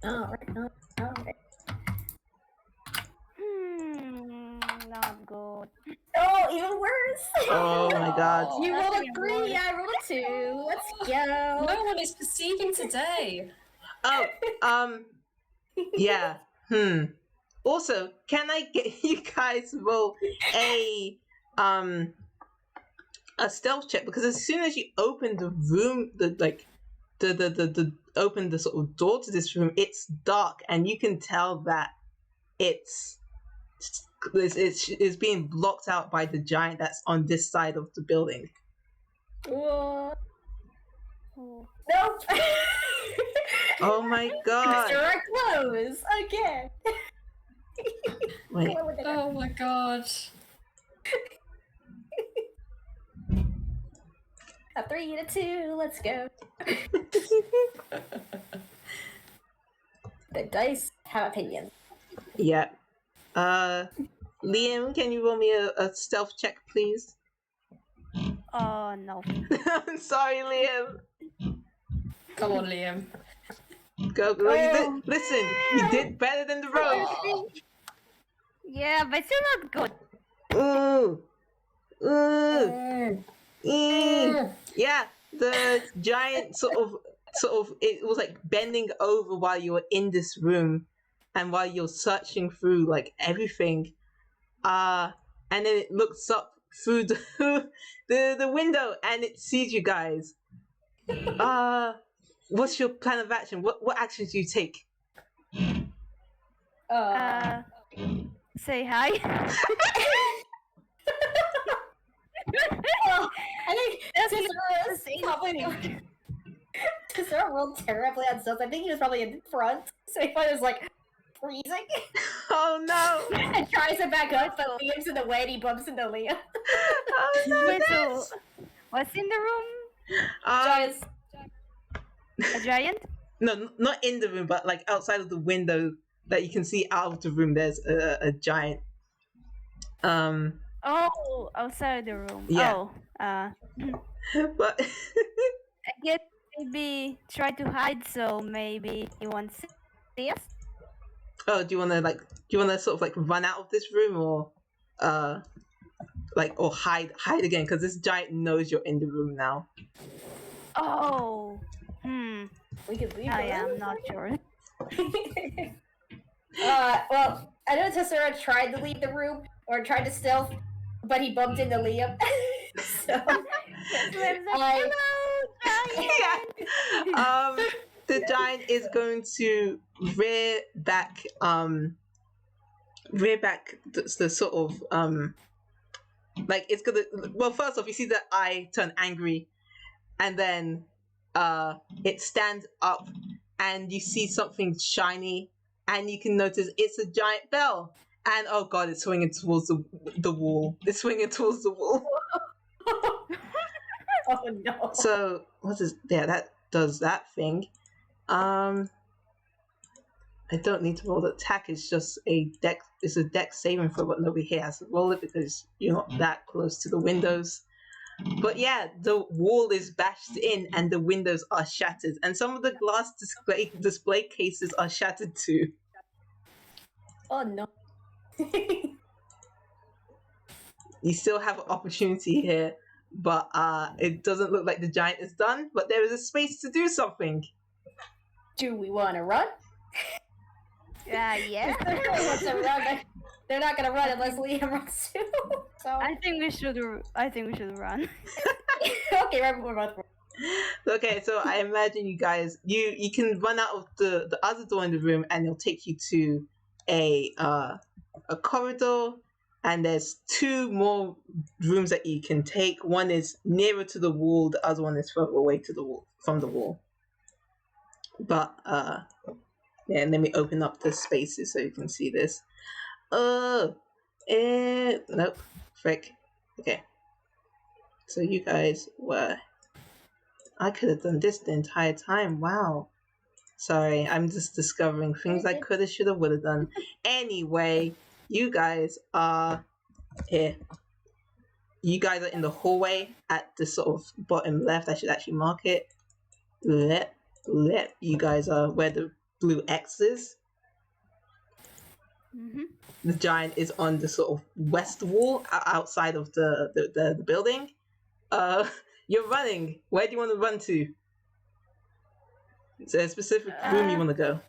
Speaker 2: All right.
Speaker 4: Not good.
Speaker 2: Oh, even worse.
Speaker 1: Oh my god.
Speaker 2: You rolled a 3, I rolled a 2. Let's go.
Speaker 3: No one is perceiving today.
Speaker 1: Yeah. Also, can I get you guys to roll a stealth check, because as soon as you open the room, the open the sort of door to this room, it's dark, and you can tell that it's being blocked out by the giant that's on this side of the building.
Speaker 2: What?
Speaker 4: Oh.
Speaker 2: Nope.
Speaker 1: Oh my god!
Speaker 2: Mr. Our clothes again.
Speaker 1: Wait.
Speaker 3: Oh my god.
Speaker 2: A 3 and a 2. Let's go. The dice have opinions.
Speaker 1: Yeah. Liam, can you roll me a stealth check, please?
Speaker 4: Oh no.
Speaker 1: I'm sorry, Liam.
Speaker 3: Come on, Liam.
Speaker 1: Go. Listen, you did better than the rogue.
Speaker 4: Yeah, but still not good.
Speaker 1: Ooh. Yeah, the giant sort of it was like bending over while you were in this room and while you're searching through like everything. And then it looks up through the window and it sees you guys. What's your plan of action? What actions do you take?
Speaker 4: Say hi.
Speaker 2: Well, I think
Speaker 4: That's
Speaker 2: Cesaro rolled terribly on stuff. I think he was probably in front, so he probably was like freezing
Speaker 1: Oh no!
Speaker 2: and tries to back up, but Liam's in the way and he bumps into Liam.
Speaker 1: Oh no!
Speaker 4: Wait, so
Speaker 1: Ness!
Speaker 4: what's in the room?
Speaker 2: Giants.
Speaker 4: A giant?
Speaker 1: No, not in the room, but like outside of the window that you can see out of the room. There's a giant.
Speaker 4: Oh, outside the room.
Speaker 1: Yeah. But
Speaker 4: I guess maybe try to hide so maybe he won't see us.
Speaker 1: oh, do you want to sort of like run out of this room or or hide again because this giant knows you're in the room now.
Speaker 4: Oh.
Speaker 2: We could leave.
Speaker 4: I am not sure.
Speaker 2: Well, I know Tessera tried to leave the room or tried to stealth, but he bumped into Liam. So
Speaker 4: Hello, giant.
Speaker 1: Yeah. The giant is going to rear back the sort of like it's gonna, well, first off you see the eye turn angry and then it stands up and you see something shiny and you can notice it's a giant bell and oh god, it's swinging towards the wall. It's swinging towards the wall.
Speaker 2: Oh no.
Speaker 1: So what is that does that thing. I don't need to roll the attack, it's just a dex saving throw, but nobody here has to roll it because you're not that close to the windows. But yeah, the wall is bashed in and the windows are shattered and some of the glass display cases are shattered too.
Speaker 2: Oh no.
Speaker 1: You still have an opportunity here, but it doesn't look like the giant is done, but there is a space to do something.
Speaker 2: Do we want to run?
Speaker 4: Yeah.
Speaker 2: Wants to run, but they're not gonna run unless Liam runs too. So
Speaker 4: I think we should run.
Speaker 2: okay, we're both.
Speaker 1: Okay, so I imagine you guys, you can run out of the other door in the room and it'll take you to a corridor, and there's two more rooms that you can take. One is nearer to the wall, the other one is further away from the wall. But yeah, let me open up the spaces so you can see this. Nope, frick. Okay. So you guys were... I could have done this the entire time. Wow. Sorry, I'm just discovering things I could have, should have, would have done. Anyway, you guys are here. You guys are in the hallway at the sort of bottom left. I should actually mark it. You guys are where the blue X is.
Speaker 4: Mm-hmm.
Speaker 1: The giant is on the sort of west wall outside of the building. You're running. Where do you want to run to? Is there a specific room you want to go?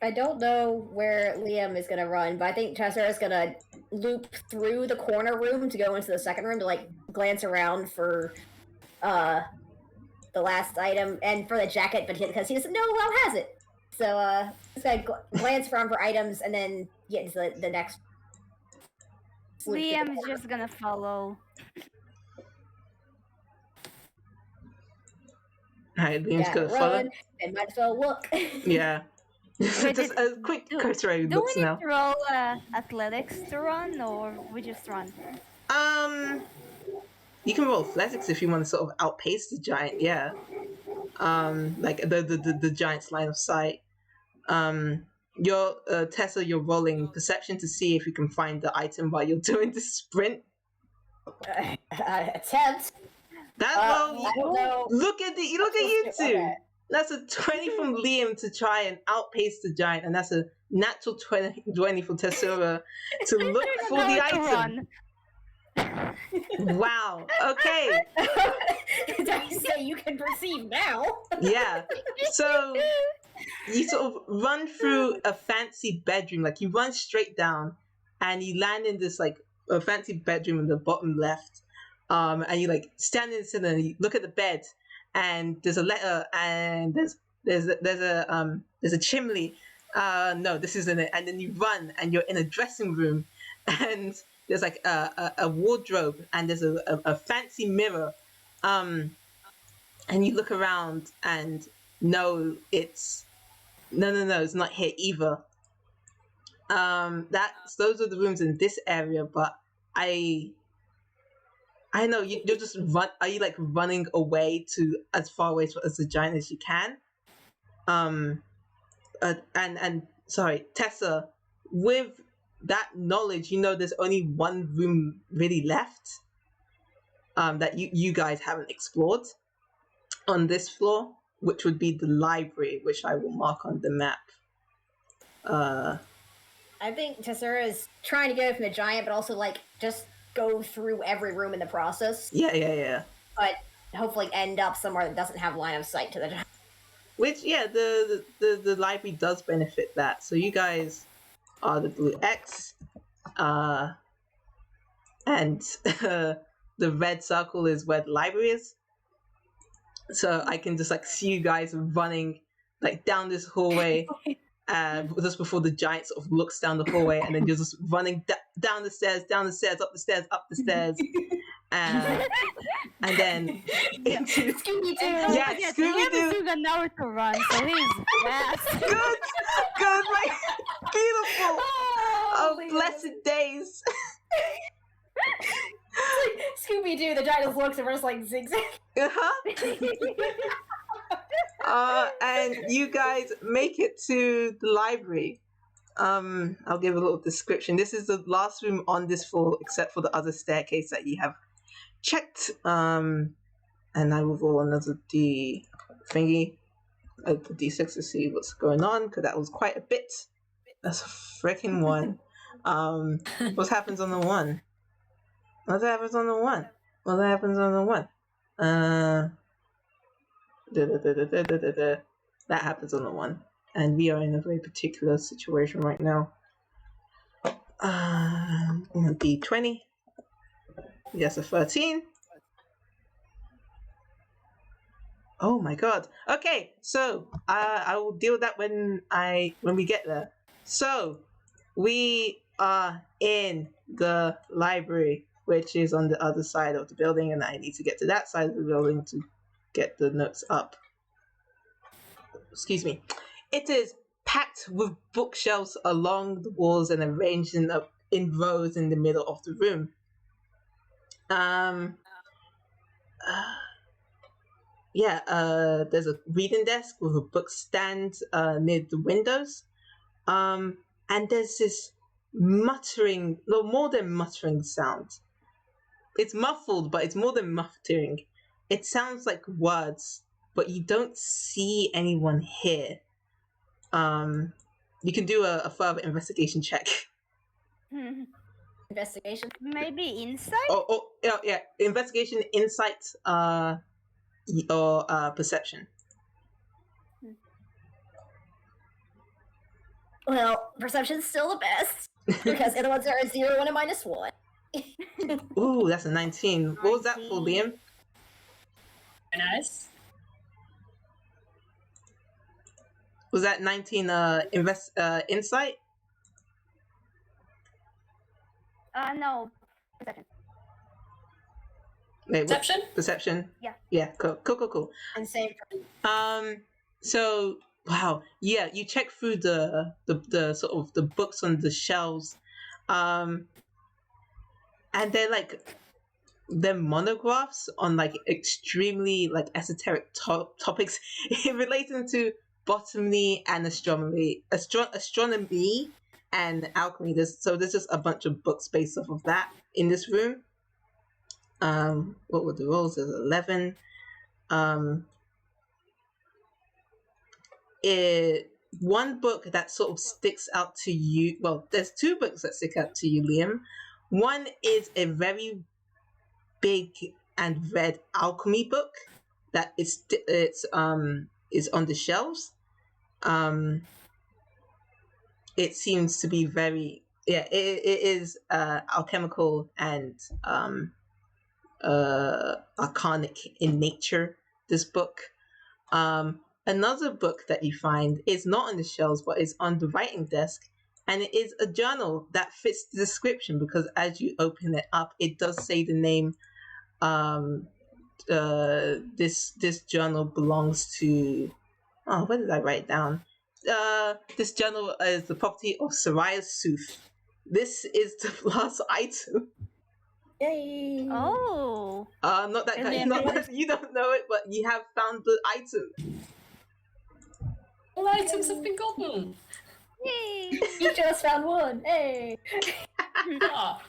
Speaker 2: I don't know where Liam is gonna run, but I think Tessera's gonna loop through the corner room to go into the second room to like glance around for the last item and for the jacket, but because he doesn't know Lao has it. So this guy glance around for items and then get into the next.
Speaker 4: Liam is just gonna follow.
Speaker 1: Alright, Liam's gonna follow.
Speaker 2: And might as well look.
Speaker 1: Yeah. Just a quick cursory
Speaker 4: Do
Speaker 1: looks
Speaker 4: we need
Speaker 1: now.
Speaker 4: to roll athletics to run, or we just run?
Speaker 1: You can roll athletics if you want to sort of outpace the giant. Yeah. Like the giant's line of sight. You're Tessa. You're rolling perception to see if you can find the item while you're doing the sprint.
Speaker 2: Attempt.
Speaker 1: That
Speaker 2: I don't know.
Speaker 1: Look at you two.
Speaker 2: Okay.
Speaker 1: That's a 20 from Liam to try and outpace the giant, and that's a natural 20 for Tessura to look for the item. Wow. Okay.
Speaker 2: Did I say you can perceive now?
Speaker 1: Yeah. So you sort of run through a fancy bedroom, like you run straight down, and you land in this like a fancy bedroom in the bottom left. And you like stand in the center and you look at the bed, and there's a letter, and there's a chimney. No, this isn't it. And then you run, and you're in a dressing room, and there's like a wardrobe, and there's a fancy mirror. And you look around, and no, it's not here either. Those are the rooms in this area, but I know you're just run. Are you like running away to as far away as the giant as you can? And sorry, Tessa, with that knowledge, you know there's only one room really left. That you guys haven't explored on this floor, which would be the library, which I will mark on the map.
Speaker 2: I think Tessura is trying to get away from the giant, but also like just go through every room in the process.
Speaker 1: Yeah.
Speaker 2: But hopefully end up somewhere that doesn't have line of sight to the giant.
Speaker 1: Which, yeah, the library does benefit that. So you guys are the blue X, and the red circle is where the library is. So I can just like see you guys running like down this hallway, just before the giant sort of looks down the hallway, and then you're just running down the stairs, up the stairs, and then into
Speaker 2: Scooby-Doo.
Speaker 1: yeah, Scooby-Doo.
Speaker 4: He's an hour to run, so he's fast.
Speaker 1: Good, like beautiful. Oh,
Speaker 2: Liam.
Speaker 1: blessed days.
Speaker 2: It's like Scooby-Doo, the giant just looks and we're just like zigzag.
Speaker 1: And you guys make it to the library. I'll give a little description. This is the last room on this floor, except for the other staircase that you have checked. And I will roll another D thingy, a D6 to see what's going on, because that was quite a bit. That's a freaking one. What happens on the one? What happens on the one? What happens on the one? That happens on the one. And we are in a very particular situation right now. D20. Yes, a 13. Oh my god. Okay, so I will deal with that when we get there. So we are in the library, which is on the other side of the building, and I need to get to that side of the building to get the notes up. Excuse me. It is packed with bookshelves along the walls and arranged in rows in the middle of the room. There's a reading desk with a book stand near the windows. And there's this muttering, no, more than muttering sound. It's muffled, but it's more than muttering. It sounds like words, but you don't see anyone here. You can do a further investigation check.
Speaker 2: Investigation?
Speaker 4: Maybe insight?
Speaker 1: Yeah. Investigation, insight, or perception.
Speaker 2: Well, perception's still the best because the other ones are a 0 and a -1.
Speaker 1: Ooh, that's a 19. What was that for,
Speaker 4: 19.
Speaker 1: Liam?
Speaker 3: Nice.
Speaker 1: Was that 19 insight?
Speaker 4: No. Perception.
Speaker 1: Wait, what?
Speaker 3: Perception?
Speaker 1: Perception?
Speaker 4: Yeah.
Speaker 1: Yeah, cool.
Speaker 2: And same.
Speaker 1: So wow, yeah, you check through the sort of the books on the shelves, and they're monographs on like extremely like esoteric topics relating to botany and astronomy, astronomy and alchemy. There's just a bunch of books based off of that in this room. What were the rolls? There's 11. One book that sort of sticks out to you. Well, there's two books that stick out to you, Liam. One is a very big and red alchemy book that is on the shelves. It seems to be very it is alchemical and arcanic in nature. This book. Another book that you find is not on the shelves, but is on the writing desk, and it is a journal that fits the description because as you open it up, it does say the name. This journal belongs to. Oh, where did I write down? This journal is the property of Soraya Sooth. This is the last item.
Speaker 2: Yay!
Speaker 4: Oh.
Speaker 1: Not that kind. Not that you don't know it, but you have found the item.
Speaker 3: All items have been gotten.
Speaker 4: Yay.
Speaker 2: You just found one. Hey.
Speaker 3: Ah,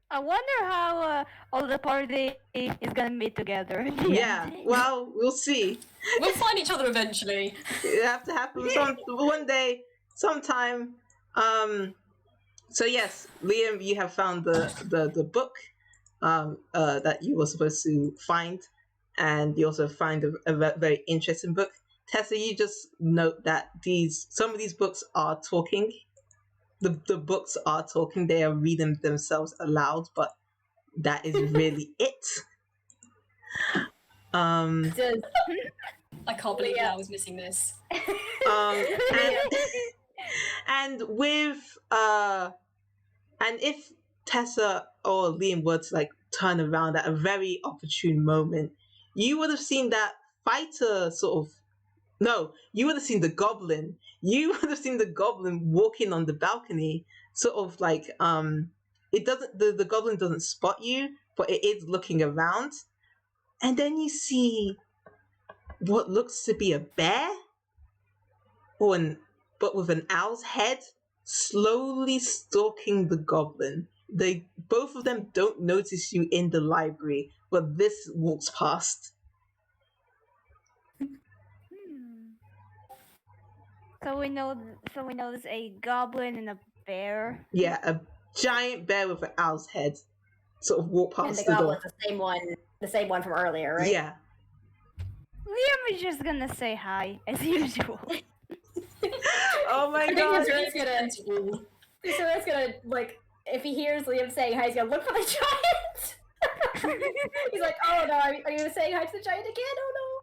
Speaker 4: I wonder how all the party is gonna meet together. in the
Speaker 1: Yeah.
Speaker 4: end.
Speaker 1: Well, we'll see.
Speaker 3: we'll find each other eventually.
Speaker 1: It have to happen one day, sometime. So yes, Liam, you have found the book that you were supposed to find, and you also find a very interesting book. Tessa, you just note that some of these books are talking. The books are talking. They are reading themselves aloud, but that is really it.
Speaker 3: I can't believe
Speaker 2: Yeah.
Speaker 3: I was missing this.
Speaker 1: And with and if Tessa or Liam were to like turn around at a very opportune moment, you would have seen that fighter you would have seen the goblin. You would have seen the goblin walking on the balcony, sort of like it doesn't the goblin doesn't spot you, but it is looking around. And then you see what looks to be a bear, but with an owl's head, slowly stalking the goblin. Both of them don't notice you in the library, but this walks past.
Speaker 4: So we know there's a goblin and a bear.
Speaker 1: Yeah, a giant bear with an owl's head sort of walk
Speaker 2: And
Speaker 1: past
Speaker 2: the
Speaker 1: the door.
Speaker 2: goblin's the same one from earlier, right?
Speaker 1: Yeah.
Speaker 4: Liam is just gonna say hi as usual.
Speaker 1: Oh my
Speaker 2: I think
Speaker 1: god.
Speaker 2: that's gonna like if he hears Liam saying hi, he's gonna look for the giant. He's like, oh no, are you saying hi to the giant again? Oh no.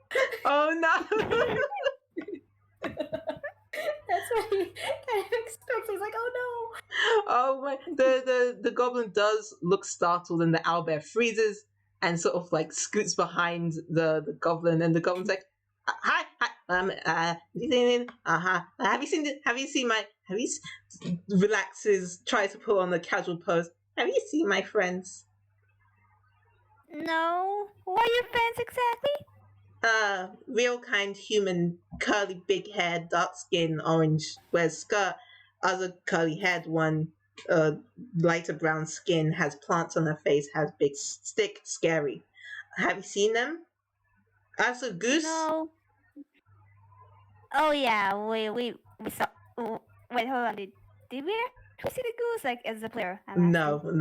Speaker 1: Oh no.
Speaker 2: That's what he kind of expects. He's like, oh no.
Speaker 1: Oh my! The goblin does look startled, and the owlbear freezes and sort of like scoots behind the goblin, and the goblin's like, "Hi, have you seen my? Relaxes, tries to pull on a casual pose. Have you seen my friends?
Speaker 4: No, who are your fans exactly?
Speaker 1: Real kind human, curly, big hair, dark skin, orange, wears skirt. Other curly haired one, lighter brown skin, has plants on her face, has big stick, scary. Have you seen them? As a goose?
Speaker 4: No. Oh yeah, we saw. Wait, hold on. Did we see the goose like as a player? I'm asking.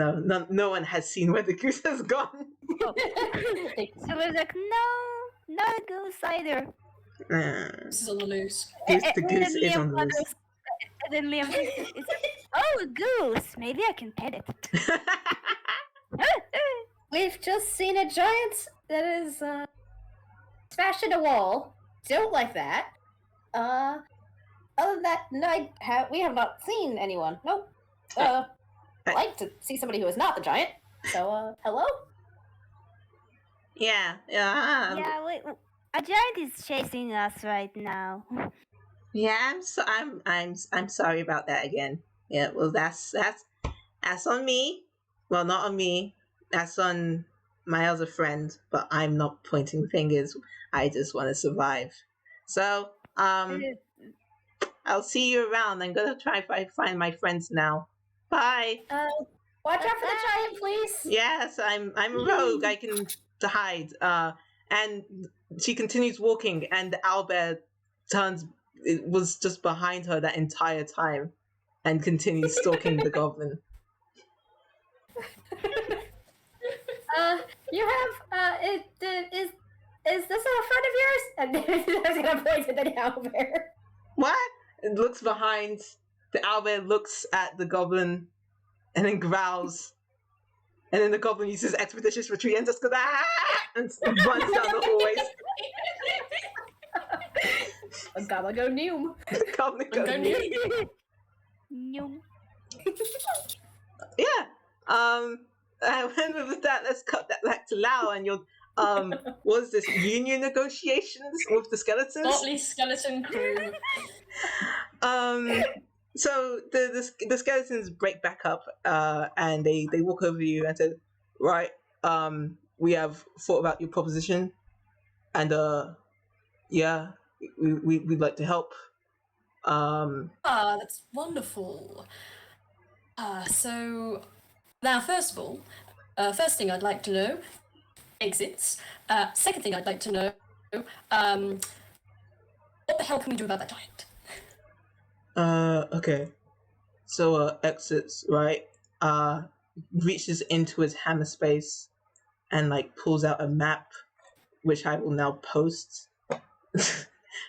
Speaker 1: No one has seen where the goose has gone.
Speaker 4: So we're like, no, not a goose either.
Speaker 3: This is on the loose.
Speaker 1: The goose is on the loose.
Speaker 4: And then Liam thinks, oh, a goose. Maybe I can pet it.
Speaker 2: We've just seen a giant that is smashed in a wall. Don't like that. Other than that, no, we have not seen anyone. Nope. Like to see somebody who is not the giant. So, hello?
Speaker 1: Yeah.
Speaker 4: Yeah, wait, a giant is chasing us right now.
Speaker 1: Yeah, I'm sorry about that again. Yeah, well that's on me. Well, not on me. That's on my other friend, but I'm not pointing fingers. I just want to survive. So, I'll see you around. I'm gonna try if find my friends now. Bye.
Speaker 2: Watch out for the giant, please.
Speaker 1: Yes, I'm a rogue. I can hide. And she continues walking, and the owlbear turns. It was just behind her that entire time, and continues stalking the goblin.
Speaker 2: You have is this a friend of yours? And I was gonna point at the owlbear.
Speaker 1: What? It looks behind. The owlbear looks at the goblin, and then growls. And then the goblin uses expeditious retreat and just goes and runs down the hallways.
Speaker 2: I'm gonna go noom.
Speaker 1: Goblin goes noom.
Speaker 4: Noom.
Speaker 1: Yeah. And with that, let's cut that back to Lao and your what is this, union negotiations with the skeletons?
Speaker 3: Motley skeleton crew.
Speaker 1: So the skeletons break back up, and they walk over to you and say, right, we have thought about your proposition, and yeah, we'd like to help.
Speaker 3: That's wonderful. So now, first of all, first thing I'd like to know, exits. Second thing I'd like to know, what the hell can we do about that giant?
Speaker 1: Okay. So, exits, right? Reaches into his hammer space and, like, pulls out a map, which I will now post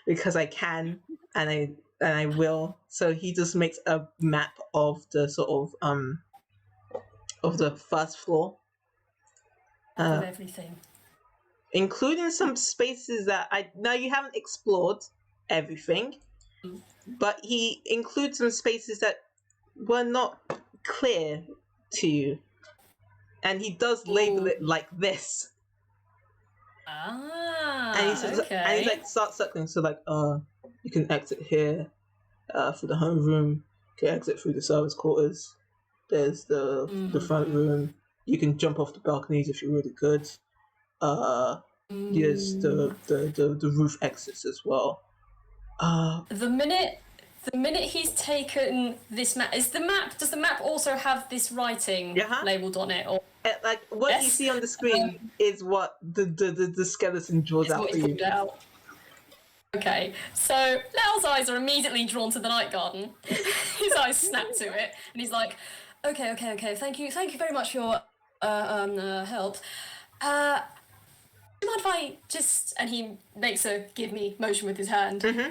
Speaker 1: because I can, and I will. So he just makes a map of the sort of the first floor.
Speaker 3: Of everything.
Speaker 1: Including some spaces that you haven't explored everything. But he includes some spaces that were not clear to you. And he does label it like this. And he like starts circling, so like you can exit here for the home room, you can exit through the service quarters, there's the front room, you can jump off the balconies if you're really good. There's the roof exits as well.
Speaker 3: The minute he's taken this map, does the map also have this writing labelled on it? Or
Speaker 1: like what you see on the screen is what the skeleton draws out for you.
Speaker 3: Okay, so Lao's eyes are immediately drawn to the night garden. His eyes snap to it, and he's like, okay, thank you very much for your help. Do you mind if I just... And he makes a give me motion with his hand.
Speaker 1: Mm-hmm.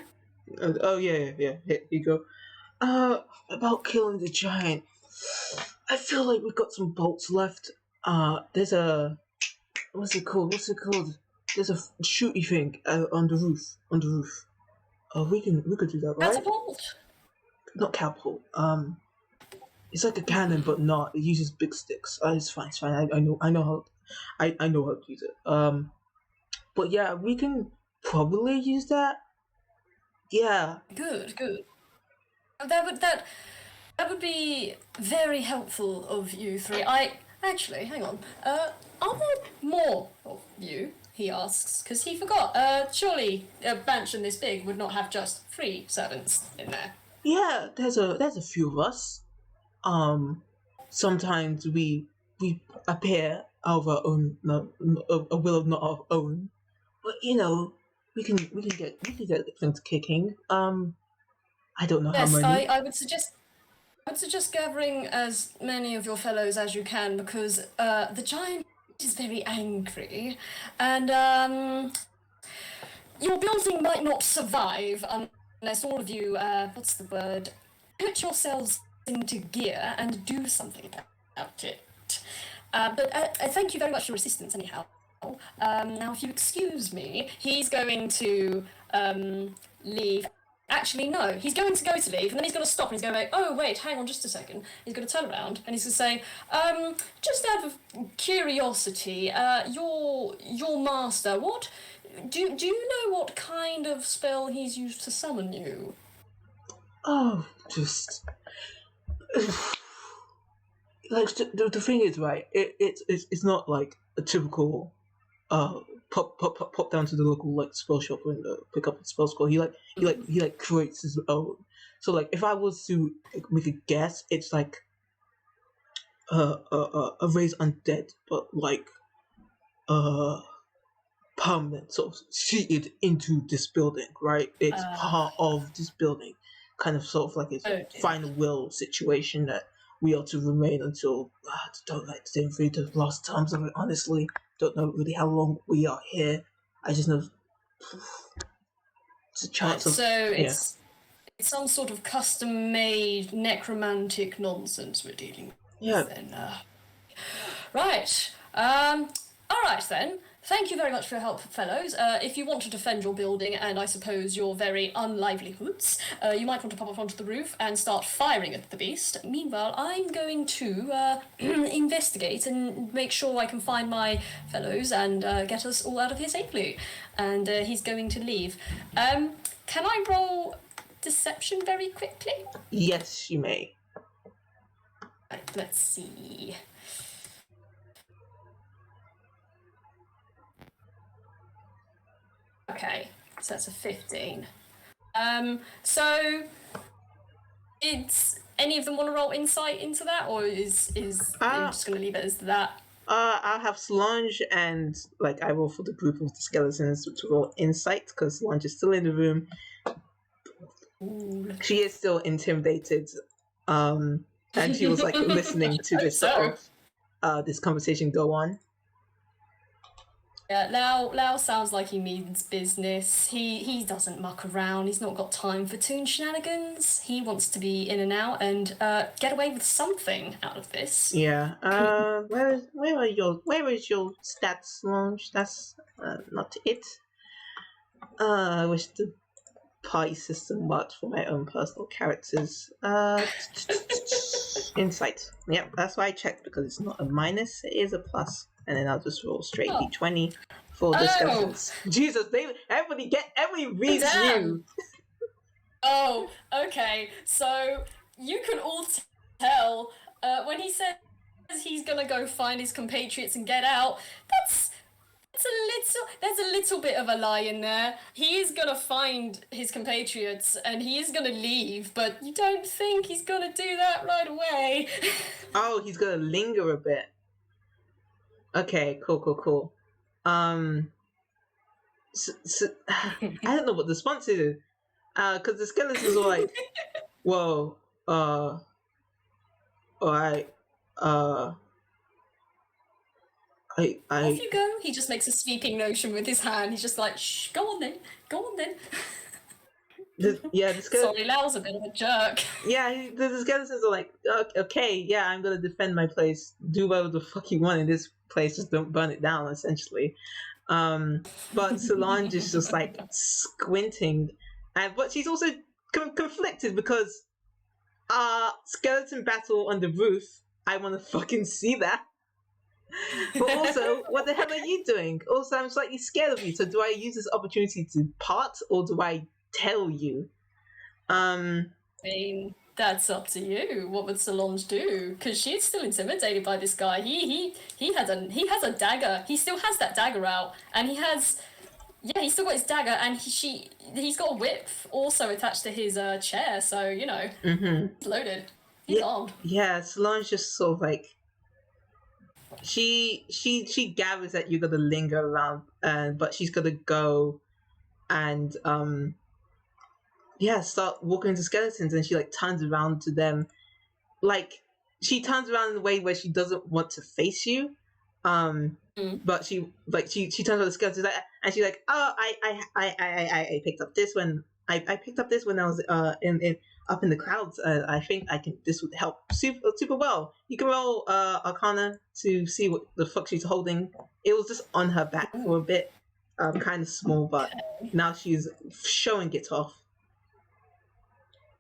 Speaker 1: Oh, yeah. Here you go. About killing the giant. I feel like we've got some bolts left. There's a... What's it called? There's a shooty thing on the roof. We could do that, right?
Speaker 3: Catapult?
Speaker 1: Not catapult. It's like a cannon, but not. It uses big sticks. It's fine. I know how to use it. But yeah, we can probably use that. Yeah.
Speaker 3: Good. That would be very helpful of you three. Actually, hang on. Are there more of you? He asks, because he forgot. Surely a mansion this big would not have just 3 servants in there.
Speaker 1: Yeah, there's a few of us. Sometimes we appear of our own, a will of not our own, but you know, we can get things kicking. I don't know how many.
Speaker 3: Yes, I would suggest gathering as many of your fellows as you can, because the giant is very angry, and your building might not survive unless all of you, what's the word? put yourselves into gear and do something about it. But thank you very much for your assistance, anyhow. Now, if you excuse me, he's going to leave. Actually, no, he's going to go to leave, and then he's going to stop, and he's going to go, oh, wait, hang on just a second. He's going to turn around, and he's going to say, just out of curiosity, your master, what... Do you know what kind of spell he's used to summon you?
Speaker 1: Oh, just... like, the thing is, right, it's not like a typical... pop down to the local like spell shop and pick up a spell scroll. He creates his own. So like if I was to like, make a guess, it's like a raise undead, but like permanent, sort of seated into this building, right? It's part of this building, kind of sort of like it's a final will situation that we are to remain until don't like to read the last terms of it, honestly. Don't know really how long we are here. I just know it's a chance of...
Speaker 3: So it's some sort of custom-made necromantic nonsense we're dealing with.
Speaker 1: Yeah.
Speaker 3: Then. Right. All right then. Thank you very much for your help, fellows. If you want to defend your building and I suppose your very unlivelihoods, you might want to pop up onto the roof and start firing at the beast. Meanwhile, I'm going to investigate and make sure I can find my fellows and get us all out of here safely. And he's going to leave. Can I roll deception very quickly?
Speaker 1: Yes, you may.
Speaker 3: Right, let's see. Okay, so that's a 15. So it's any of them want to roll insight into that, or is I'm just going to leave it as that?
Speaker 1: I'll have Solange and like I roll for the group of the skeletons to roll insight because Solange is still in the room.
Speaker 3: Ooh.
Speaker 1: She is still intimidated, and she was like listening to this sort of this conversation go on.
Speaker 3: Yeah, Lao sounds like he means business. He doesn't muck around. He's not got time for toon shenanigans. He wants to be in and out and get away with something out of this.
Speaker 1: Yeah. Where is your stats launch? That's not it. I wish the party system worked for my own personal characters. Insight. Yep, that's why I checked because it's not a minus. It is a plus. And then I'll just roll straight d20 for the skeletons. Jesus, everybody reads you.
Speaker 3: Oh, okay. So you can all tell when he says he's gonna go find his compatriots and get out. There's a little bit of a lie in there. He is gonna find his compatriots and he is gonna leave, but you don't think he's gonna do that right away.
Speaker 1: Oh, he's gonna linger a bit. Okay, cool. So, I don't know what the response is, because the skeletons are like, whoa, alright, off
Speaker 3: you go. He just makes a sweeping motion with his hand. He's just like, shh, go on then.
Speaker 1: The
Speaker 3: Sorry, Lao's a bit of a jerk.
Speaker 1: Yeah, the skeletons are like, okay, yeah, I'm gonna defend my place. Do whatever the fuck you want in this place, just don't burn it down, essentially. But Solange is just like squinting, but she's also conflicted because skeleton battle on the roof. I want to fucking see that. But also, what the hell are you doing? Also, I'm slightly scared of you. So, do I use this opportunity to part, or do I tell you?
Speaker 3: I mean, that's up to you. What would Solange do? Because she's still intimidated by this guy. He has a dagger. He still has that dagger out, and he's still got his dagger, and he's got a whip also attached to his chair. So it's loaded. He's armed. Yeah,
Speaker 1: Solange just sort of like she gathers that you're gonna linger around, but she's gonna go and start walking into skeletons, and she like turns around to them, like she turns around in a way where she doesn't want to face you, but she turns around to the skeletons and she's like, oh, I picked up this when I picked up this when I was in up in the clouds. I think this would help super well. You can roll Arcana to see what the fuck she's holding. It was just on her back for a bit, kind of small, but now she's showing it off.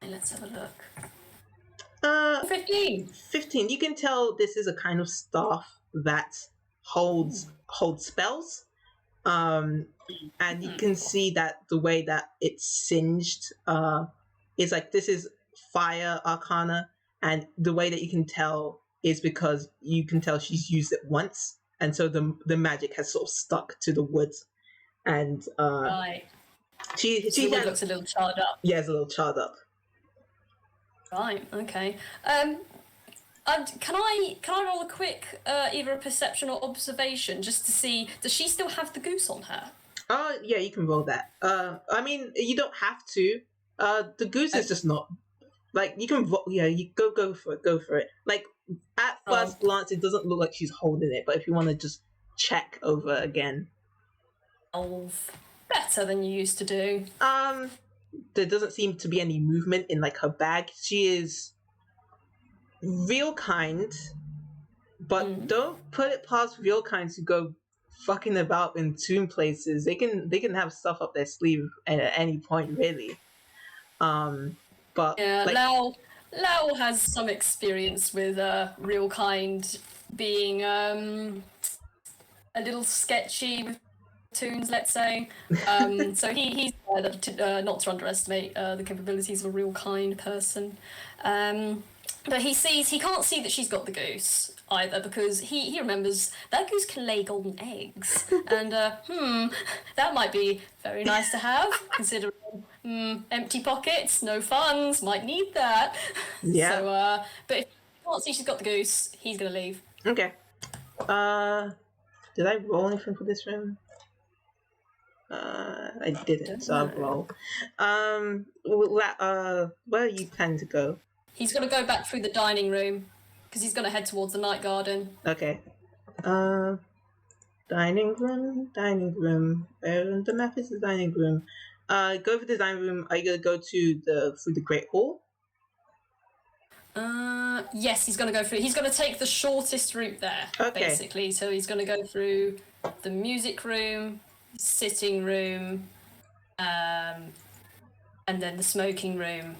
Speaker 3: Let's have a look.
Speaker 1: 15. 15. You can tell this is a kind of staff that holds spells. And you can see that the way that it's singed is like this is fire arcana, and the way that you can tell is because you can tell she's used it once, and so the magic has sort of stuck to the wood, and
Speaker 3: Right.
Speaker 1: she
Speaker 3: The wood looks a little charred up.
Speaker 1: yeah, it's a little charred up.
Speaker 3: Right. Okay. Can I roll a quick either a perception or observation just to see, does she still have the goose on her?
Speaker 1: Yeah, you can roll that. I mean, you don't have to. The goose is just not like you can. Yeah, you go for it. Like at first glance, it doesn't look like she's holding it, but if you want to just check over again,
Speaker 3: Better than you used to do.
Speaker 1: There doesn't seem to be any movement in like her bag. She is real kind, but don't put it past real kind to go fucking about in Toon places. They can have stuff up their sleeve at any point, really. But
Speaker 3: yeah,
Speaker 1: like,
Speaker 3: Lao has some experience with real kind being a little sketchy with Toons, let's say. So he's not to underestimate the capabilities of a real kind person. But he can't see that she's got the goose either, because he remembers that goose can lay golden eggs, and that might be very nice to have, considering empty pockets, no funds, might need that.
Speaker 1: Yeah.
Speaker 3: So, but if he can't see she's got the goose, he's gonna leave.
Speaker 1: Okay. Did I roll anything for this room? I didn't, so I'll roll. Where are you planning to go?
Speaker 3: He's gonna go back through the dining room because he's gonna head towards the night garden.
Speaker 1: Okay. Dining room. Where the map is the dining room. Go for the dining room. Are you gonna go through the Great Hall?
Speaker 3: Yes, he's gonna go through. He's gonna take the shortest route there, basically. So he's gonna go through the music room, sitting room, and then the smoking room.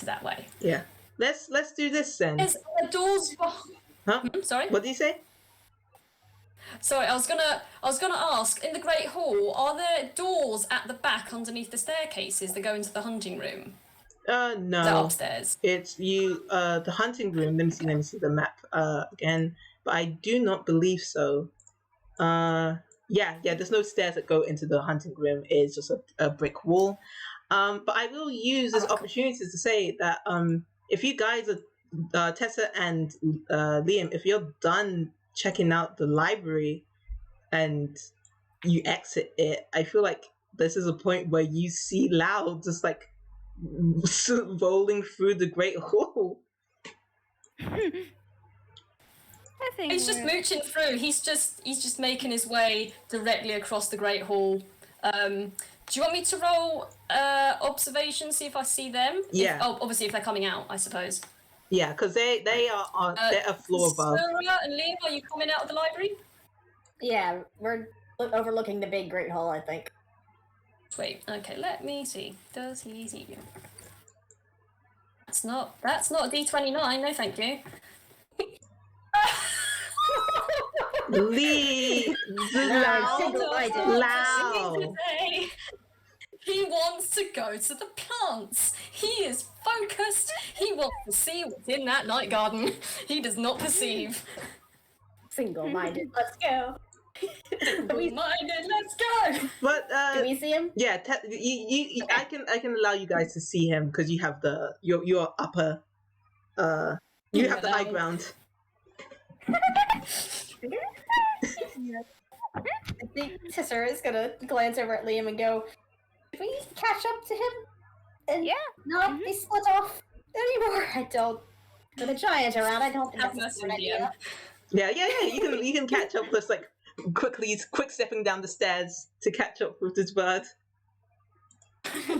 Speaker 3: That way.
Speaker 1: Yeah. Let's do this then.
Speaker 3: There's the doors.
Speaker 1: Huh?
Speaker 3: Sorry.
Speaker 1: What did you say?
Speaker 3: Sorry, I was gonna ask. In the Great Hall, are there doors at the back underneath the staircases that go into the hunting room?
Speaker 1: No.
Speaker 3: Is that upstairs?
Speaker 1: It's you. The hunting room. Let me see the map again. But I do not believe so. Yeah. There's no stairs that go into the hunting room. It's just a brick wall. But I will use this opportunity to say that if you guys are Tessa and Liam, if you're done checking out the library and you exit it, I feel like this is a point where you see Lao just like rolling through the Great Hall.
Speaker 4: I think
Speaker 3: He's just mooching through. He's just making his way directly across the Great Hall. Do you want me to roll observation, see if I see them?
Speaker 1: Yeah.
Speaker 3: Obviously if they're coming out, I suppose.
Speaker 1: Yeah, because they're a floor above.
Speaker 3: Sarah and Liam, are you coming out of the library?
Speaker 2: Yeah, we're overlooking the big Great Hall, I think.
Speaker 3: Sweet. Okay, let me see. Does he see you? That's not a D29. No, thank you.
Speaker 1: Lao.
Speaker 3: He wants to go to the plants. He is focused. He wants to see what's in that night garden. He does not perceive.
Speaker 2: Single-minded. Let's go.
Speaker 3: Single-minded. Let's go.
Speaker 1: But
Speaker 2: Do we see him?
Speaker 1: yeah, I can allow you guys to see him because you have your upper you have the high ground.
Speaker 2: I think Tessa is gonna glance over at Liam and go, "Can we catch up to him and not be split off anymore?" I don't. With a giant around, I don't think that's a good idea.
Speaker 1: Yeah. You can catch up with like quick stepping down the stairs to catch up with this bird.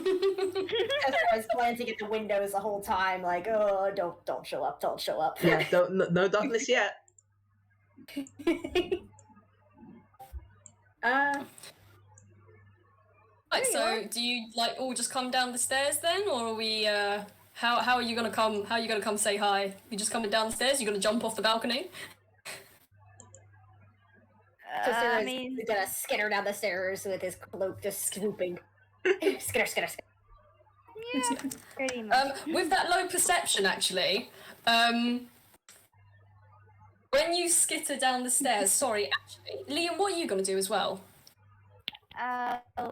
Speaker 2: I was glancing at the windows the whole time, like, oh, don't show up, don't show up.
Speaker 1: Yeah, no darkness yet.
Speaker 3: Right, so do you like all just come down the stairs then, or are we? How are you gonna come? How are you gonna come say hi? You just coming down the stairs? You gonna jump off the balcony?
Speaker 4: I mean,
Speaker 2: He's gonna skitter down the stairs with his cloak just swooping. Skitter, skitter, skitter.
Speaker 4: yeah, pretty much.
Speaker 3: With that low perception, actually, when you skitter down the stairs, sorry, actually, Liam, what are you gonna do as well?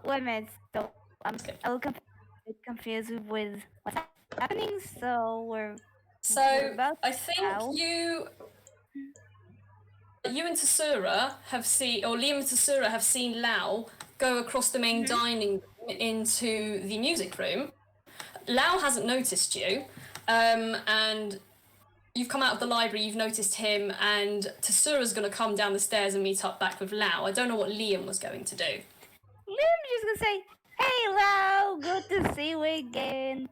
Speaker 4: Wait a minute. So I'm a little confused with what's happening. So we're about
Speaker 3: I think
Speaker 4: now.
Speaker 3: you and Tsura have seen, or Liam and Tsura have seen Lao go across the main dining room into the music room. Lao hasn't noticed you, and you've come out of the library, you've noticed him, and Tsura's going to come down the stairs and meet up back with Lao. I don't know what Liam was going to do.
Speaker 4: Liam's just gonna say, "Hey, Lau, good to see you again."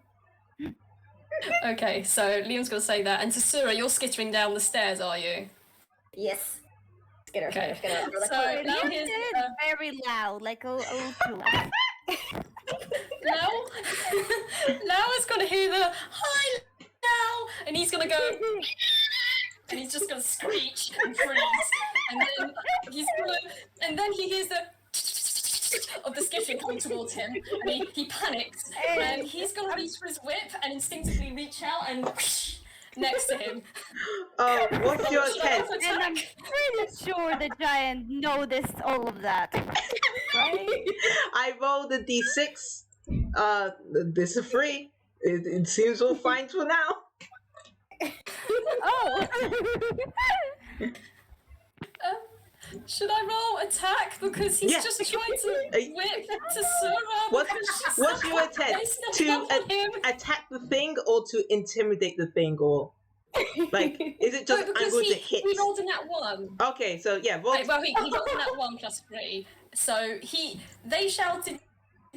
Speaker 3: Okay, so Liam's going to say that, and Tsura, you're skittering down the stairs, are you?
Speaker 2: Yes. Skitter,
Speaker 3: Okay.
Speaker 2: skitter, skitter.
Speaker 3: So now
Speaker 4: Liam
Speaker 3: here's
Speaker 4: did very loud, like a little too loud.
Speaker 3: Lao is going to hear the hi, Lao, and he's going to go, and he's just going to screech and freeze, and then he hears the of the skittering coming towards him, and he panics, and he's going to reach for his whip and instinctively reach out and next to him.
Speaker 1: What's your attempt?
Speaker 4: And I'm pretty sure the giant noticed all of that, right?
Speaker 1: I rolled a d6. This is free. It seems all fine for now.
Speaker 4: Oh.
Speaker 3: Should I roll attack because he's
Speaker 1: Yeah.
Speaker 3: just trying to whip to Tsura?
Speaker 1: What's your attempt? To attack the thing or to intimidate the thing, or like is it just I'm going to hit?
Speaker 3: He rolled a nat 1.
Speaker 1: Okay, so yeah, roll.
Speaker 3: Well, he rolled a nat 1 plus 3. So they shouted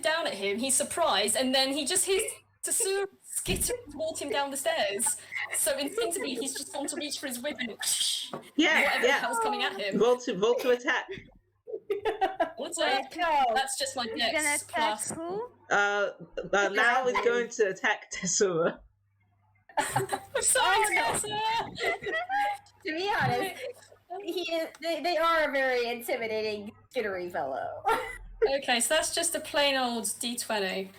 Speaker 3: down at him. He's surprised, and then he just hears Tsura skitter towards him down the stairs. So instinctively, he's just gone to reach for his whip and whatever the hell's coming at him.
Speaker 1: Roll to attack.
Speaker 3: What's
Speaker 2: Let's
Speaker 3: that?
Speaker 2: go.
Speaker 3: That's just my
Speaker 4: He's gonna
Speaker 3: dex
Speaker 4: attack
Speaker 3: plus.
Speaker 4: who?
Speaker 1: Lao is going to attack Tessura.
Speaker 3: I'm sorry, Tessa.
Speaker 2: To be honest, they are a very intimidating, skittery fellow.
Speaker 3: Okay, so that's just a plain old d20.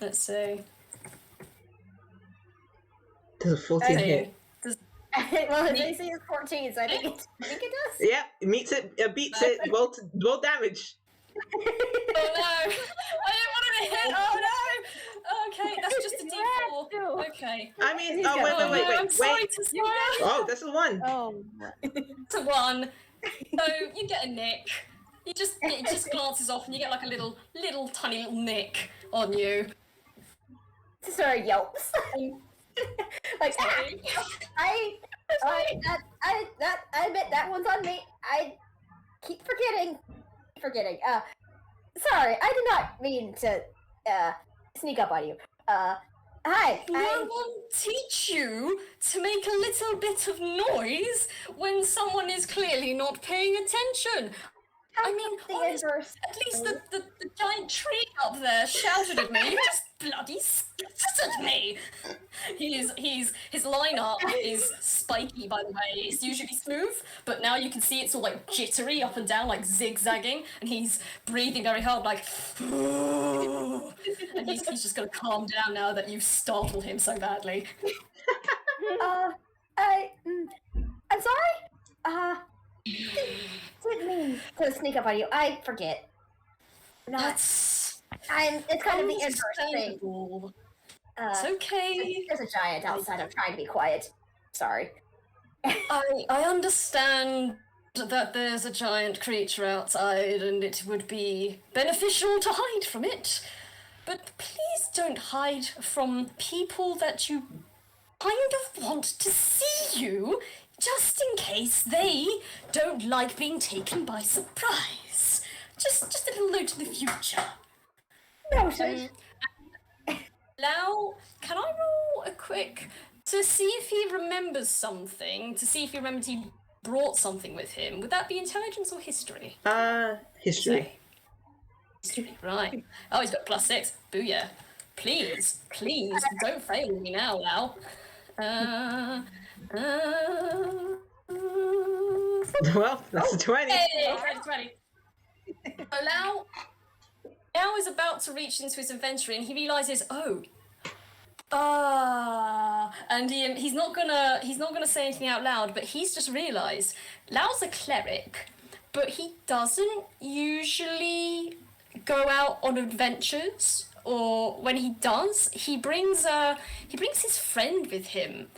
Speaker 3: Let's see.
Speaker 1: Does a 14 hit?
Speaker 2: Well, his AC is 14, so I think it does.
Speaker 1: Yeah, it meets it, beats it. Roll damage.
Speaker 3: Oh no! I didn't want it to hit! Oh no! Okay, that's just a d4. Okay.
Speaker 1: I mean,
Speaker 2: He's
Speaker 1: oh wait,
Speaker 3: I'm sorry to say.
Speaker 1: Oh, that's a 1.
Speaker 4: Oh.
Speaker 3: It's a 1. So you get a nick. It just glances off and you get like a little tiny little nick on you.
Speaker 2: Sorry, yelps. Like,
Speaker 3: Sorry.
Speaker 2: I admit that one's on me. I keep forgetting. Sorry, I did not mean to sneak up on you. Hi.
Speaker 3: No one teach you to make a little bit of noise when someone is clearly not paying attention. I mean, honestly, at least the giant tree up there shouted at me. You just bloody scattered at me. His lineup is spiky, by the way. It's usually smooth, but now you can see it's all like jittery up and down, like zigzagging, and he's breathing very hard, like. And he's just gonna calm down now that you've startled him so badly.
Speaker 2: I'm sorry. Didn't mean to sneak up on you. I forget.
Speaker 3: That's
Speaker 2: It's kind of the inverse thing.
Speaker 3: understandable. It's okay.
Speaker 2: There's a giant outside. I'm trying to be quiet. Sorry.
Speaker 3: I understand that there's a giant creature outside and it would be beneficial to hide from it. But please don't hide from people that you kind of want to see you, just in case they don't like being taken by surprise. Just a little note to the future.
Speaker 2: Noted.
Speaker 3: Lao, can I roll a quick to see if he remembers something? To see if he remembers he brought something with him. Would that be intelligence or history?
Speaker 1: History.
Speaker 3: History, right. Oh, he's got +6. Booyah. Please, don't fail me now, Lao.
Speaker 1: Well, that's a 20.
Speaker 3: Hey, 20. So Lao is about to reach into his inventory and he realizes, and he's not gonna say anything out loud, but he's just realized Lao's a cleric, but he doesn't usually go out on adventures, or when he does, he brings his friend with him.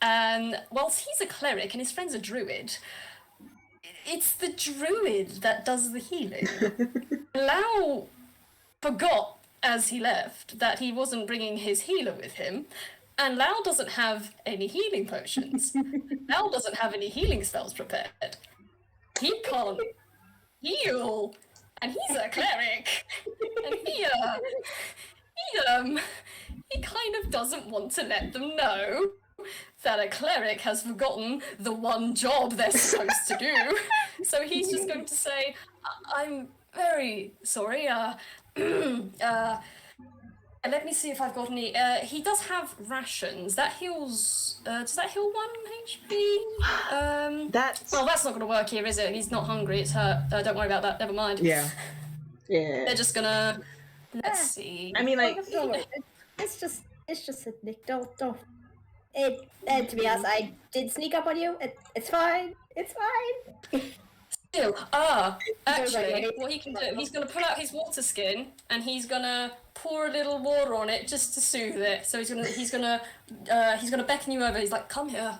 Speaker 3: And whilst he's a cleric and his friend's a druid, it's the druid that does the healing. Lao forgot as he left that he wasn't bringing his healer with him, and Lao doesn't have any healing potions. Lao doesn't have any healing spells prepared. He can't heal, and he's a cleric, and he kind of doesn't want to let them know that a cleric has forgotten the one job they're supposed to do. So he's just going to say, I'm very sorry, let me see if I've got any. He does have rations. That heals. Does that heal 1 HP?
Speaker 1: That's.
Speaker 3: Well, that's not going to work here, is it? He's not hungry. It's hurt. Don't worry about that. Never mind.
Speaker 1: Yeah.
Speaker 3: They're just gonna. Let's see.
Speaker 1: I mean, like.
Speaker 2: It's just a nick. Don't. To be honest, I did sneak up on you. It's fine. It's fine.
Speaker 3: Still, actually, what he can do, he's going to pull out his water skin and he's going to pour a little water on it just to soothe it. So he's gonna beckon you over. He's like, come here,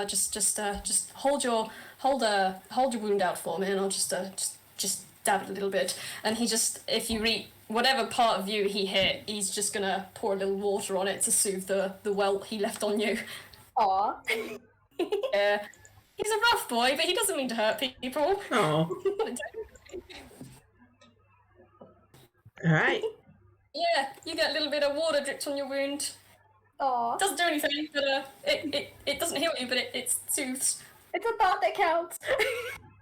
Speaker 3: just hold your wound out for me, and I'll just dab it a little bit. And he just, if you reach whatever part of you he hit, he's just gonna pour a little water on it to soothe the welt he left on you.
Speaker 2: Aw.
Speaker 3: Yeah. He's a rough boy, but he doesn't mean to hurt people.
Speaker 1: Oh. Alright.
Speaker 3: Yeah, you get a little bit of water dripped on your wound.
Speaker 2: Aw.
Speaker 3: Doesn't do anything, but it doesn't heal you, but it soothes.
Speaker 2: It's a thought that counts.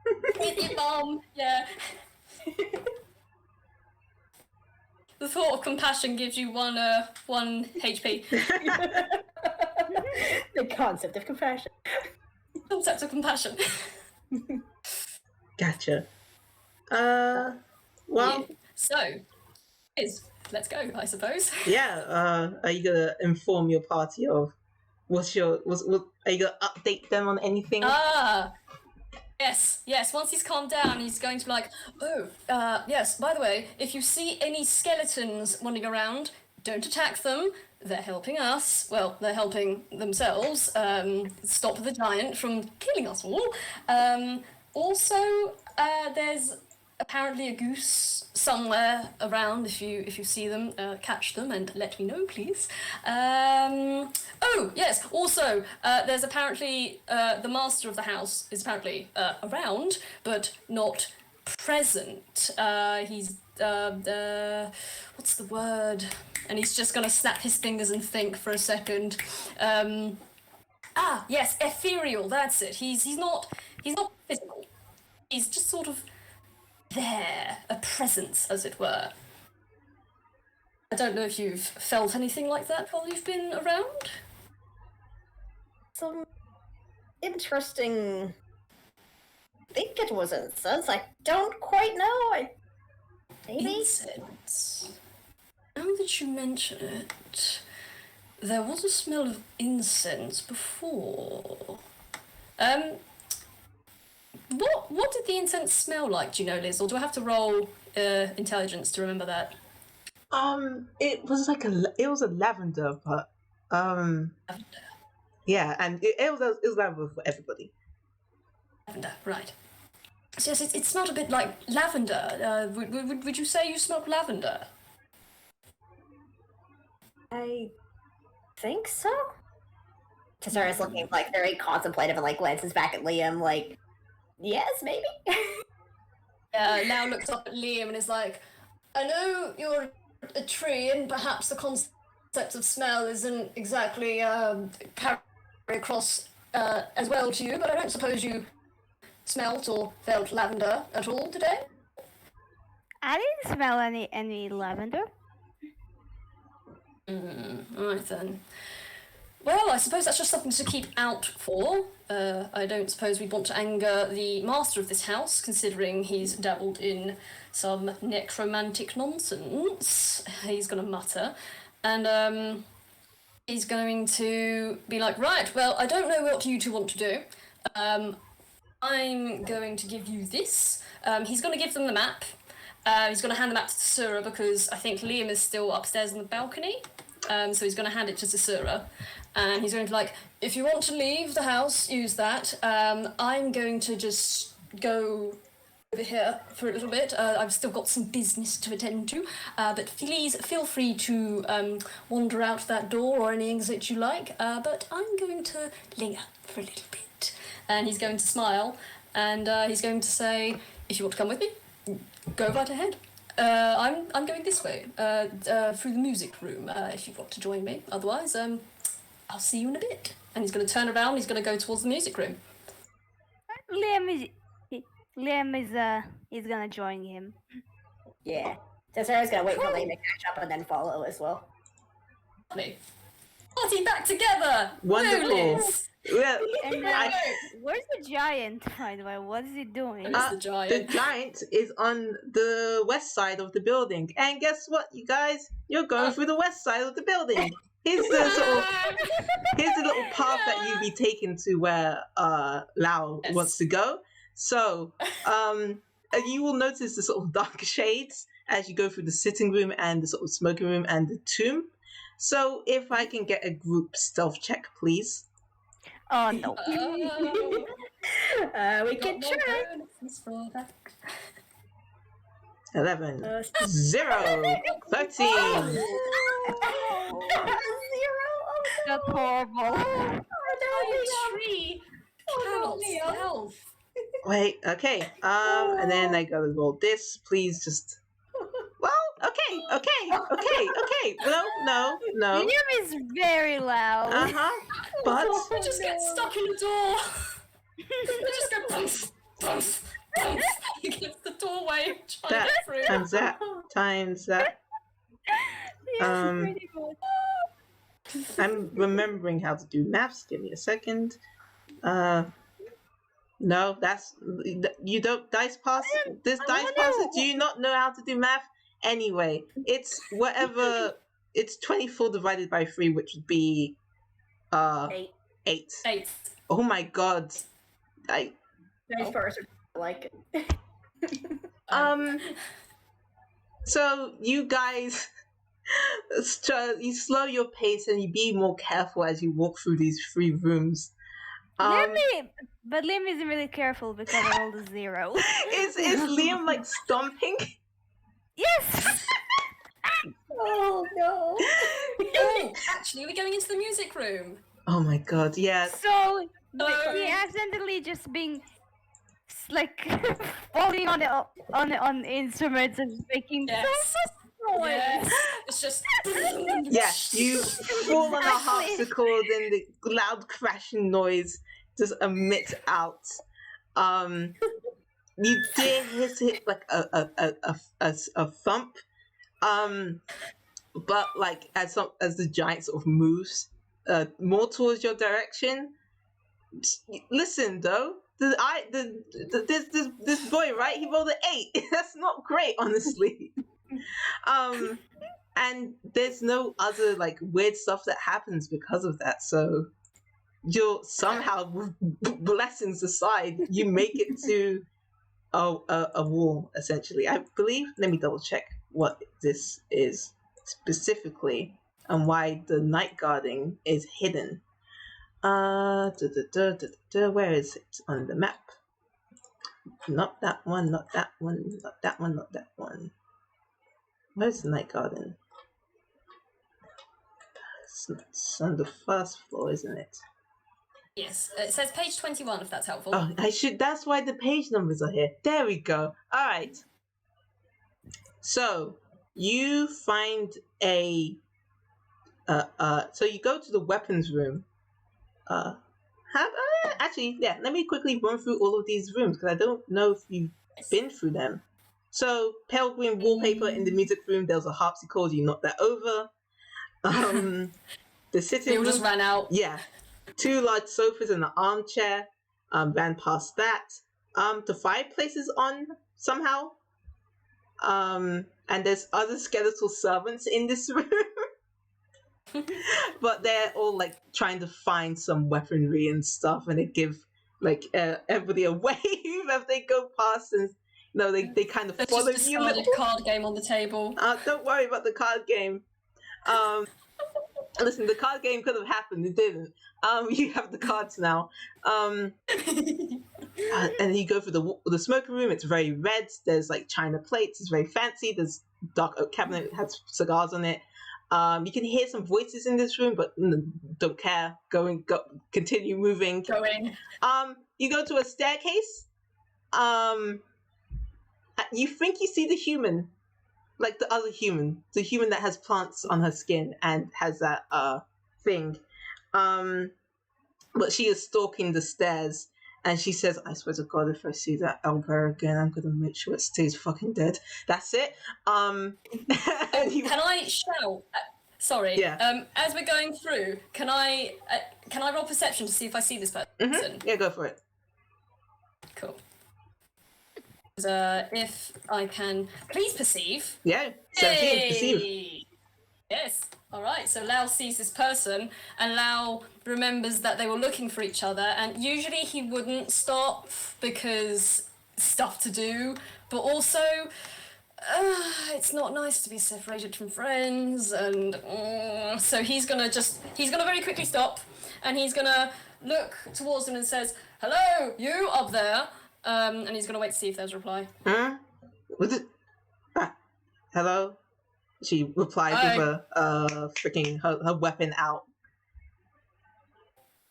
Speaker 3: It balm, yeah. The thought of compassion gives you one HP.
Speaker 2: The concept of compassion.
Speaker 3: Concept of compassion.
Speaker 1: Gotcha. Well.
Speaker 3: Yeah. So, let's go, I suppose.
Speaker 1: Yeah. Are you gonna inform your party of are you gonna update them on anything?
Speaker 3: Yes. Once he's calmed down, he's going to be like, yes, by the way, if you see any skeletons wandering around, don't attack them. They're helping us. Well, they're helping themselves. Stop the giant from killing us all. Also, there's apparently a goose somewhere around. If you see them, catch them and let me know, please. Oh yes. Also, there's apparently the master of the house is apparently around, but not present. He's what's the word? And he's just gonna snap his fingers and think for a second. Yes, ethereal. That's it. He's not physical. He's just sort of there, a presence, as it were. I don't know if you've felt anything like that while you've been around.
Speaker 2: Some interesting. I think it was incense. I don't quite know. Maybe.
Speaker 3: Incense. Now that you mention it, there was a smell of incense before. What did the incense smell like? Do you know, Liz, or do I have to roll intelligence to remember that?
Speaker 1: It was a lavender, but
Speaker 3: Lavender.
Speaker 1: yeah, and it was lavender for everybody.
Speaker 3: Lavender, right. So yes, it smelled a bit like lavender. Would you say you smelled lavender?
Speaker 2: I think so. Tessera's looking like very contemplative and like glances back at Liam like, yes, maybe.
Speaker 3: Now looks up at Liam and is like, I know you're a tree, and perhaps the concept of smell isn't exactly carried across as well to you, but I don't suppose you smelt or felt lavender at all today?
Speaker 4: I didn't smell any lavender.
Speaker 3: Right then. Well, I suppose that's just something to keep out for. I don't suppose we'd want to anger the master of this house, considering he's dabbled in some necromantic nonsense. He's going to mutter. And he's going to be like, right, well, I don't know what you two want to do. I'm going to give you this. He's going to give them the map. He's going to hand the map to Tsura because I think Liam is still upstairs on the balcony. So he's going to hand it to Tsura. And he's going to be like, if you want to leave the house, use that. I'm going to just go over here for a little bit. I've still got some business to attend to. But please feel free to wander out that door or any exit you like. But I'm going to linger for a little bit. And he's going to smile. And he's going to say, if you want to come with me, go right ahead. I'm going this way, through the music room, if you want to join me. Otherwise, I'll see you in a bit. And he's going to turn around, he's going to go towards the music room.
Speaker 4: Liam is gonna join him.
Speaker 2: Yeah. So Sarah's gonna wait for Liam to catch up and then follow as well.
Speaker 3: Me. Party back together!
Speaker 1: Wonderful.
Speaker 3: Liz.
Speaker 1: Well,
Speaker 4: And where's the giant, by the way? What is he doing?
Speaker 3: Where's the giant?
Speaker 1: the giant is on the west side of the building. And guess what, you guys? You're going through the west side of the building. Here's the little path that you'd be taken to where Lao wants to go. So you will notice the sort of dark shades as you go through the sitting room and the sort of smoking room and the tomb. So if I can get a group stealth check, please.
Speaker 4: Oh no.
Speaker 2: We can try.
Speaker 1: 11, 0, 13.
Speaker 2: Zero.
Speaker 4: That's horrible.
Speaker 3: Oh, tree. Cannot stealth.
Speaker 1: Wait, okay. And then I gotta roll this. Please just. Well, okay. No.
Speaker 4: Liam is very loud.
Speaker 1: But
Speaker 3: I just get stuck in the door. I just go poof, poof, poof against the doorway. Trying
Speaker 1: that
Speaker 3: to get through.
Speaker 1: times that.
Speaker 4: Yes, pretty good.
Speaker 1: I'm remembering how to do maths. Give me a second. No, that's you don't dice pass. This dice passer. Do you not know how to do math? Anyway, it's whatever. It's 24 divided by 3, which would be 8.
Speaker 3: 8.
Speaker 1: Oh my god.
Speaker 2: Nice person. I like it.
Speaker 1: So you guys, you slow your pace and you be more careful as you walk through these 3 rooms.
Speaker 4: But Liam isn't really careful because of all the zeros.
Speaker 1: Is Liam like stomping?
Speaker 4: Yes!
Speaker 2: Oh no.
Speaker 3: Oh, actually, we're going into the music room.
Speaker 1: Oh my god, yes.
Speaker 4: So
Speaker 3: No.
Speaker 4: he accidentally just being like falling on the instruments and making
Speaker 3: Yes.
Speaker 4: so much noise.
Speaker 3: Yes. It's just.
Speaker 1: Yes, you fall on a harpsichord and the loud crashing noise just emits out. You did hit like a thump. But like as the giant sort of moves more towards your direction. Listen though, this boy, right? He rolled an 8. That's not great, honestly. And there's no other like weird stuff that happens because of that. So you'll somehow, blessings aside, you make it to a wall essentially. I believe. Let me double check what this is specifically and why the night guarding is hidden. Where is it on the map? Not that one, not that one, not that one, not that one. Where's the night garden? It's on the first floor, isn't it?
Speaker 3: Yes, it says page 21 if that's helpful.
Speaker 1: Oh, that's why the page numbers are here. There we go. All right. So, you find a so you go to the weapons room. Actually, yeah, let me quickly run through all of these rooms because I don't know if you've been through them. So pale green wallpaper in the music room. There was a harpsichord. You knocked that over. The sitting room
Speaker 3: just ran out.
Speaker 1: Yeah, 2 large sofas and an armchair. Ran past that. The fireplace is on somehow. And there's other skeletal servants in this room. But they're all like trying to find some weaponry and stuff, and they give like everybody a wave as they go past, and they kind of
Speaker 3: There's
Speaker 1: follow
Speaker 3: just a
Speaker 1: you.
Speaker 3: discarded card game on the table.
Speaker 1: Don't worry about the card game. Listen, the card game could have happened. It didn't. You have the cards now. And you go for the smoking room. It's very red. There's like china plates. It's very fancy. There's dark oak cabinet. It has cigars on it. You can hear some voices in this room, but don't care. Go, continue moving. You go to a staircase. You think you see the human, like the other human, the human that has plants on her skin and has that thing. But she is stalking the stairs, and she says, "I swear to God, if I see that owlbear again, I'm gonna make sure it stays fucking dead." That's it.
Speaker 3: Can I shout? Sorry.
Speaker 1: Yeah.
Speaker 3: As we're going through, can I roll perception to see if I see this person?
Speaker 1: Mm-hmm. Yeah, go for it.
Speaker 3: Cool. If I can, please perceive.
Speaker 1: Yeah. 17 perceive.
Speaker 3: Yes. All right. So Lao sees this person, and Lao remembers that they were looking for each other. And usually he wouldn't stop because stuff to do, but also. It's not nice to be separated from friends, and so he's gonna very quickly stop, and he's gonna look towards them and says, "Hello, you up there," and he's gonna wait to see if there's a reply.
Speaker 1: Huh? Was it? Hello? She replied with freaking her weapon out.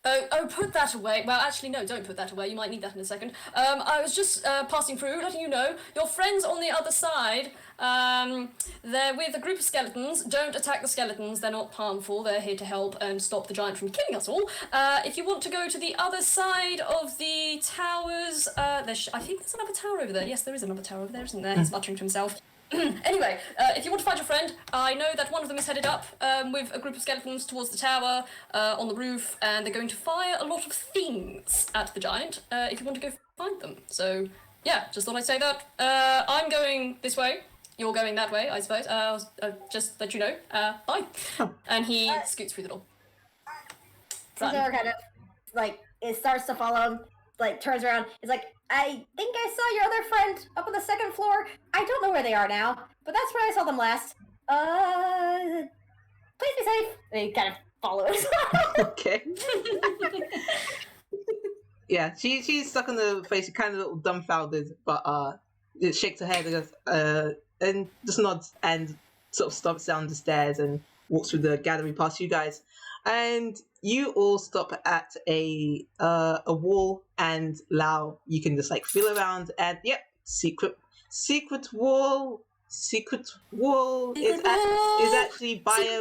Speaker 3: Oh, put that away. Well, actually, no, don't put that away. You might need that in a second. I was just passing through, letting you know, your friends on the other side, they're with a group of skeletons. Don't attack the skeletons. They're not harmful. They're here to help and stop the giant from killing us all. If you want to go to the other side of the towers, I think there's another tower over there. Yes, there is another tower over there, isn't there? He's muttering to himself. Anyway, if you want to find your friend, I know that one of them is headed up with a group of skeletons towards the tower on the roof, and they're going to fire a lot of things at the giant if you want to go find them. So, yeah, just thought I'd say that. I'm going this way. You're going that way, I suppose. Just let you know. Bye. And he scoots through the door.
Speaker 2: Zara kind of, like, it starts to follow him, like, turns around, is like, I think I saw your other friend up on the 2nd floor. I don't know where they are now, but that's where I saw them last. Please be safe. And he kind of follows.
Speaker 1: Okay. Yeah, she's stuck in the face, she kind of a little dumbfounded, but it shakes her head and goes, and just nods and sort of stops down the stairs and walks through the gallery past you guys. And you all stop at a wall, and Lao, you can just like feel around, and yep, secret wall is actually by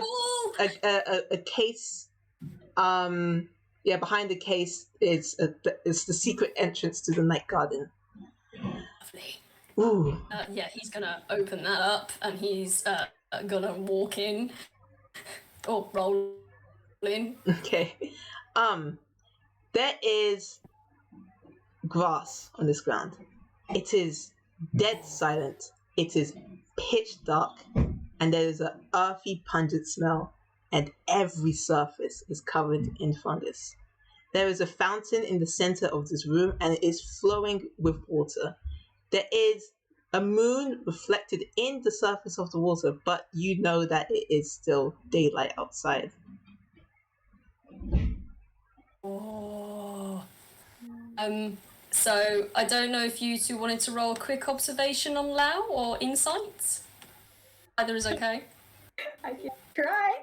Speaker 1: a case. Behind the case is the secret entrance to the night garden.
Speaker 3: Lovely.
Speaker 1: Ooh.
Speaker 3: He's gonna open that up, and he's gonna walk in or roll in.
Speaker 1: Okay. There is grass on this ground. It is dead silent. It is pitch dark, and there is an earthy, pungent smell, and every surface is covered in fungus. There is a fountain in the center of this room, and it is flowing with water. There is a moon reflected in the surface of the water, but you know that it is still daylight outside.
Speaker 3: Oh. So I don't know if you two wanted to roll a quick observation on Lao or insights. Either is okay.
Speaker 2: I can try.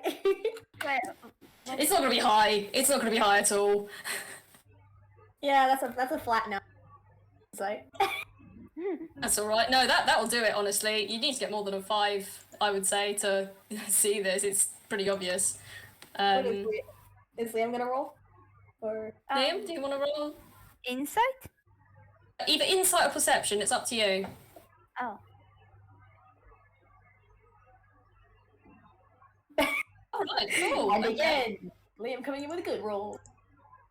Speaker 3: It's not gonna be high. It's not gonna be high at all.
Speaker 2: Yeah, that's a flat no. It's like
Speaker 3: That's all right. No, that'll do it. Honestly, you need to get more than a 5, I would say, to see this. It's pretty obvious.
Speaker 2: What is Liam gonna roll? Or
Speaker 3: Liam, do you want to roll?
Speaker 4: Insight?
Speaker 3: Either insight or perception. It's up to you.
Speaker 4: Oh.
Speaker 3: All right, cool.
Speaker 2: and
Speaker 3: Okay.
Speaker 2: again, Liam coming in with a good roll.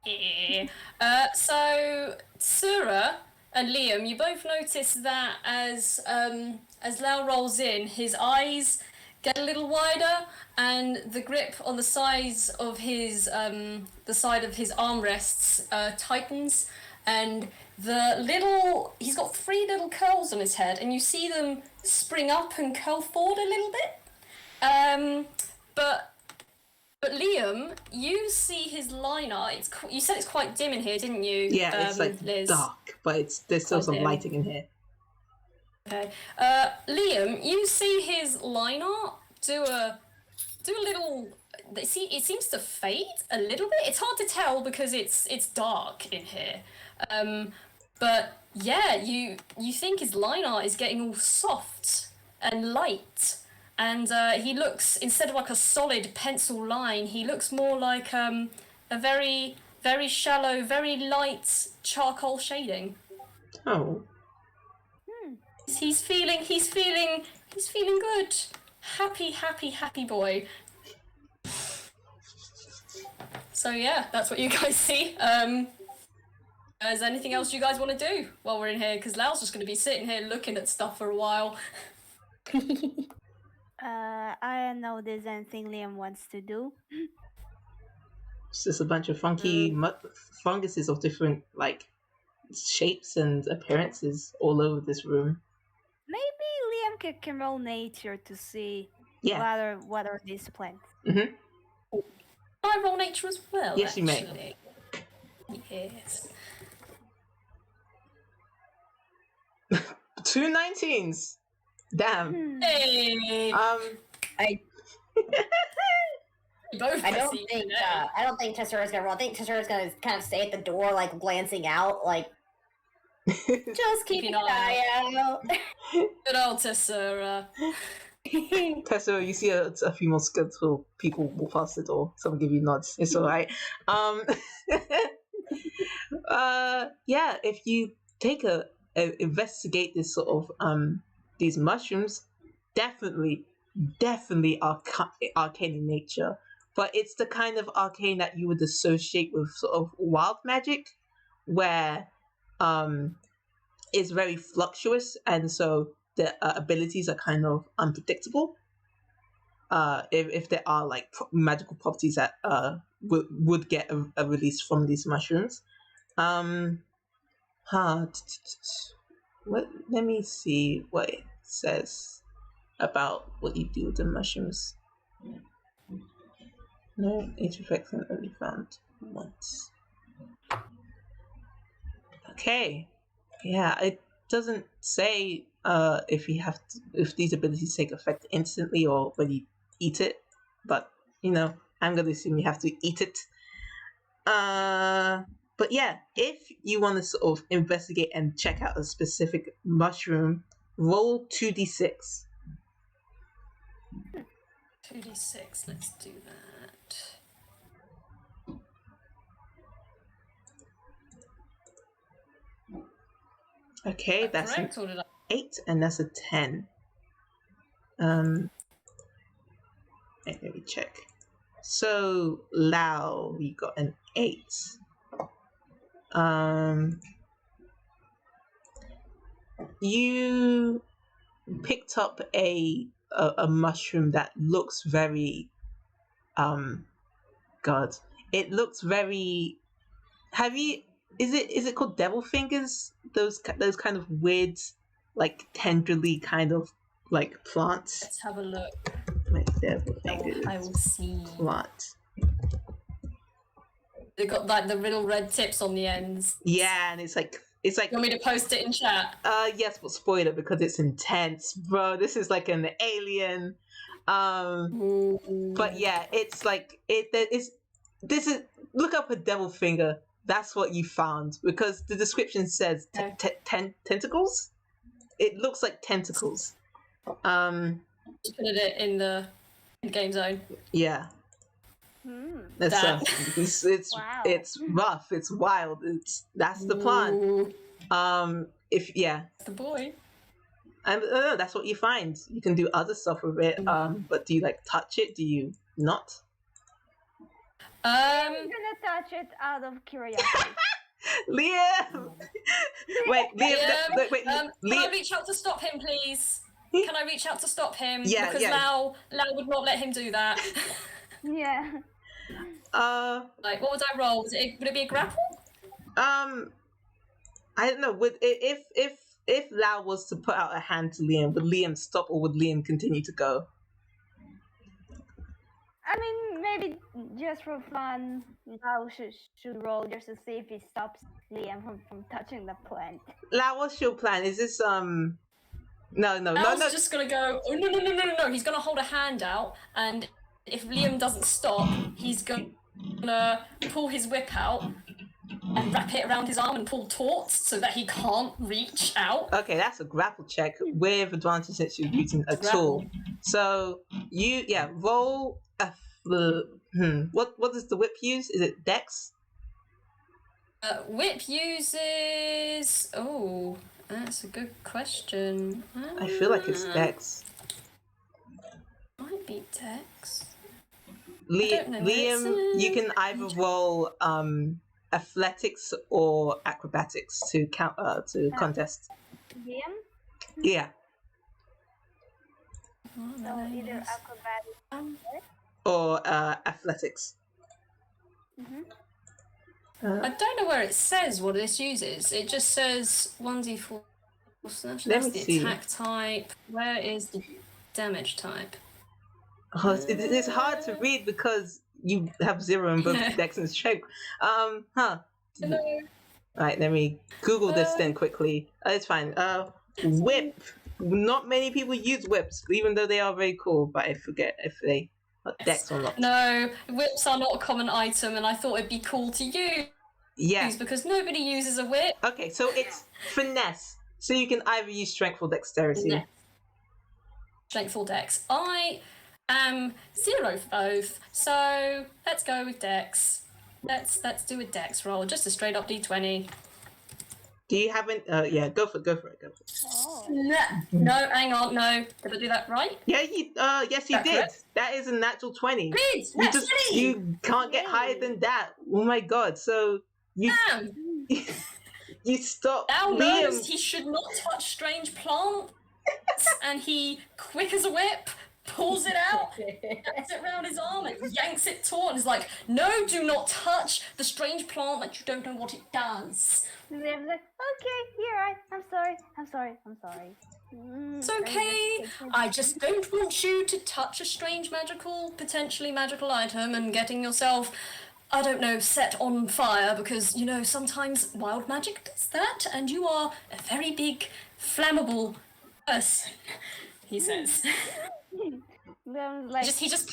Speaker 3: Yeah. So Sura and Liam, you both notice that as Lao rolls in, his eyes get a little wider, and the grip on the sides of his the side of his armrests tightens, and he's got 3 little curls on his head, and you see them spring up and curl forward a little bit. But Liam, you see his liner. You said it's quite dim in here, didn't you?
Speaker 1: Yeah, it's like
Speaker 3: Liz?
Speaker 1: dark, but there's still
Speaker 3: Quite
Speaker 1: some
Speaker 3: dim.
Speaker 1: lighting in here.
Speaker 3: Okay. Liam, you see his line art do a little. It seems to fade a little bit. It's hard to tell because it's dark in here. But yeah, you think his line art is getting all soft and light, and he looks, instead of like a solid pencil line, he looks more like a very, very shallow, very light charcoal shading.
Speaker 1: Oh,
Speaker 3: He's feeling good. Happy boy. So yeah, that's what you guys see. Is there anything else you guys want to do while we're in here? Because Lao's just going to be sitting here looking at stuff for a while.
Speaker 4: I don't know if there's anything Liam wants to do.
Speaker 1: it's just a bunch of funky funguses of different like shapes and appearances all over this room.
Speaker 4: Maybe Liam can roll nature to see
Speaker 1: Yeah.
Speaker 4: what are these plants.
Speaker 1: Mm-hmm.
Speaker 3: I roll nature as well.
Speaker 1: Yes, you may.
Speaker 3: actually. Yes.
Speaker 1: 2 19s. Damn.
Speaker 3: Hey.
Speaker 2: I
Speaker 3: Both
Speaker 2: I don't
Speaker 3: proceed
Speaker 2: think
Speaker 3: today.
Speaker 2: I don't think Tessera's gonna roll. I think Tessera's gonna kind of stay at the door, like glancing out, like just keeping an eye out.
Speaker 3: Good old Tessera.
Speaker 1: Tessa, you see a few more skeletal people walk past the door. Someone give you nods. It's alright. Yeah, if you take a investigate this sort of these mushrooms, definitely arcane in nature, but it's the kind of arcane that you would associate with sort of wild magic, where it's very fluctuous, and so the abilities are kind of unpredictable. If there are like magical properties that would get a release from these mushrooms. Let me see what it says about what you do with the mushrooms. No, each effect can only found once. Okay. Yeah, it doesn't say if these abilities take effect instantly or when you eat it, but I'm gonna assume you have to eat it. But yeah, if you want to sort of investigate and check out a specific mushroom, roll 2d6.
Speaker 3: 2d6, let's do that.
Speaker 1: Okay, that's an
Speaker 3: Correct, or did I?
Speaker 1: 8, and that's a 10. Let me check. So Lao, you got an 8. You picked up a mushroom that looks very God. It looks very. Is it called devil fingers? Those kind of weird, like tenderly kind of like plants.
Speaker 3: Let's have a look.
Speaker 1: Like devil fingers.
Speaker 3: I will see.
Speaker 1: Plant.
Speaker 3: They've got like the little red tips on the ends.
Speaker 1: Yeah, and it's like.
Speaker 3: You want me to post it in chat?
Speaker 1: Yes, but spoiler because it's intense, bro. This is like an alien. But yeah, it's like this is look up a devil finger. That's what you found because the description says tentacles. it looks like tentacles.
Speaker 3: Just put it in the game zone.
Speaker 1: Yeah. That's
Speaker 3: That.
Speaker 4: Wow.
Speaker 1: it's rough. It's wild. That's the plan.
Speaker 3: Ooh,
Speaker 1: That's
Speaker 3: the boy.
Speaker 1: and that's what you find. You can do other stuff with it. But do you like touch it? Do you not?
Speaker 4: I'm gonna touch it out of curiosity.
Speaker 1: Liam. Wait, Liam. Wait,
Speaker 3: Can I
Speaker 1: Liam.
Speaker 3: reach out to stop him, please? Can I reach out to stop him?
Speaker 1: Yeah,
Speaker 3: because
Speaker 1: yeah.
Speaker 3: Lao would not let him do that.
Speaker 4: Yeah.
Speaker 3: Like, what would I roll? Would it be a grapple?
Speaker 1: I don't know. If Lao was to put out a hand to Liam, would Liam stop or would Liam continue to go?
Speaker 4: I mean, maybe just for fun, Lao should roll just to see if he stops Liam from touching the plant.
Speaker 1: Lao, what's your plan? Is this No.
Speaker 3: Lao's just gonna go. Oh no! He's gonna hold a hand out, and if Liam doesn't stop, he's gonna pull his whip out and wrap it around his arm and pull taut so that he can't reach out.
Speaker 1: Okay, that's a grapple check with advantage since you're using a tool. So roll a. What does the whip use? Is it Dex?
Speaker 3: Whip uses. Oh, that's a good question.
Speaker 1: I feel like it's Dex.
Speaker 3: Might be Dex.
Speaker 1: Liam, you can either roll athletics or acrobatics to contest.
Speaker 4: Liam?
Speaker 1: Yeah.
Speaker 4: So either acrobatics
Speaker 1: Or athletics.
Speaker 3: I don't know where it says what this uses. It just says 1d4. That's
Speaker 1: Let me
Speaker 3: the
Speaker 1: see.
Speaker 3: attack type. Where is the damage type?
Speaker 1: Oh, it's hard to read because you have 0 in both Dex and Strength.
Speaker 3: Hello.
Speaker 1: Right, let me Google this then quickly. It's fine. Whip. Not many people use whips, even though they are very cool. But I forget if they are Dex or not.
Speaker 3: No, whips are not a common item, and I thought it'd be cool to use because nobody uses a whip.
Speaker 1: Okay, so it's finesse. So you can either use strength or dexterity.
Speaker 3: Finesse. Strength or dex. I am 0 for both, so let's go with dex. Let's do a dex roll, just a straight up d20.
Speaker 1: Do you have an? Go for it.
Speaker 4: Oh.
Speaker 3: No, hang on, no. Did I do that right?
Speaker 1: Yeah, yes, you
Speaker 3: That
Speaker 1: did.
Speaker 3: correct?
Speaker 1: That is a natural 20.
Speaker 3: Did!
Speaker 1: You can't get higher than that. Oh my god! So you
Speaker 3: Damn!
Speaker 1: you stop
Speaker 3: Now
Speaker 1: Liam.
Speaker 3: knows he should not touch strange plants, and he, quick as a whip, pulls it out, wraps it around his arm, and yanks it taut, and is like, "No, do not touch the strange plant that you don't know what it does."
Speaker 4: Liam's like, okay, you're right. I'm sorry.
Speaker 3: It's okay. I just don't want you to touch a strange potentially magical item and getting yourself, I don't know, set on fire because, sometimes wild magic does that and you are a very big, flammable person, he says.
Speaker 4: Liam's like,
Speaker 3: He just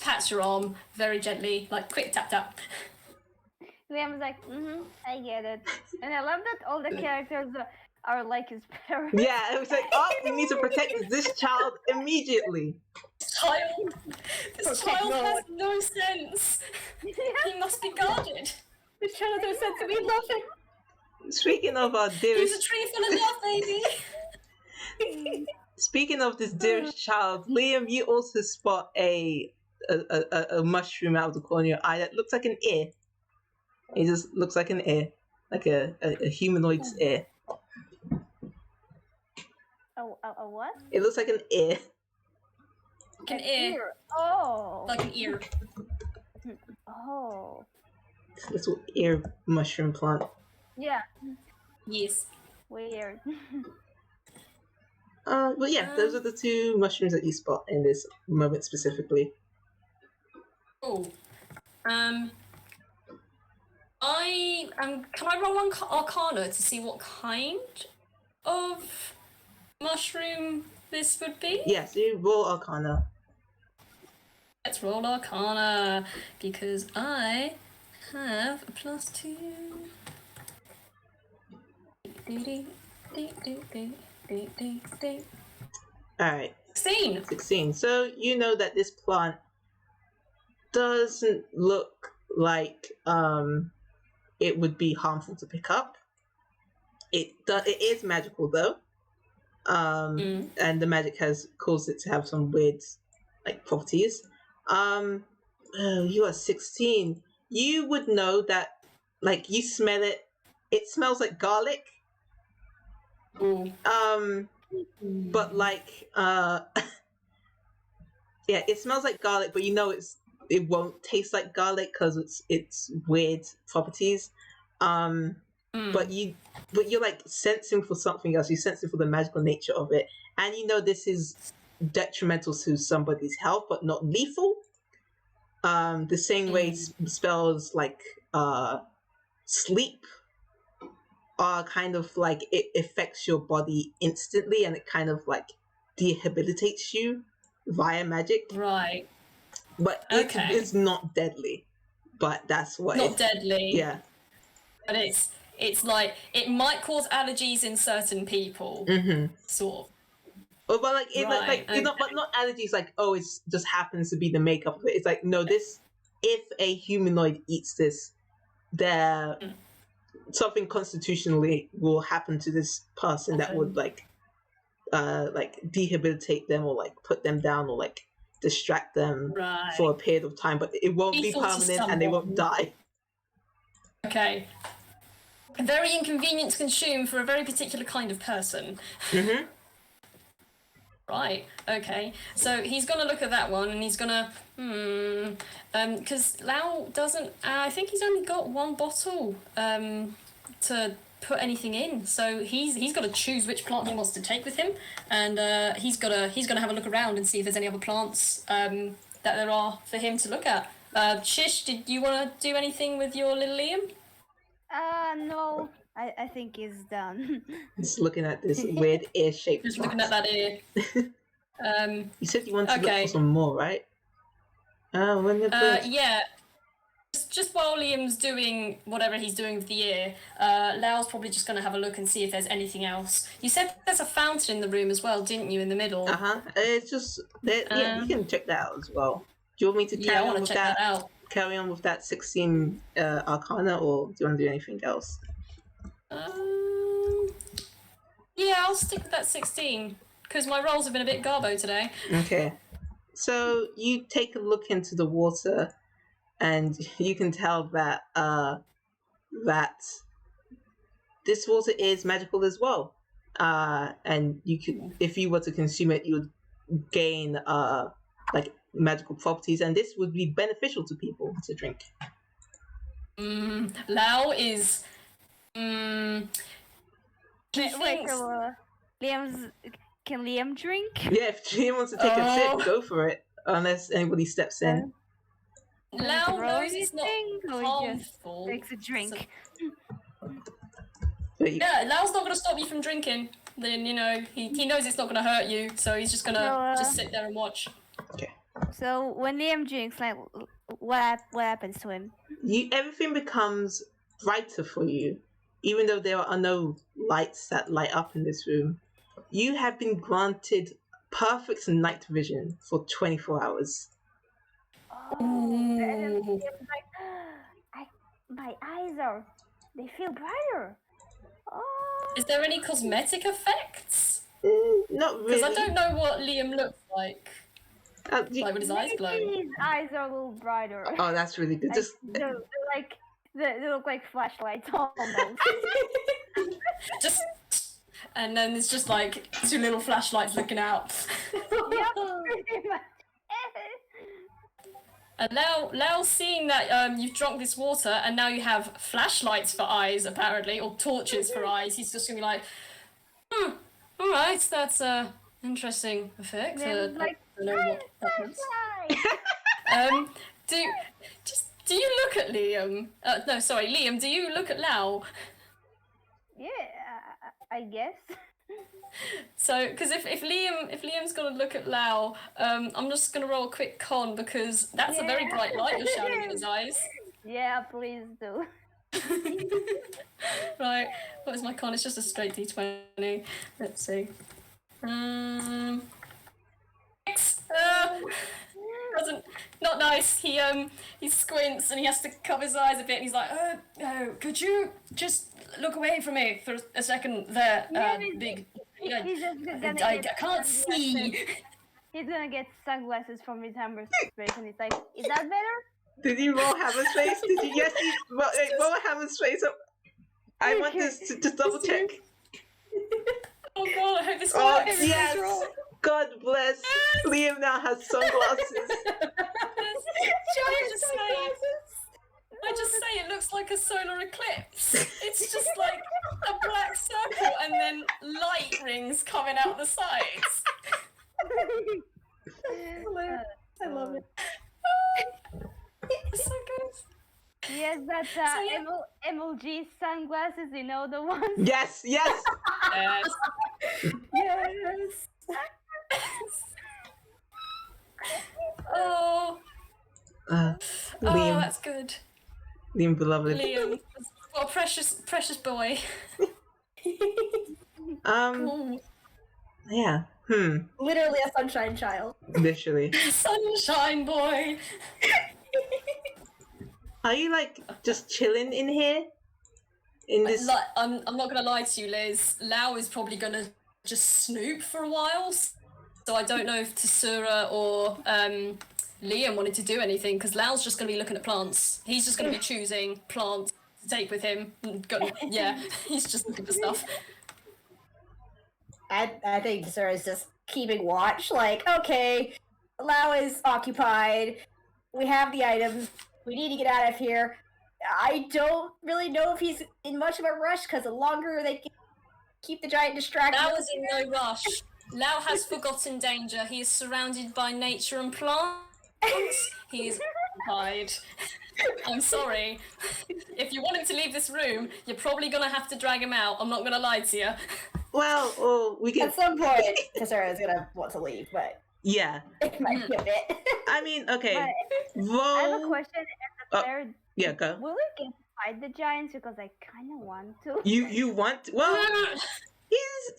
Speaker 3: pats your arm very gently, like quick tap tap.
Speaker 4: Liam's like, I get it. And I love that all the characters are like his parents.
Speaker 1: Yeah, it was like, we need to protect this child immediately.
Speaker 3: This child has no sense. He must be guarded.
Speaker 4: This child has no sense of me laughing.
Speaker 1: Speaking of our
Speaker 3: He's
Speaker 1: dearest,
Speaker 3: a tree full of love, baby.
Speaker 1: speaking of this dearest child, Liam, you also spot a mushroom out of the corner of your eye that looks like an ear. It just looks like an ear, like a humanoid's ear.
Speaker 4: A what?
Speaker 1: It looks like an ear.
Speaker 3: Like an ear.
Speaker 4: Oh.
Speaker 3: Like an ear.
Speaker 4: Oh.
Speaker 1: This little ear mushroom plant.
Speaker 4: Yeah.
Speaker 3: Yes.
Speaker 4: Weird.
Speaker 1: But yeah, those are the 2 mushrooms that you spot in this moment specifically.
Speaker 3: Oh. Can I roll Arcana to see what kind of mushroom this would be?
Speaker 1: Yes, you roll Arcana.
Speaker 3: Let's roll Arcana, because I have a +2.
Speaker 1: All right.
Speaker 3: 16.
Speaker 1: 16. So you know that this plant doesn't look like it would be harmful to pick up. It is magical though. And the magic has caused it to have some weird like properties. You are 16. You would know that, like, you smell it. It smells like garlic.
Speaker 3: Ooh.
Speaker 1: But like, yeah, it smells like garlic, but you know it won't taste like garlic because it's weird properties. But you're like sensing for something else. You're sensing for the magical nature of it, and you know this is detrimental to somebody's health, but not lethal. The same way spells like sleep are kind of like it affects your body instantly, and it kind of like rehabilitates you via magic.
Speaker 3: Right.
Speaker 1: But it's not deadly. But that's what
Speaker 3: not deadly.
Speaker 1: Yeah.
Speaker 3: But it's like it might cause allergies in certain people. Sort of.
Speaker 1: But like, you know, but not allergies. Like, oh, it just happens to be the makeup of it. It's like, no, this. If a humanoid eats this, there something constitutionally will happen to this person that would like rehabilitate them or like put them down or like distract them for a period of time. But it won't be permanent, and they won't die.
Speaker 3: Okay. Very inconvenient to consume for a very particular kind of person. Right, okay. So he's going to look at that one and he's going to, because Lao doesn't, I think he's only got one bottle to put anything in. So he's got to choose which plant he wants to take with him, and he's gonna have a look around and see if there's any other plants that there are for him to look at. Shish, did you want to do anything with your little Liam?
Speaker 4: No. I think he's done.
Speaker 1: Just looking at this weird ear-shaped.
Speaker 3: Just looking at that ear.
Speaker 1: You said you wanted to look for some more, right?
Speaker 3: Yeah. Just while Liam's doing whatever he's doing with the ear, Lao's probably just going to have a look and see if there's anything else. You said there's a fountain in the room as well, didn't you, in the middle?
Speaker 1: It's just yeah, you can check that out as well. Do you want me to carry on with that? Carry on with that 16 Arcana, or do you want to do anything else?
Speaker 3: Yeah, I'll stick with that 16 because my rolls have been a bit garbo today.
Speaker 1: Okay, so you take a look into the water, and you can tell that that this water is magical as well. And you could, if you were to consume it, you would gain like magical properties, and this would be beneficial to people to drink.
Speaker 3: Lao is.
Speaker 4: Wait, Liam's. Can Liam drink?
Speaker 1: Yeah, if Liam wants to take a sip, go for it. Unless anybody steps in.
Speaker 3: Lao knows it's not harmful.
Speaker 4: Takes a drink.
Speaker 3: Yeah, Lao's not going to stop you from drinking. Then, you know, he knows it's not going to hurt you, so he's just going to just sit there and watch.
Speaker 1: Okay.
Speaker 4: So when Liam drinks, like, what happens to him?
Speaker 1: Everything becomes brighter for you, even though there are no lights that light up in this room. You have been granted perfect night vision for 24 hours.
Speaker 4: Oh, my eyes they feel brighter. Oh.
Speaker 3: Is there any cosmetic effects?
Speaker 1: Not really.
Speaker 3: Because I don't know what Liam looks like. Like with his eyes glow.
Speaker 4: His eyes are a little brighter.
Speaker 1: Oh, that's really good. Just
Speaker 4: they look like flashlights almost.
Speaker 3: Just and then there's just like two little flashlights looking out.
Speaker 4: Yep, pretty much.
Speaker 3: And Lao's seeing that you've drunk this water and now you have flashlights for eyes apparently, or torches for eyes. He's just gonna be like, all right, that's a interesting effect. I don't know what that means. Do you look at Liam? No, sorry, Liam. Do you look at Lao?
Speaker 4: Yeah, I guess.
Speaker 3: So, because if Liam's gonna look at Lao, I'm just gonna roll a quick con because that's a very bright light you're shining in his eyes.
Speaker 4: Yeah, please do.
Speaker 3: Right, what is my con? It's just a straight d20. Let's see. X. Doesn't, not nice. He squints and he has to cover his eyes a bit. And he's like, could you just look away from me for a second there, big.
Speaker 4: He's just gonna
Speaker 3: I
Speaker 4: get
Speaker 3: can't see.
Speaker 4: He's gonna get sunglasses from his hammer space, and he's like, "Is that better?"
Speaker 1: Did you roll hammer space? Did you? Yes, you roll hammer space. I want this to just double check.
Speaker 3: Oh god, I hope this
Speaker 1: Oh
Speaker 3: works.
Speaker 1: yes! God bless.
Speaker 3: Yes.
Speaker 1: Liam now has sunglasses.
Speaker 3: I just say it looks like a solar eclipse. It's just like a black circle and then light rings coming out the sides.
Speaker 2: I love it.
Speaker 3: It's so good.
Speaker 4: Yes, that's MLG sunglasses. You know the ones.
Speaker 1: Yes, yes.
Speaker 3: Yes.
Speaker 2: Yes.
Speaker 3: Oh,
Speaker 1: Liam,
Speaker 3: that's good.
Speaker 1: Liam beloved.
Speaker 3: Liam, what a precious boy. Ooh.
Speaker 1: Yeah.
Speaker 2: Literally a sunshine child.
Speaker 1: Literally.
Speaker 3: Sunshine boy.
Speaker 1: Are you like just chilling in here? In this?
Speaker 3: I'm not gonna lie to you, Liz. Lao is probably gonna just snoop for a while. So I don't know if Tsura or Liam wanted to do anything, because Lao's just gonna be looking at plants. He's just gonna be choosing plants to take with him. Yeah, he's just looking for stuff.
Speaker 2: I think Tsura's just keeping watch. Like, okay, Lao is occupied. We have the items. We need to get out of here. I don't really know if he's in much of a rush, because the longer they can keep the giant distracted.
Speaker 3: Lao is in no rush. Lao has forgotten danger. He is surrounded by nature and plants. He is occupied. I'm sorry. If you want him to leave this room, you're probably gonna have to drag him out. I'm not gonna lie to you.
Speaker 1: Well, we can.
Speaker 2: At some point, Tsura is gonna want to leave, but
Speaker 1: Yeah.
Speaker 2: it might be a bit.
Speaker 1: I mean, okay.
Speaker 4: But I have a
Speaker 1: Roll.
Speaker 4: question. As a player,
Speaker 1: Yeah, go.
Speaker 4: will we get to fight the giants? Because I kind of want to.
Speaker 1: You want? Well, it
Speaker 4: As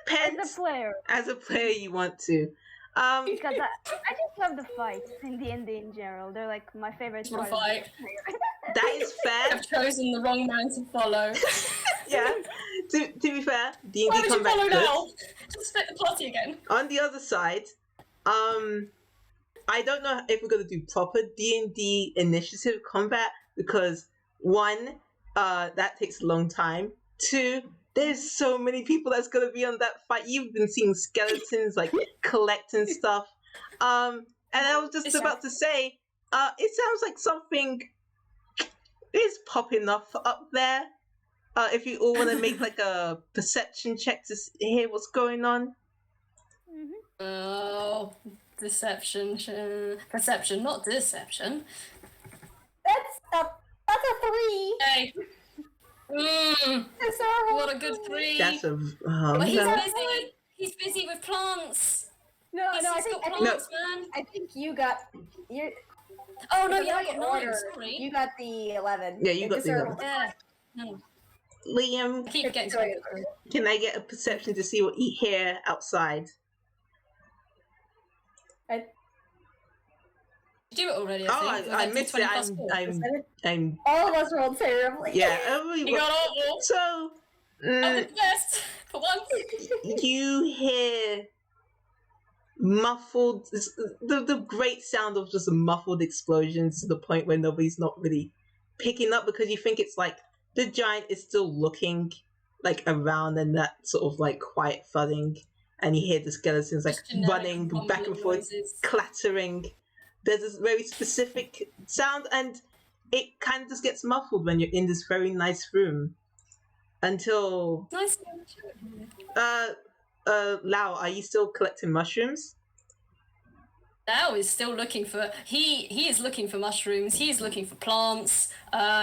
Speaker 1: depends.
Speaker 4: a player,
Speaker 1: As a player, you want to.
Speaker 4: because I just love the fights in D&D in general. They're like my favorite
Speaker 3: What a
Speaker 4: part of
Speaker 3: fight.
Speaker 1: That is fair.
Speaker 3: I've chosen the wrong man to follow.
Speaker 1: Yeah. To be fair, D&D
Speaker 3: Why would you
Speaker 1: combat
Speaker 3: follow
Speaker 1: good.
Speaker 3: now? Just split the party again.
Speaker 1: On the other side, I don't know if we're gonna do proper D&D initiative combat, because one, that takes a long time. Two, there's so many people that's gonna be on that fight. You've been seeing skeletons like collecting stuff. And I was just about to say, it sounds like something is popping up there. If you all want to make like a perception check to hear what's going on.
Speaker 3: Oh, deception, perception, not deception.
Speaker 2: That's a 3.
Speaker 3: Hey.
Speaker 2: That's horrible.
Speaker 3: What a good 3.
Speaker 1: That's a.
Speaker 3: But he's
Speaker 1: No.
Speaker 3: busy. He's busy with plants.
Speaker 2: No,
Speaker 3: He's
Speaker 2: I
Speaker 3: got
Speaker 2: think
Speaker 3: plants, man.
Speaker 2: I think you got you.
Speaker 3: Oh no,
Speaker 2: the
Speaker 3: yeah, I
Speaker 2: way
Speaker 3: got
Speaker 2: it
Speaker 3: 9.
Speaker 2: ordered,
Speaker 3: Sorry.
Speaker 2: You got the 11.
Speaker 1: Yeah, you got the
Speaker 2: Tsura
Speaker 1: 11.
Speaker 2: was-
Speaker 3: Yeah. No.
Speaker 1: Liam,
Speaker 3: I keep getting
Speaker 2: Sorry.
Speaker 3: to
Speaker 1: can I get a perception to see what you hear outside?
Speaker 3: do it already.
Speaker 1: Oh,
Speaker 3: I think.
Speaker 1: I missed it. I'm.
Speaker 2: All of us rolled terribly.
Speaker 1: Yeah.
Speaker 3: You got awful.
Speaker 1: So,
Speaker 3: I'm the best for once.
Speaker 1: you hear muffled, the great sound of just muffled explosions to the point where nobody's not really picking up, because you think it's like the giant is still looking like around, and that sort of like quiet thudding, and you hear the skeletons like
Speaker 3: Just generic
Speaker 1: running back and
Speaker 3: rumbling
Speaker 1: forth,
Speaker 3: noises.
Speaker 1: clattering. There's this very specific sound, and it kind of just gets muffled when you're in this very nice room until
Speaker 3: Nice.
Speaker 1: Lao, are you still collecting mushrooms?
Speaker 3: Now is still looking for. He is looking for mushrooms. He's looking for plants.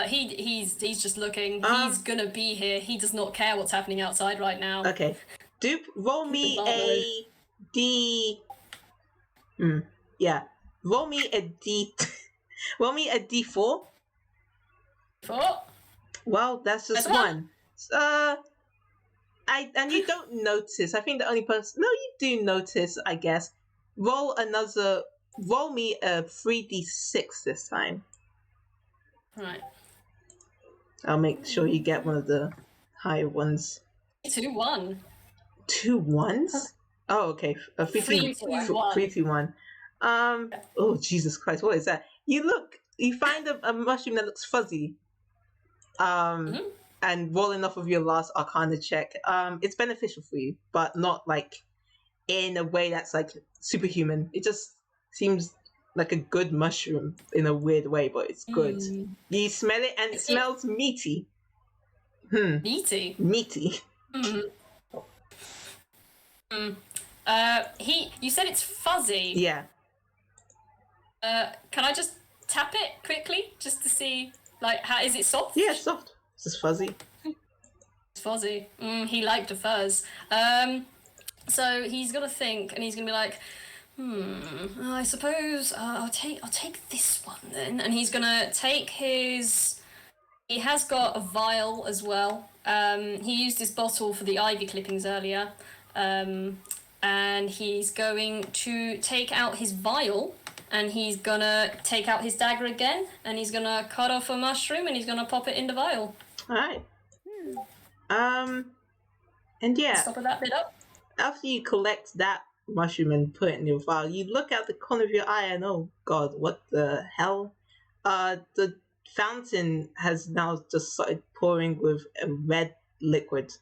Speaker 3: He's just looking. He's gonna be here. He does not care what's happening outside right now.
Speaker 1: Okay. Dupe, roll me a D. Yeah. Roll me a D. Roll me a D4.
Speaker 3: 4.
Speaker 1: Well, that's just
Speaker 3: That's
Speaker 1: one. And you don't notice. I think the only person. No, you do notice. I guess. Roll me a 3d6 this time.
Speaker 3: Right.
Speaker 1: I'll make sure you get one of the higher ones.
Speaker 3: 2, 1.
Speaker 1: 2 1s? Oh, okay. A
Speaker 3: 3, 2, 1.
Speaker 1: 3, 2, 1. Oh, Jesus Christ, what is that? You find a mushroom that looks fuzzy. And rolling off of your last Arcana check. It's beneficial for you, but not like in a way that's like superhuman. It just seems like a good mushroom in a weird way, but it's good. You smell it and it smells meaty.
Speaker 3: Meaty?
Speaker 1: Meaty.
Speaker 3: You said it's fuzzy.
Speaker 1: Yeah.
Speaker 3: Can I just tap it quickly just to see, like, how is it soft?
Speaker 1: Yeah, it's soft. It's just fuzzy.
Speaker 3: It's fuzzy. He liked a fuzz. So he's gonna think, and he's gonna be like, I suppose I'll take this one then. And he's gonna take his. He has got a vial as well. He used his bottle for the ivy clippings earlier. And he's going to take out his vial, and he's gonna take out his dagger again, and he's gonna cut off a mushroom, and he's gonna pop it in the vial.
Speaker 1: All right. And yeah.
Speaker 3: Stop that bit up.
Speaker 1: After you collect that mushroom and put it in your vial, you look out the corner of your eye and oh god, what the hell? The fountain has now just started pouring with a red liquid.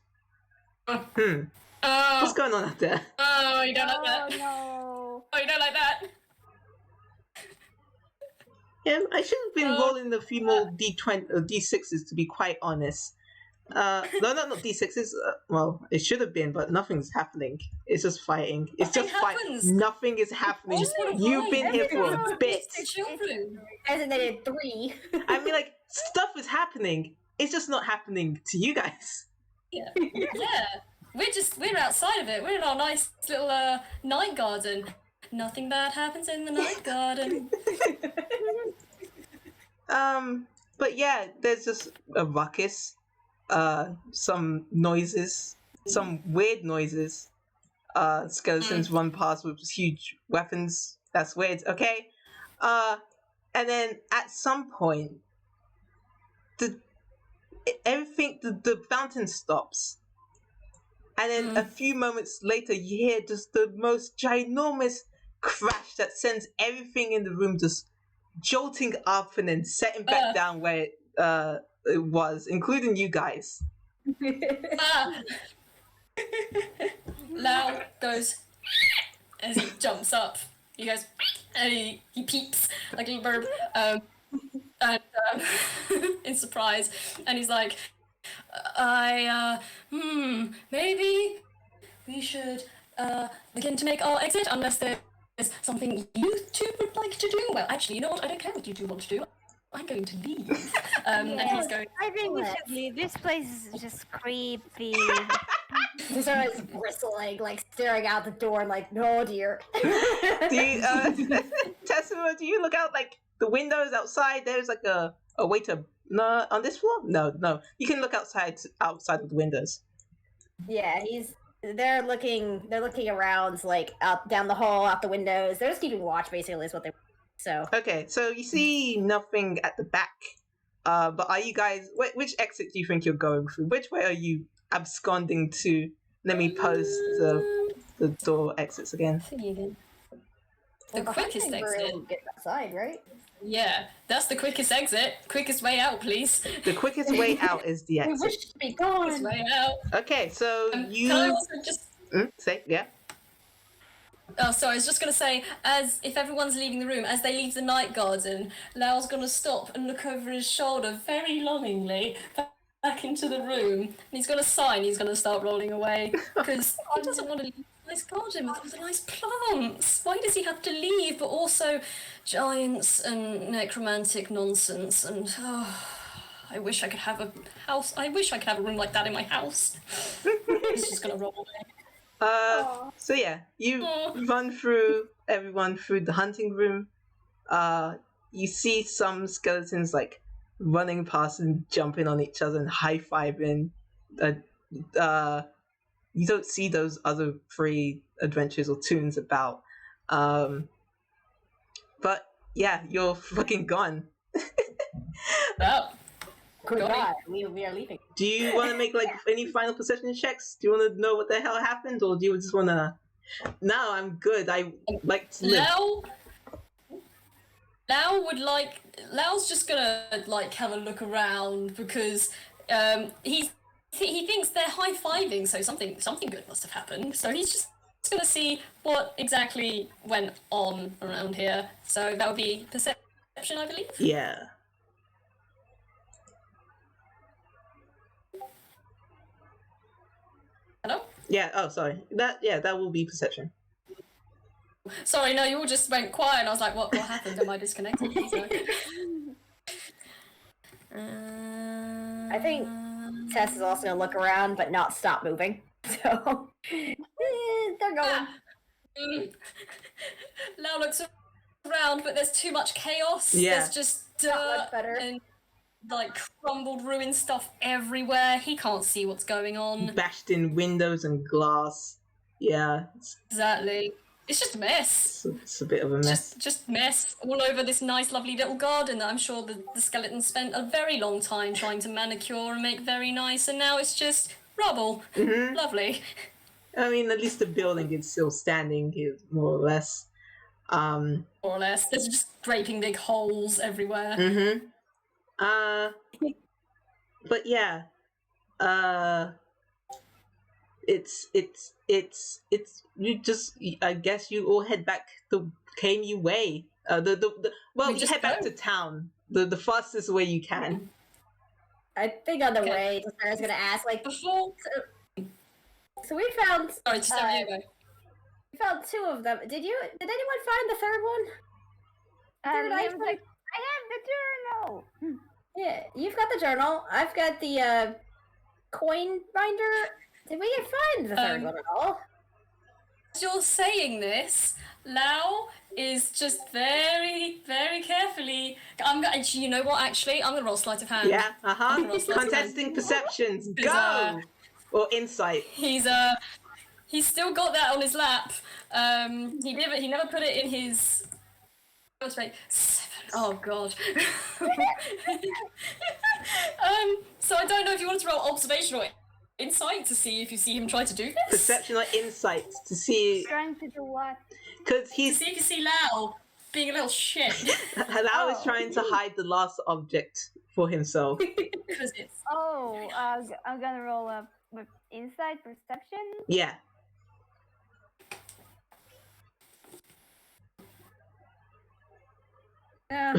Speaker 1: What's going on out there?
Speaker 3: Oh, you don't like that.
Speaker 4: No.
Speaker 3: Oh, you don't like that.
Speaker 1: Yeah, I should have been rolling a few more D20 or D6s to be quite honest. No, not D6s. Well, it should have been, but nothing's happening. It's just fighting. It's just fighting. Nothing is happening. You've been here for a bit.
Speaker 2: Designated 3.
Speaker 1: I mean, like, stuff is happening. It's just not happening to you guys.
Speaker 3: Yeah. We're outside of it. We're in our nice little night garden. Nothing bad happens in the night garden.
Speaker 1: But yeah, there's just a ruckus. Some noises, some weird noises. Skeletons run past with huge weapons. That's weird. Okay. And then at some point, the fountain stops, and then a few moments later, you hear just the most ginormous crash that sends everything in the room just jolting up and then setting back down where it was, including you guys.
Speaker 3: Lao goes as he jumps up. He goes and he peeps like a little bird, in surprise, and he's like, maybe we should begin to make our exit unless there's something you two would like to do. Well, actually, you know what? I don't care what you two want to do. I'm going to leave. And he's going.
Speaker 4: I think we should leave. This place is just creepy.
Speaker 2: Zara's bristling, like staring out the door, like, no dear.
Speaker 1: Tessima, do you look out like the windows outside? There's like a way to on this floor? No. You can look outside of the windows.
Speaker 2: Yeah, they're looking around, like out down the hall, out the windows. They're just keeping watch, basically, is what they're. So
Speaker 1: okay, so you see nothing at the back. But are you guys? Which exit do you think you're going through? Which way are you absconding to? Let me post the door exits again.
Speaker 3: The quickest exit.
Speaker 2: Get outside, right?
Speaker 3: Yeah, that's the quickest exit. Quickest way out, please.
Speaker 1: The quickest way out is the exit.
Speaker 2: We wish to be gone.
Speaker 3: Quickest way out.
Speaker 1: Okay, so you.
Speaker 3: Can I also just
Speaker 1: say yeah.
Speaker 3: Oh, sorry, I was just going to say, as if everyone's leaving the room, as they leave the night garden, Lao's going to stop and look over his shoulder very longingly back into the room. And he's going to sigh and he's going to start rolling away because he doesn't want to leave a nice garden with all the nice plants. Why does he have to leave? But also giants and necromantic nonsense. And I wish I could have a house. I wish I could have a room like that in my house. He's just going to roll away.
Speaker 1: So yeah, you run through everyone through the hunting room. You see some skeletons like running past and jumping on each other and high-fiving. You don't see those other three adventures or tunes about. But yeah, you're fucking gone.
Speaker 3: Well,
Speaker 2: Goodbye. We are leaving.
Speaker 1: Do you want to make like any final perception checks? Do you want to know what the hell happened, or do you just want to? No, I'm good. I like to live.
Speaker 3: Lao's just gonna like have a look around because he thinks they're high-fiving, so something good must have happened. So he's just gonna see what exactly went on around here. So that would be perception, I believe.
Speaker 1: Yeah.
Speaker 3: Hello?
Speaker 1: Yeah. Oh, sorry. That will be perception.
Speaker 3: Sorry, no, you all just went quiet, and I was like, what happened? Am I disconnected?
Speaker 2: I think Tess is also gonna look around, but not stop moving. So they're going.
Speaker 3: Lao looks around, but there's too much chaos.
Speaker 1: Yeah.
Speaker 3: There's just
Speaker 2: Not
Speaker 3: dirt
Speaker 2: much better.
Speaker 3: and like crumbled, ruined stuff everywhere. He can't see what's going on.
Speaker 1: Bashed in windows and glass. Yeah.
Speaker 3: Exactly. It's just a mess.
Speaker 1: It's a bit of a mess.
Speaker 3: Just mess all over this nice, lovely little garden that I'm sure the skeleton spent a very long time trying to manicure and make very nice, and now it's just rubble.
Speaker 1: Mhm.
Speaker 3: Lovely.
Speaker 1: I mean, at least the building is still standing here, more or less.
Speaker 3: More or less. There's just gaping big holes everywhere.
Speaker 1: Mm-hmm. But yeah. It's you just, I guess you all head back the Kamey way. Well, you head back to town. The fastest way you can.
Speaker 2: I think on the
Speaker 3: Okay.
Speaker 2: way, Sarah's gonna ask like,
Speaker 3: Before.
Speaker 2: so we found.
Speaker 3: Sorry, just have you go.
Speaker 2: We found two of them. Did anyone find the third one? Third
Speaker 4: Liam's
Speaker 2: item?
Speaker 4: like, I have the journal.
Speaker 2: Yeah, you've got the journal. I've got the coin binder. Did we find the third one at all?
Speaker 3: As you're saying this, Lao is just very, very carefully. You know what? Actually, I'm gonna roll sleight of hand.
Speaker 1: Yeah.
Speaker 3: I'm gonna roll sleight of hand.
Speaker 1: Contesting perceptions.
Speaker 3: Because,
Speaker 1: Go. Or insight.
Speaker 3: He's still got that on his lap. He never put it in his. Wait, 7. Oh god. So I don't know if you wanted to roll observation or insight to see if you see him try to do this.
Speaker 1: Perception or insight to see,
Speaker 4: Trying to do what?
Speaker 1: because
Speaker 3: To
Speaker 1: he's
Speaker 3: see if you see Lao being a little shit.
Speaker 1: Lao is trying to hide the last object for himself.
Speaker 3: Because it's.
Speaker 4: Oh, I'm gonna roll up with insight perception.
Speaker 1: Yeah.
Speaker 2: No.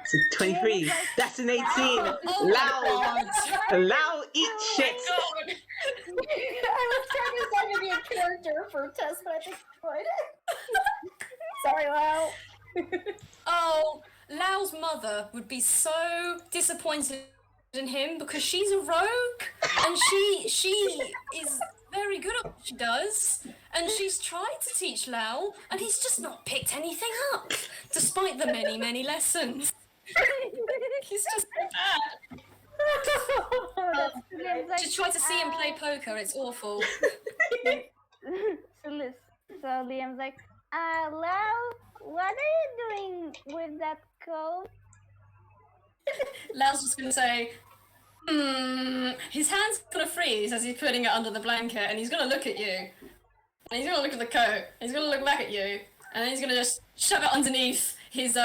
Speaker 1: So 23. That's an 18.
Speaker 3: Oh
Speaker 1: Lao, Lao eat shit.
Speaker 2: I was trying to decide to be a character for Tess, but I think I Sorry, Lau.
Speaker 3: Oh, Lao's mother would be so disappointed in him because she's a rogue and she is very good at what she does, and she's tried to teach Lao and he's just not picked anything up despite the many lessons. He's just so bad.
Speaker 4: Liam's like,
Speaker 3: Just try to see him play poker, it's awful.
Speaker 4: so Liam's like, Lau, what are you doing with that coat?
Speaker 3: Lao's just gonna say, his hand's gonna freeze as he's putting it under the blanket, and he's gonna look at you. And he's gonna look at the coat, he's gonna look back at you, and then he's gonna just shove it underneath his,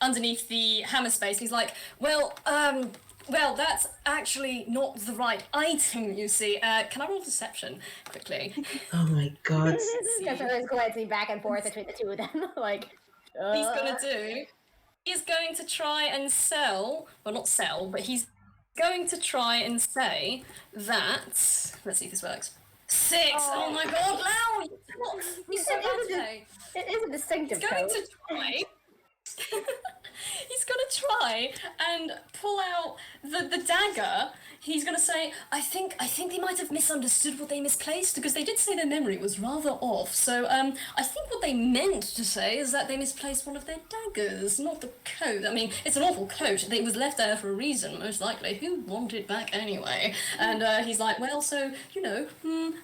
Speaker 3: underneath the hammer space. He's like, well, that's actually not the right item, you see. Can I roll deception quickly?
Speaker 1: Oh my god.
Speaker 2: Because I was glancing back and forth between the two of them, like.
Speaker 3: He's gonna do. He's going to try and sell. Well, not sell, but he's going to try and say that. Let's see if this works. 6. Oh my god, Lao! He's so bad today.
Speaker 2: It is a distinctive
Speaker 3: He's going
Speaker 2: coat.
Speaker 3: to try. He's gonna try and pull out the dagger, he's gonna say, I think they might have misunderstood what they misplaced, because they did say their memory was rather off. So I think what they meant to say is that they misplaced one of their daggers, not the coat. I mean, it's an awful coat. It was left there for a reason, most likely. Who wanted it back anyway? And he's like, well, so, you know,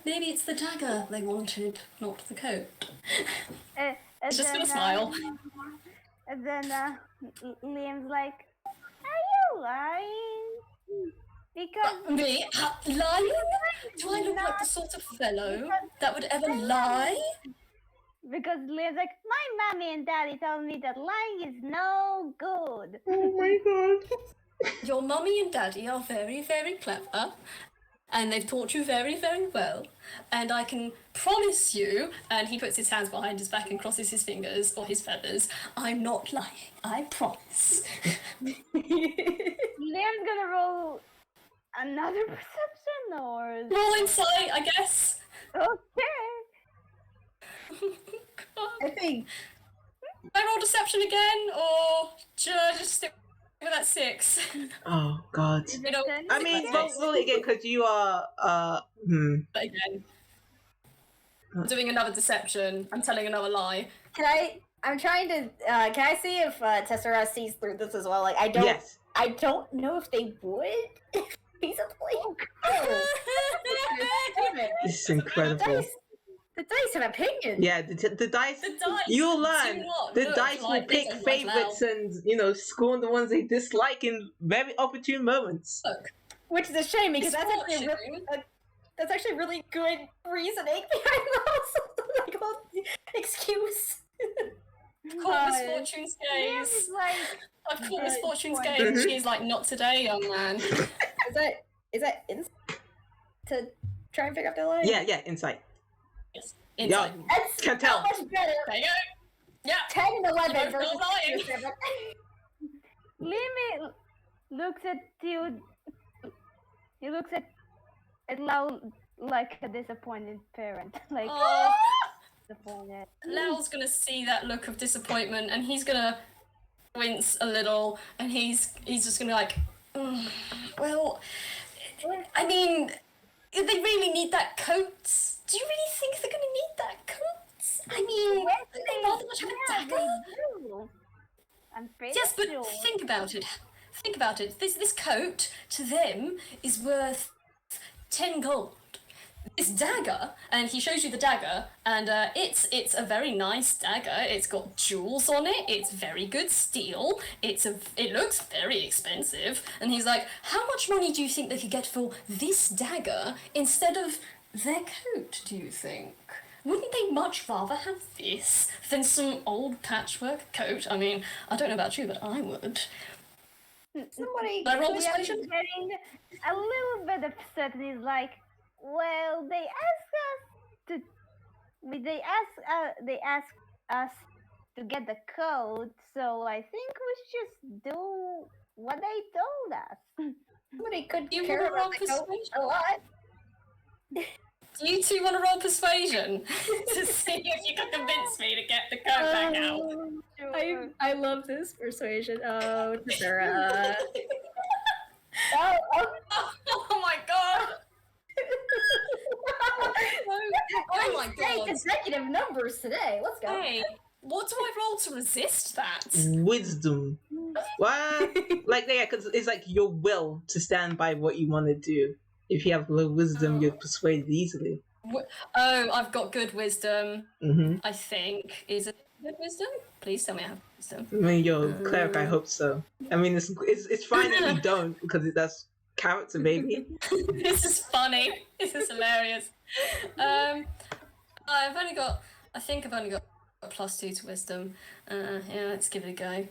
Speaker 3: maybe it's the dagger they wanted, not the coat. It's just gonna smile.
Speaker 4: And then Liam's like, are you lying? Because
Speaker 3: Me? Lying? Do I look like the sort of fellow that would ever lie?
Speaker 4: Because Liam's like, my mommy and daddy told me that lying is no good.
Speaker 1: Oh my god.
Speaker 3: Your mummy and daddy are very, very clever, and they've taught you very, very well. And I can promise you, and he puts his hands behind his back and crosses his fingers, or his feathers, I'm not lying, I promise.
Speaker 4: Liam's gonna roll another perception, or...
Speaker 3: Roll insight, I guess.
Speaker 4: Okay.
Speaker 3: God.
Speaker 2: I think
Speaker 3: I roll deception again, or just stick with that 6?
Speaker 1: Oh god.
Speaker 3: You know,
Speaker 1: I mean, roll it again because you are.
Speaker 3: Again. I'm doing another deception. I'm telling another lie.
Speaker 2: I'm trying to. Can I see if Tessera sees through this as well? Like, I don't.
Speaker 1: Yes.
Speaker 2: I don't know if they would. Feasibly.
Speaker 1: This is incredible.
Speaker 2: The dice have opinions.
Speaker 1: Yeah, the dice.
Speaker 3: The dice
Speaker 1: You'll
Speaker 3: do
Speaker 1: learn.
Speaker 3: not
Speaker 1: The
Speaker 3: look
Speaker 1: dice will
Speaker 3: like
Speaker 1: pick
Speaker 3: this,
Speaker 1: favorites and, you know, scorn the ones they dislike in very opportune moments.
Speaker 3: Look,
Speaker 2: Which is a shame because
Speaker 3: Misfortune.
Speaker 2: that's actually really good reasoning behind those. Like, oh, excuse.
Speaker 3: caught Misfortune's gaze.
Speaker 4: Liam's like,
Speaker 3: I've caught Misfortune's
Speaker 4: point.
Speaker 3: gaze. She's like, not today, young man.
Speaker 2: Is that to try and figure out the line?
Speaker 1: Yeah, insight.
Speaker 3: Yes.
Speaker 1: Yeah,
Speaker 3: Inside.
Speaker 2: That's
Speaker 1: can tell.
Speaker 2: much better.
Speaker 3: There you go. Yeah.
Speaker 2: 10 and 11
Speaker 3: You're
Speaker 2: versus
Speaker 3: not lying.
Speaker 2: 7.
Speaker 4: Liam looks at you. He looks at Lao like a disappointed parent. Like,
Speaker 3: Oh,
Speaker 4: disappointed.
Speaker 3: Lao's gonna see that look of disappointment, and he's gonna wince a little, and he's just gonna be like, well, I mean, they really need that coat. Do you really think they're gonna need that coat? I mean, they rather not have a dagger.
Speaker 4: I'm pretty
Speaker 3: Yes, but
Speaker 4: sure.
Speaker 3: think about it. Think about it. This coat to them is worth 10 gold. This dagger, and he shows you the dagger, and it's a very nice dagger. It's got jewels on it. It's very good steel. It looks very expensive. And he's like, how much money do you think they could get for this dagger instead of their coat? Do you think? Wouldn't they much rather have this than some old patchwork coat? I mean, I don't know about you, but I would.
Speaker 2: Somebody.
Speaker 3: Can I roll
Speaker 4: Liam is
Speaker 3: persuasion?
Speaker 4: getting a little bit upset, and he's like, well, they asked us to get the code, so I think we should just do what they told us.
Speaker 2: Somebody could
Speaker 3: You
Speaker 2: care
Speaker 3: wanna roll
Speaker 2: about the coat
Speaker 3: persuasion?
Speaker 2: a lot.
Speaker 3: Do you two want to roll persuasion to see if you can convince me to get the coat back out?
Speaker 4: Sure.
Speaker 2: I love this persuasion. Oh, Tessera.
Speaker 3: Oh my god! Oh my god!
Speaker 2: Consecutive numbers today. Let's go.
Speaker 3: Hey, what do I roll to resist that?
Speaker 1: Wisdom. What? Like, yeah, because it's like your will to stand by what you want to do. If you have low wisdom, you're persuaded easily.
Speaker 3: Oh, I've got good wisdom.
Speaker 1: Mm-hmm.
Speaker 3: I think. Is it good wisdom? Please tell me I have wisdom.
Speaker 1: I mean, you're cleric, I hope so. I mean, it's fine if you don't, because that's character, baby.
Speaker 3: This is funny. This is hilarious. I think I've only got a +2 to wisdom. Yeah, let's give it a go.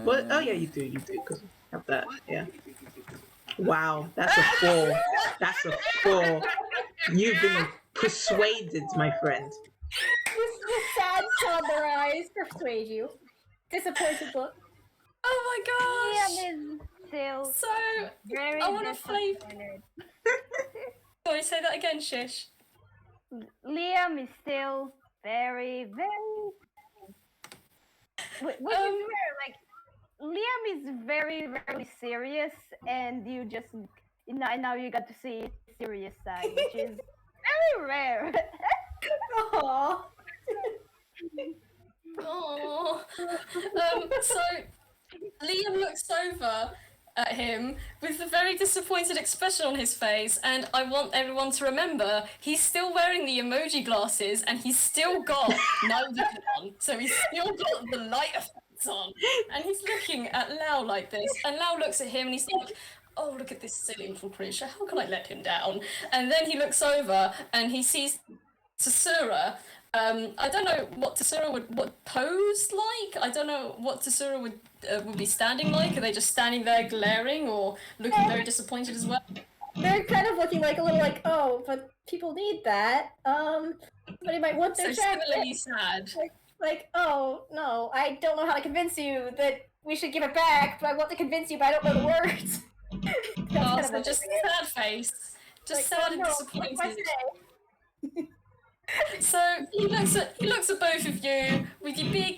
Speaker 1: What? Oh, yeah, you do, because you have that, yeah. Wow, that's a 4. That's a 4. You've been persuaded, my friend.
Speaker 2: The sad saw their eyes persuade you. Disappointed look.
Speaker 3: Oh my gosh!
Speaker 4: Liam is still
Speaker 3: So,
Speaker 4: very
Speaker 3: I want to flame.
Speaker 4: disappointed.
Speaker 3: Sorry, say that again, Shish.
Speaker 4: Liam is still very, very. Would you fair, Liam is very, very serious, and you just now you got to see his serious side, which is very rare.
Speaker 2: Aww.
Speaker 3: Oh. So Liam looks over at him with a very disappointed expression on his face, and I want everyone to remember he's still wearing the emoji glasses and he's still got no vision on, so he's still got the light effects on, and he's looking at Lao like this, and Lao looks at him and he's like, oh, look at this silly little creature, how can I let him down? And then he looks over and he sees Tsura. I don't know what Tsura would pose like. I don't know what Tsura would be standing like. Are they just standing there glaring or looking very disappointed as well?
Speaker 2: They're kind of looking like a little like, oh, but people need that. Somebody might want their
Speaker 3: So
Speaker 2: jacket.
Speaker 3: similarly sad.
Speaker 2: Like, oh no, I don't know how to convince you that we should give it back, but I want to convince you, but I don't know the words.
Speaker 3: Oh, so just sad face, just
Speaker 2: like,
Speaker 3: sad and
Speaker 2: oh, no, what do I
Speaker 3: disappointed.
Speaker 2: say?
Speaker 3: So he looks at both of you with your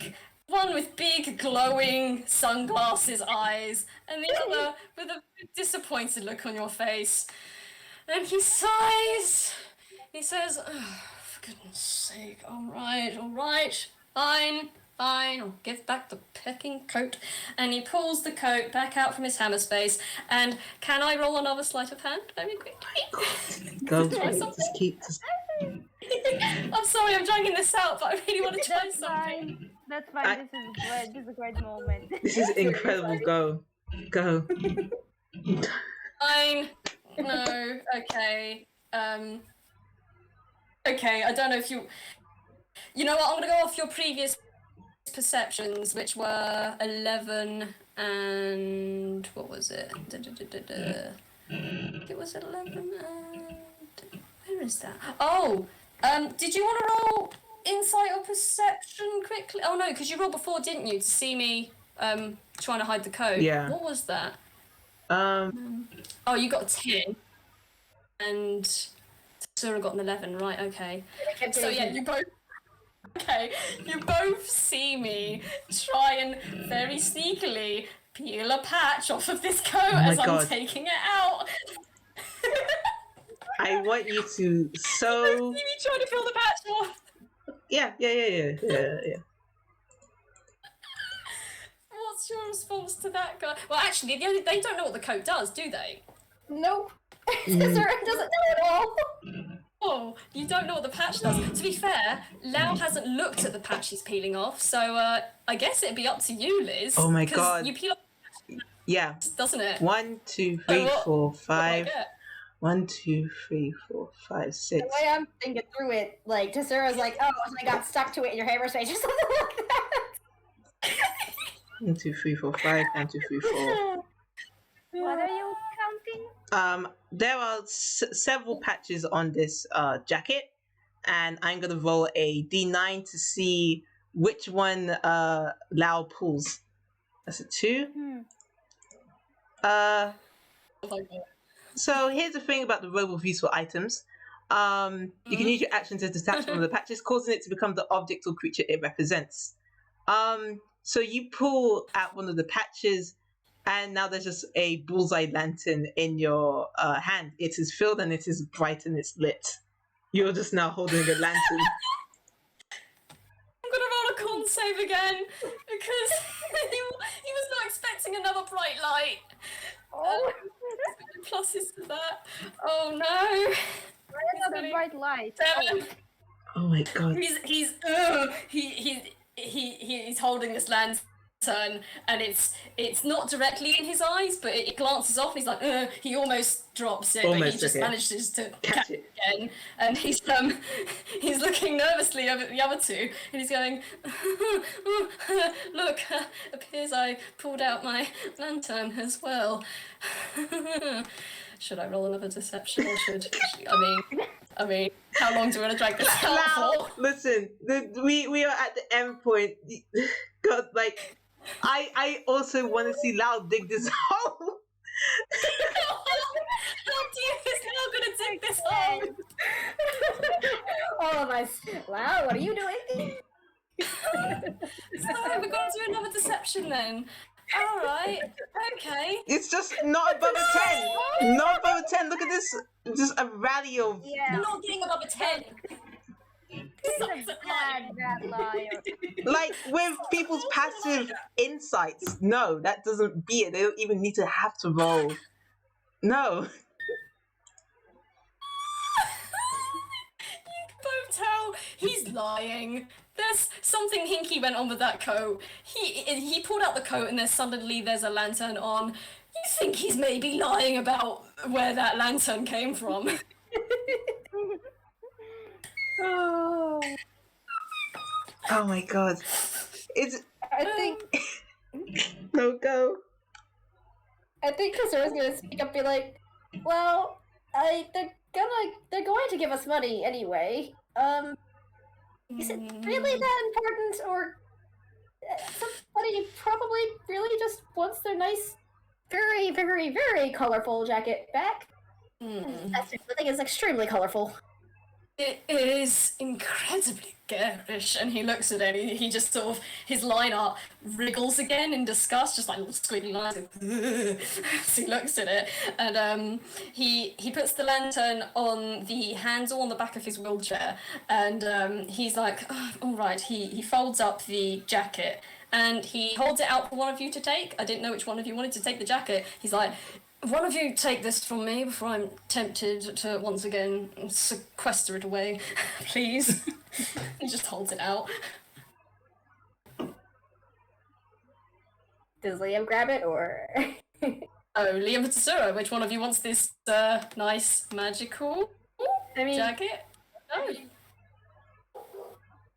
Speaker 3: one with big glowing sunglasses eyes, and the other with a disappointed look on your face. And he sighs. He says, oh, for goodness sake, all right, fine, I'll give back the pecking coat. And he pulls the coat back out from his hammer space. And can I roll another sleight of hand very quickly?
Speaker 1: Go
Speaker 3: Try
Speaker 1: for it.
Speaker 3: something?
Speaker 1: Just keep. Just...
Speaker 3: I'm sorry, I'm dragging this out, but I really want to try
Speaker 4: That's
Speaker 3: something.
Speaker 4: fine. That's fine. This is great. This is a great moment.
Speaker 1: This is incredible. Go.
Speaker 3: Fine. No. Okay. Okay. I don't know if you. You know what? I'm gonna go off your previous perceptions, which were 11 and what was it? It was 11 and where is that? Oh, did you want to roll insight or perception quickly? Oh no, because you rolled before, didn't you, to see me trying to hide the code?
Speaker 1: Yeah.
Speaker 3: What was that? Oh, you got a 10, and Sura got an 11. Right. Okay. So yeah, you both. Okay, you both see me try and very sneakily peel a patch off of this coat as I'm taking it out.
Speaker 1: I want you to so.
Speaker 3: You see me trying to peel the patch off.
Speaker 1: Yeah.
Speaker 3: What's your response to that guy? Well, actually, they don't know what the coat does, do they?
Speaker 2: Nope. Zura doesn't know at all.
Speaker 3: Oh, you don't know what the patch does. To be fair, Lao hasn't looked at the patch he's peeling off, so I guess it'd be up to you, Liz.
Speaker 1: Oh my god.
Speaker 3: You peel off,
Speaker 1: Yeah.
Speaker 3: doesn't it?
Speaker 1: 1, 2, 3, 4, 5.
Speaker 3: Yeah.
Speaker 1: 1, 2, 3, 4, 5, 6.
Speaker 2: The way I'm thinking through it, like, Tessura's like, oh, I got stuck to it in your hammer space or something like that.
Speaker 1: 1, 2, 3, 4, 5. 1, 2, 3, 4.
Speaker 4: What are you counting?
Speaker 1: There are several patches on this jacket, and I'm gonna roll a D9 to see which one Lao pulls. That's a 2.
Speaker 3: Oh my god.
Speaker 1: So here's the thing about the robe of useful items. You can use your action to detach one of the patches, causing it to become the object or creature it represents. So you pull out one of the patches, and now there's just a bullseye lantern in your hand. It is filled and it is bright and it's lit. You're just now holding a lantern.
Speaker 3: I'm gonna roll a con save again because he was not expecting another bright light.
Speaker 4: Oh,
Speaker 3: Pluses to that. Oh no!
Speaker 4: another bright light.
Speaker 3: 7.
Speaker 1: Oh my god.
Speaker 3: He's holding this lantern, and it's not directly in his eyes, but it glances off. And he's like, he almost drops it, but he just manages to catch it again. And he's looking nervously over at the other two, and he's going, look, appears I pulled out my lantern as well. Should I roll another deception, or I mean, how long do we want to drag this out for?
Speaker 1: Listen, we are at the end point. God, like, I also want to see Lao dig this hole.
Speaker 3: How deep is Lao gonna dig this hole?
Speaker 2: All of us. Wow, what are you doing?
Speaker 3: So we're going to do another deception then. All right. Okay.
Speaker 1: It's just not above a 10. Not above a 10. Look at this. Just a rally of.
Speaker 4: Yeah.
Speaker 3: You're not getting above a 10.
Speaker 4: He's a bad liar.
Speaker 1: Like with people's passive insights. No, that doesn't be it. They don't even need to have to roll. No.
Speaker 3: You can both tell he's lying. There's something hinky went on with that coat. He pulled out the coat and there's a lantern on. You think he's maybe lying about where that lantern came from?
Speaker 2: Oh.
Speaker 1: Oh my god. It's.
Speaker 2: I think
Speaker 1: No, go.
Speaker 2: Kasura's gonna speak up and be like, well, they're going to give us money anyway. Is it really that important, or somebody probably really just wants their nice, very, very, very colorful jacket back? That thing is extremely colorful.
Speaker 3: It is incredibly garish, and he looks at it, he just sort of, his line art wriggles again in disgust, just like little squiggly lines, so he looks at it, and he puts the lantern on the handle on the back of his wheelchair, and he's like, oh, all right, he folds up the jacket, and he holds it out for one of you to take. I didn't know which one of you wanted to take the jacket. He's like, one of you take this from me before I'm tempted to once again sequester it away, please. He just holds it out.
Speaker 2: Does Liam grab it, or?
Speaker 3: Oh, Liam and Tsura, which one of you wants this nice magical jacket? Oh.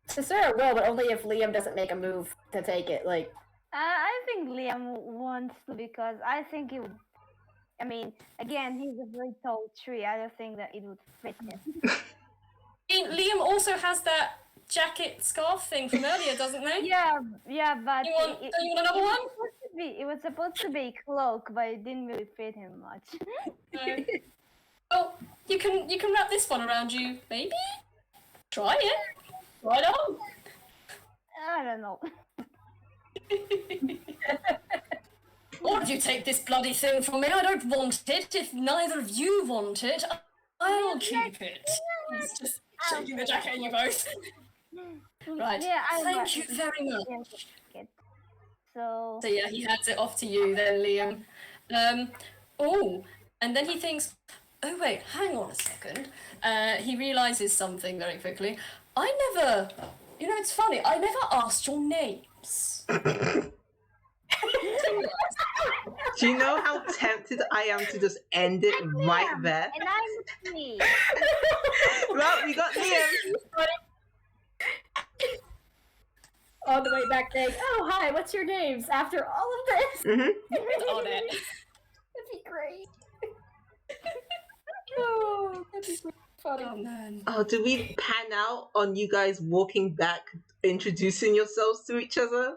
Speaker 2: Kasura will, but only if Liam doesn't make a move to take it. Like,
Speaker 4: I think Liam wants to, because I think it would. I mean, again, he's a very tall tree. I don't think that it would fit him.
Speaker 3: Liam also has that jacket scarf thing from earlier, doesn't he?
Speaker 4: Yeah, but
Speaker 3: You want another one?
Speaker 4: It was supposed to be a cloak, but it didn't really fit him much.
Speaker 3: No. Well, you can wrap this one around you, maybe? Try it. Right on.
Speaker 4: I don't know.
Speaker 3: Or if you take this bloody thing from me, I don't want it. If neither of you want it, I'll keep it. He's just shaking the jacket at you both. Right.
Speaker 4: Yeah,
Speaker 3: Thank you very much.
Speaker 4: So
Speaker 3: yeah, he hands it off to you then, Liam. Oh, and then he thinks, oh wait, hang on a second. He realises something very quickly. It's funny, I never asked your names.
Speaker 1: Do you know how tempted I am to just end it right there?
Speaker 4: and I'm me.
Speaker 1: Well, we got Liam.
Speaker 2: on the way back saying, oh, hi, what's your names? After all of this?
Speaker 1: Mm-hmm.
Speaker 3: On it.
Speaker 2: That'd be great. Oh, that'd be funny.
Speaker 3: Oh man.
Speaker 1: Oh, do we pan out on you guys walking back, introducing yourselves to each other?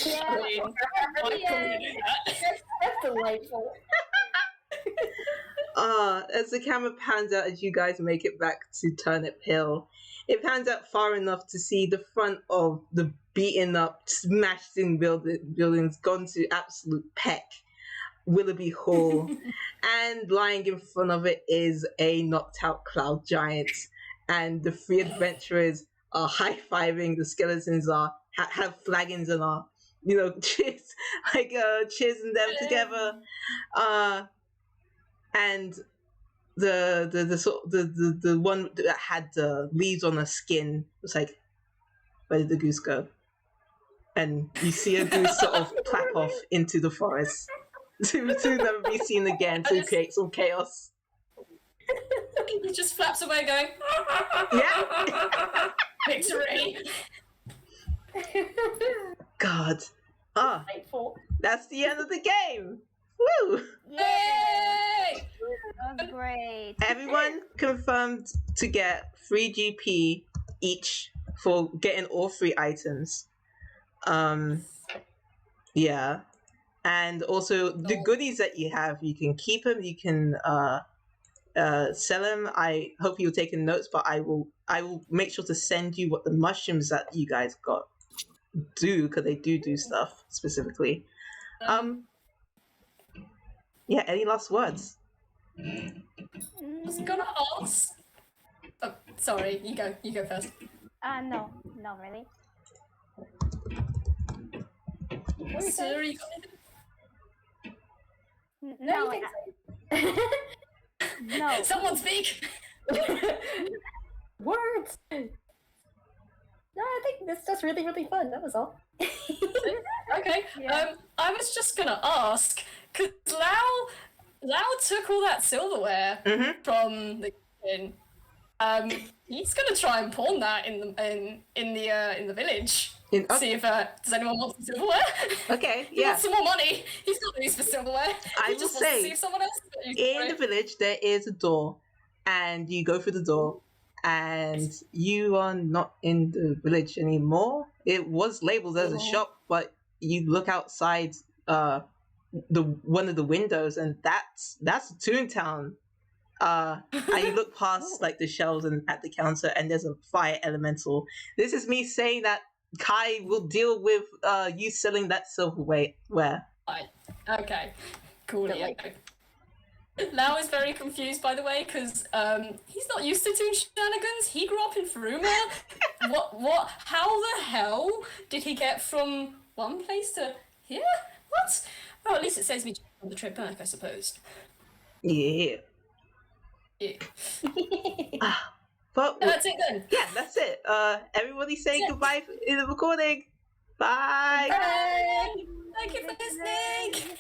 Speaker 4: Yeah.
Speaker 3: I mean, why couldn't we do that?
Speaker 2: That's delightful.
Speaker 1: As the camera pans out as you guys make it back to Turnip Hill, it pans out far enough to see the front of the beaten up, smashed in buildings gone to absolute peck, Willowby Hall. And lying in front of it is a knocked out cloud giant. And the three adventurers are high-fiving, the skeletons have flagons and are, cheers, cheersing them together. And the one that had the leaves on her skin was like, where did the goose go? And you see a goose sort of clap off into the forest to never be seen again, to create some chaos.
Speaker 3: He just flaps away going,
Speaker 1: Yeah.
Speaker 3: victory!
Speaker 1: God.
Speaker 2: Delightful.
Speaker 1: That's the end of the game. Woo!
Speaker 3: Yay!
Speaker 4: That was great.
Speaker 1: Everyone confirmed to get 3 GP each for getting all 3 items. Yeah. And also the goodies that you have, you can keep them, you can sell them. I hope you're taking notes, but I will make sure to send you what the mushrooms that you guys got do, because they do stuff specifically. Yeah, any last words?
Speaker 3: I was gonna ask. Oh, sorry, you go first.
Speaker 4: No, not really.
Speaker 2: What are you
Speaker 3: Sarah,
Speaker 2: saying?
Speaker 3: you
Speaker 2: No,
Speaker 4: No,
Speaker 2: you can say.
Speaker 4: no.
Speaker 3: someone speak.
Speaker 2: Words. No, I think that's just really, really fun. That was all.
Speaker 3: Okay.
Speaker 4: Yeah.
Speaker 3: I was just gonna ask, cause Lao took all that silverware from the kitchen. He's gonna try and pawn that in the village. See if does anyone want some silverware?
Speaker 1: Okay,
Speaker 3: He
Speaker 1: yeah.
Speaker 3: wants some more money. He's got use for silverware.
Speaker 1: I
Speaker 3: He
Speaker 1: will
Speaker 3: just wants
Speaker 1: say,
Speaker 3: to see if someone else has use for
Speaker 1: in the
Speaker 3: it.
Speaker 1: village there is a door, and you go through the door, and you are not in the village anymore. It was labeled as a shop, but you look outside the one of the windows, and that's Toontown. And you look past like the shelves and at the counter, and there's a fire elemental. This is me saying that Kai will deal with you selling that silverware.
Speaker 3: Right. Okay. Cool. Lao is very confused, by the way, because he's not used to Toon shenanigans. He grew up in Faruma. What? How the hell did he get from one place to here? What? Oh, at least it saves me on the trip back, I suppose.
Speaker 1: Yeah.
Speaker 3: Yeah.
Speaker 1: But
Speaker 3: That's it then.
Speaker 1: yeah, that's it. Everybody say
Speaker 3: Yeah.
Speaker 1: goodbye in the recording. Bye.
Speaker 2: Bye.
Speaker 3: Thank you for listening.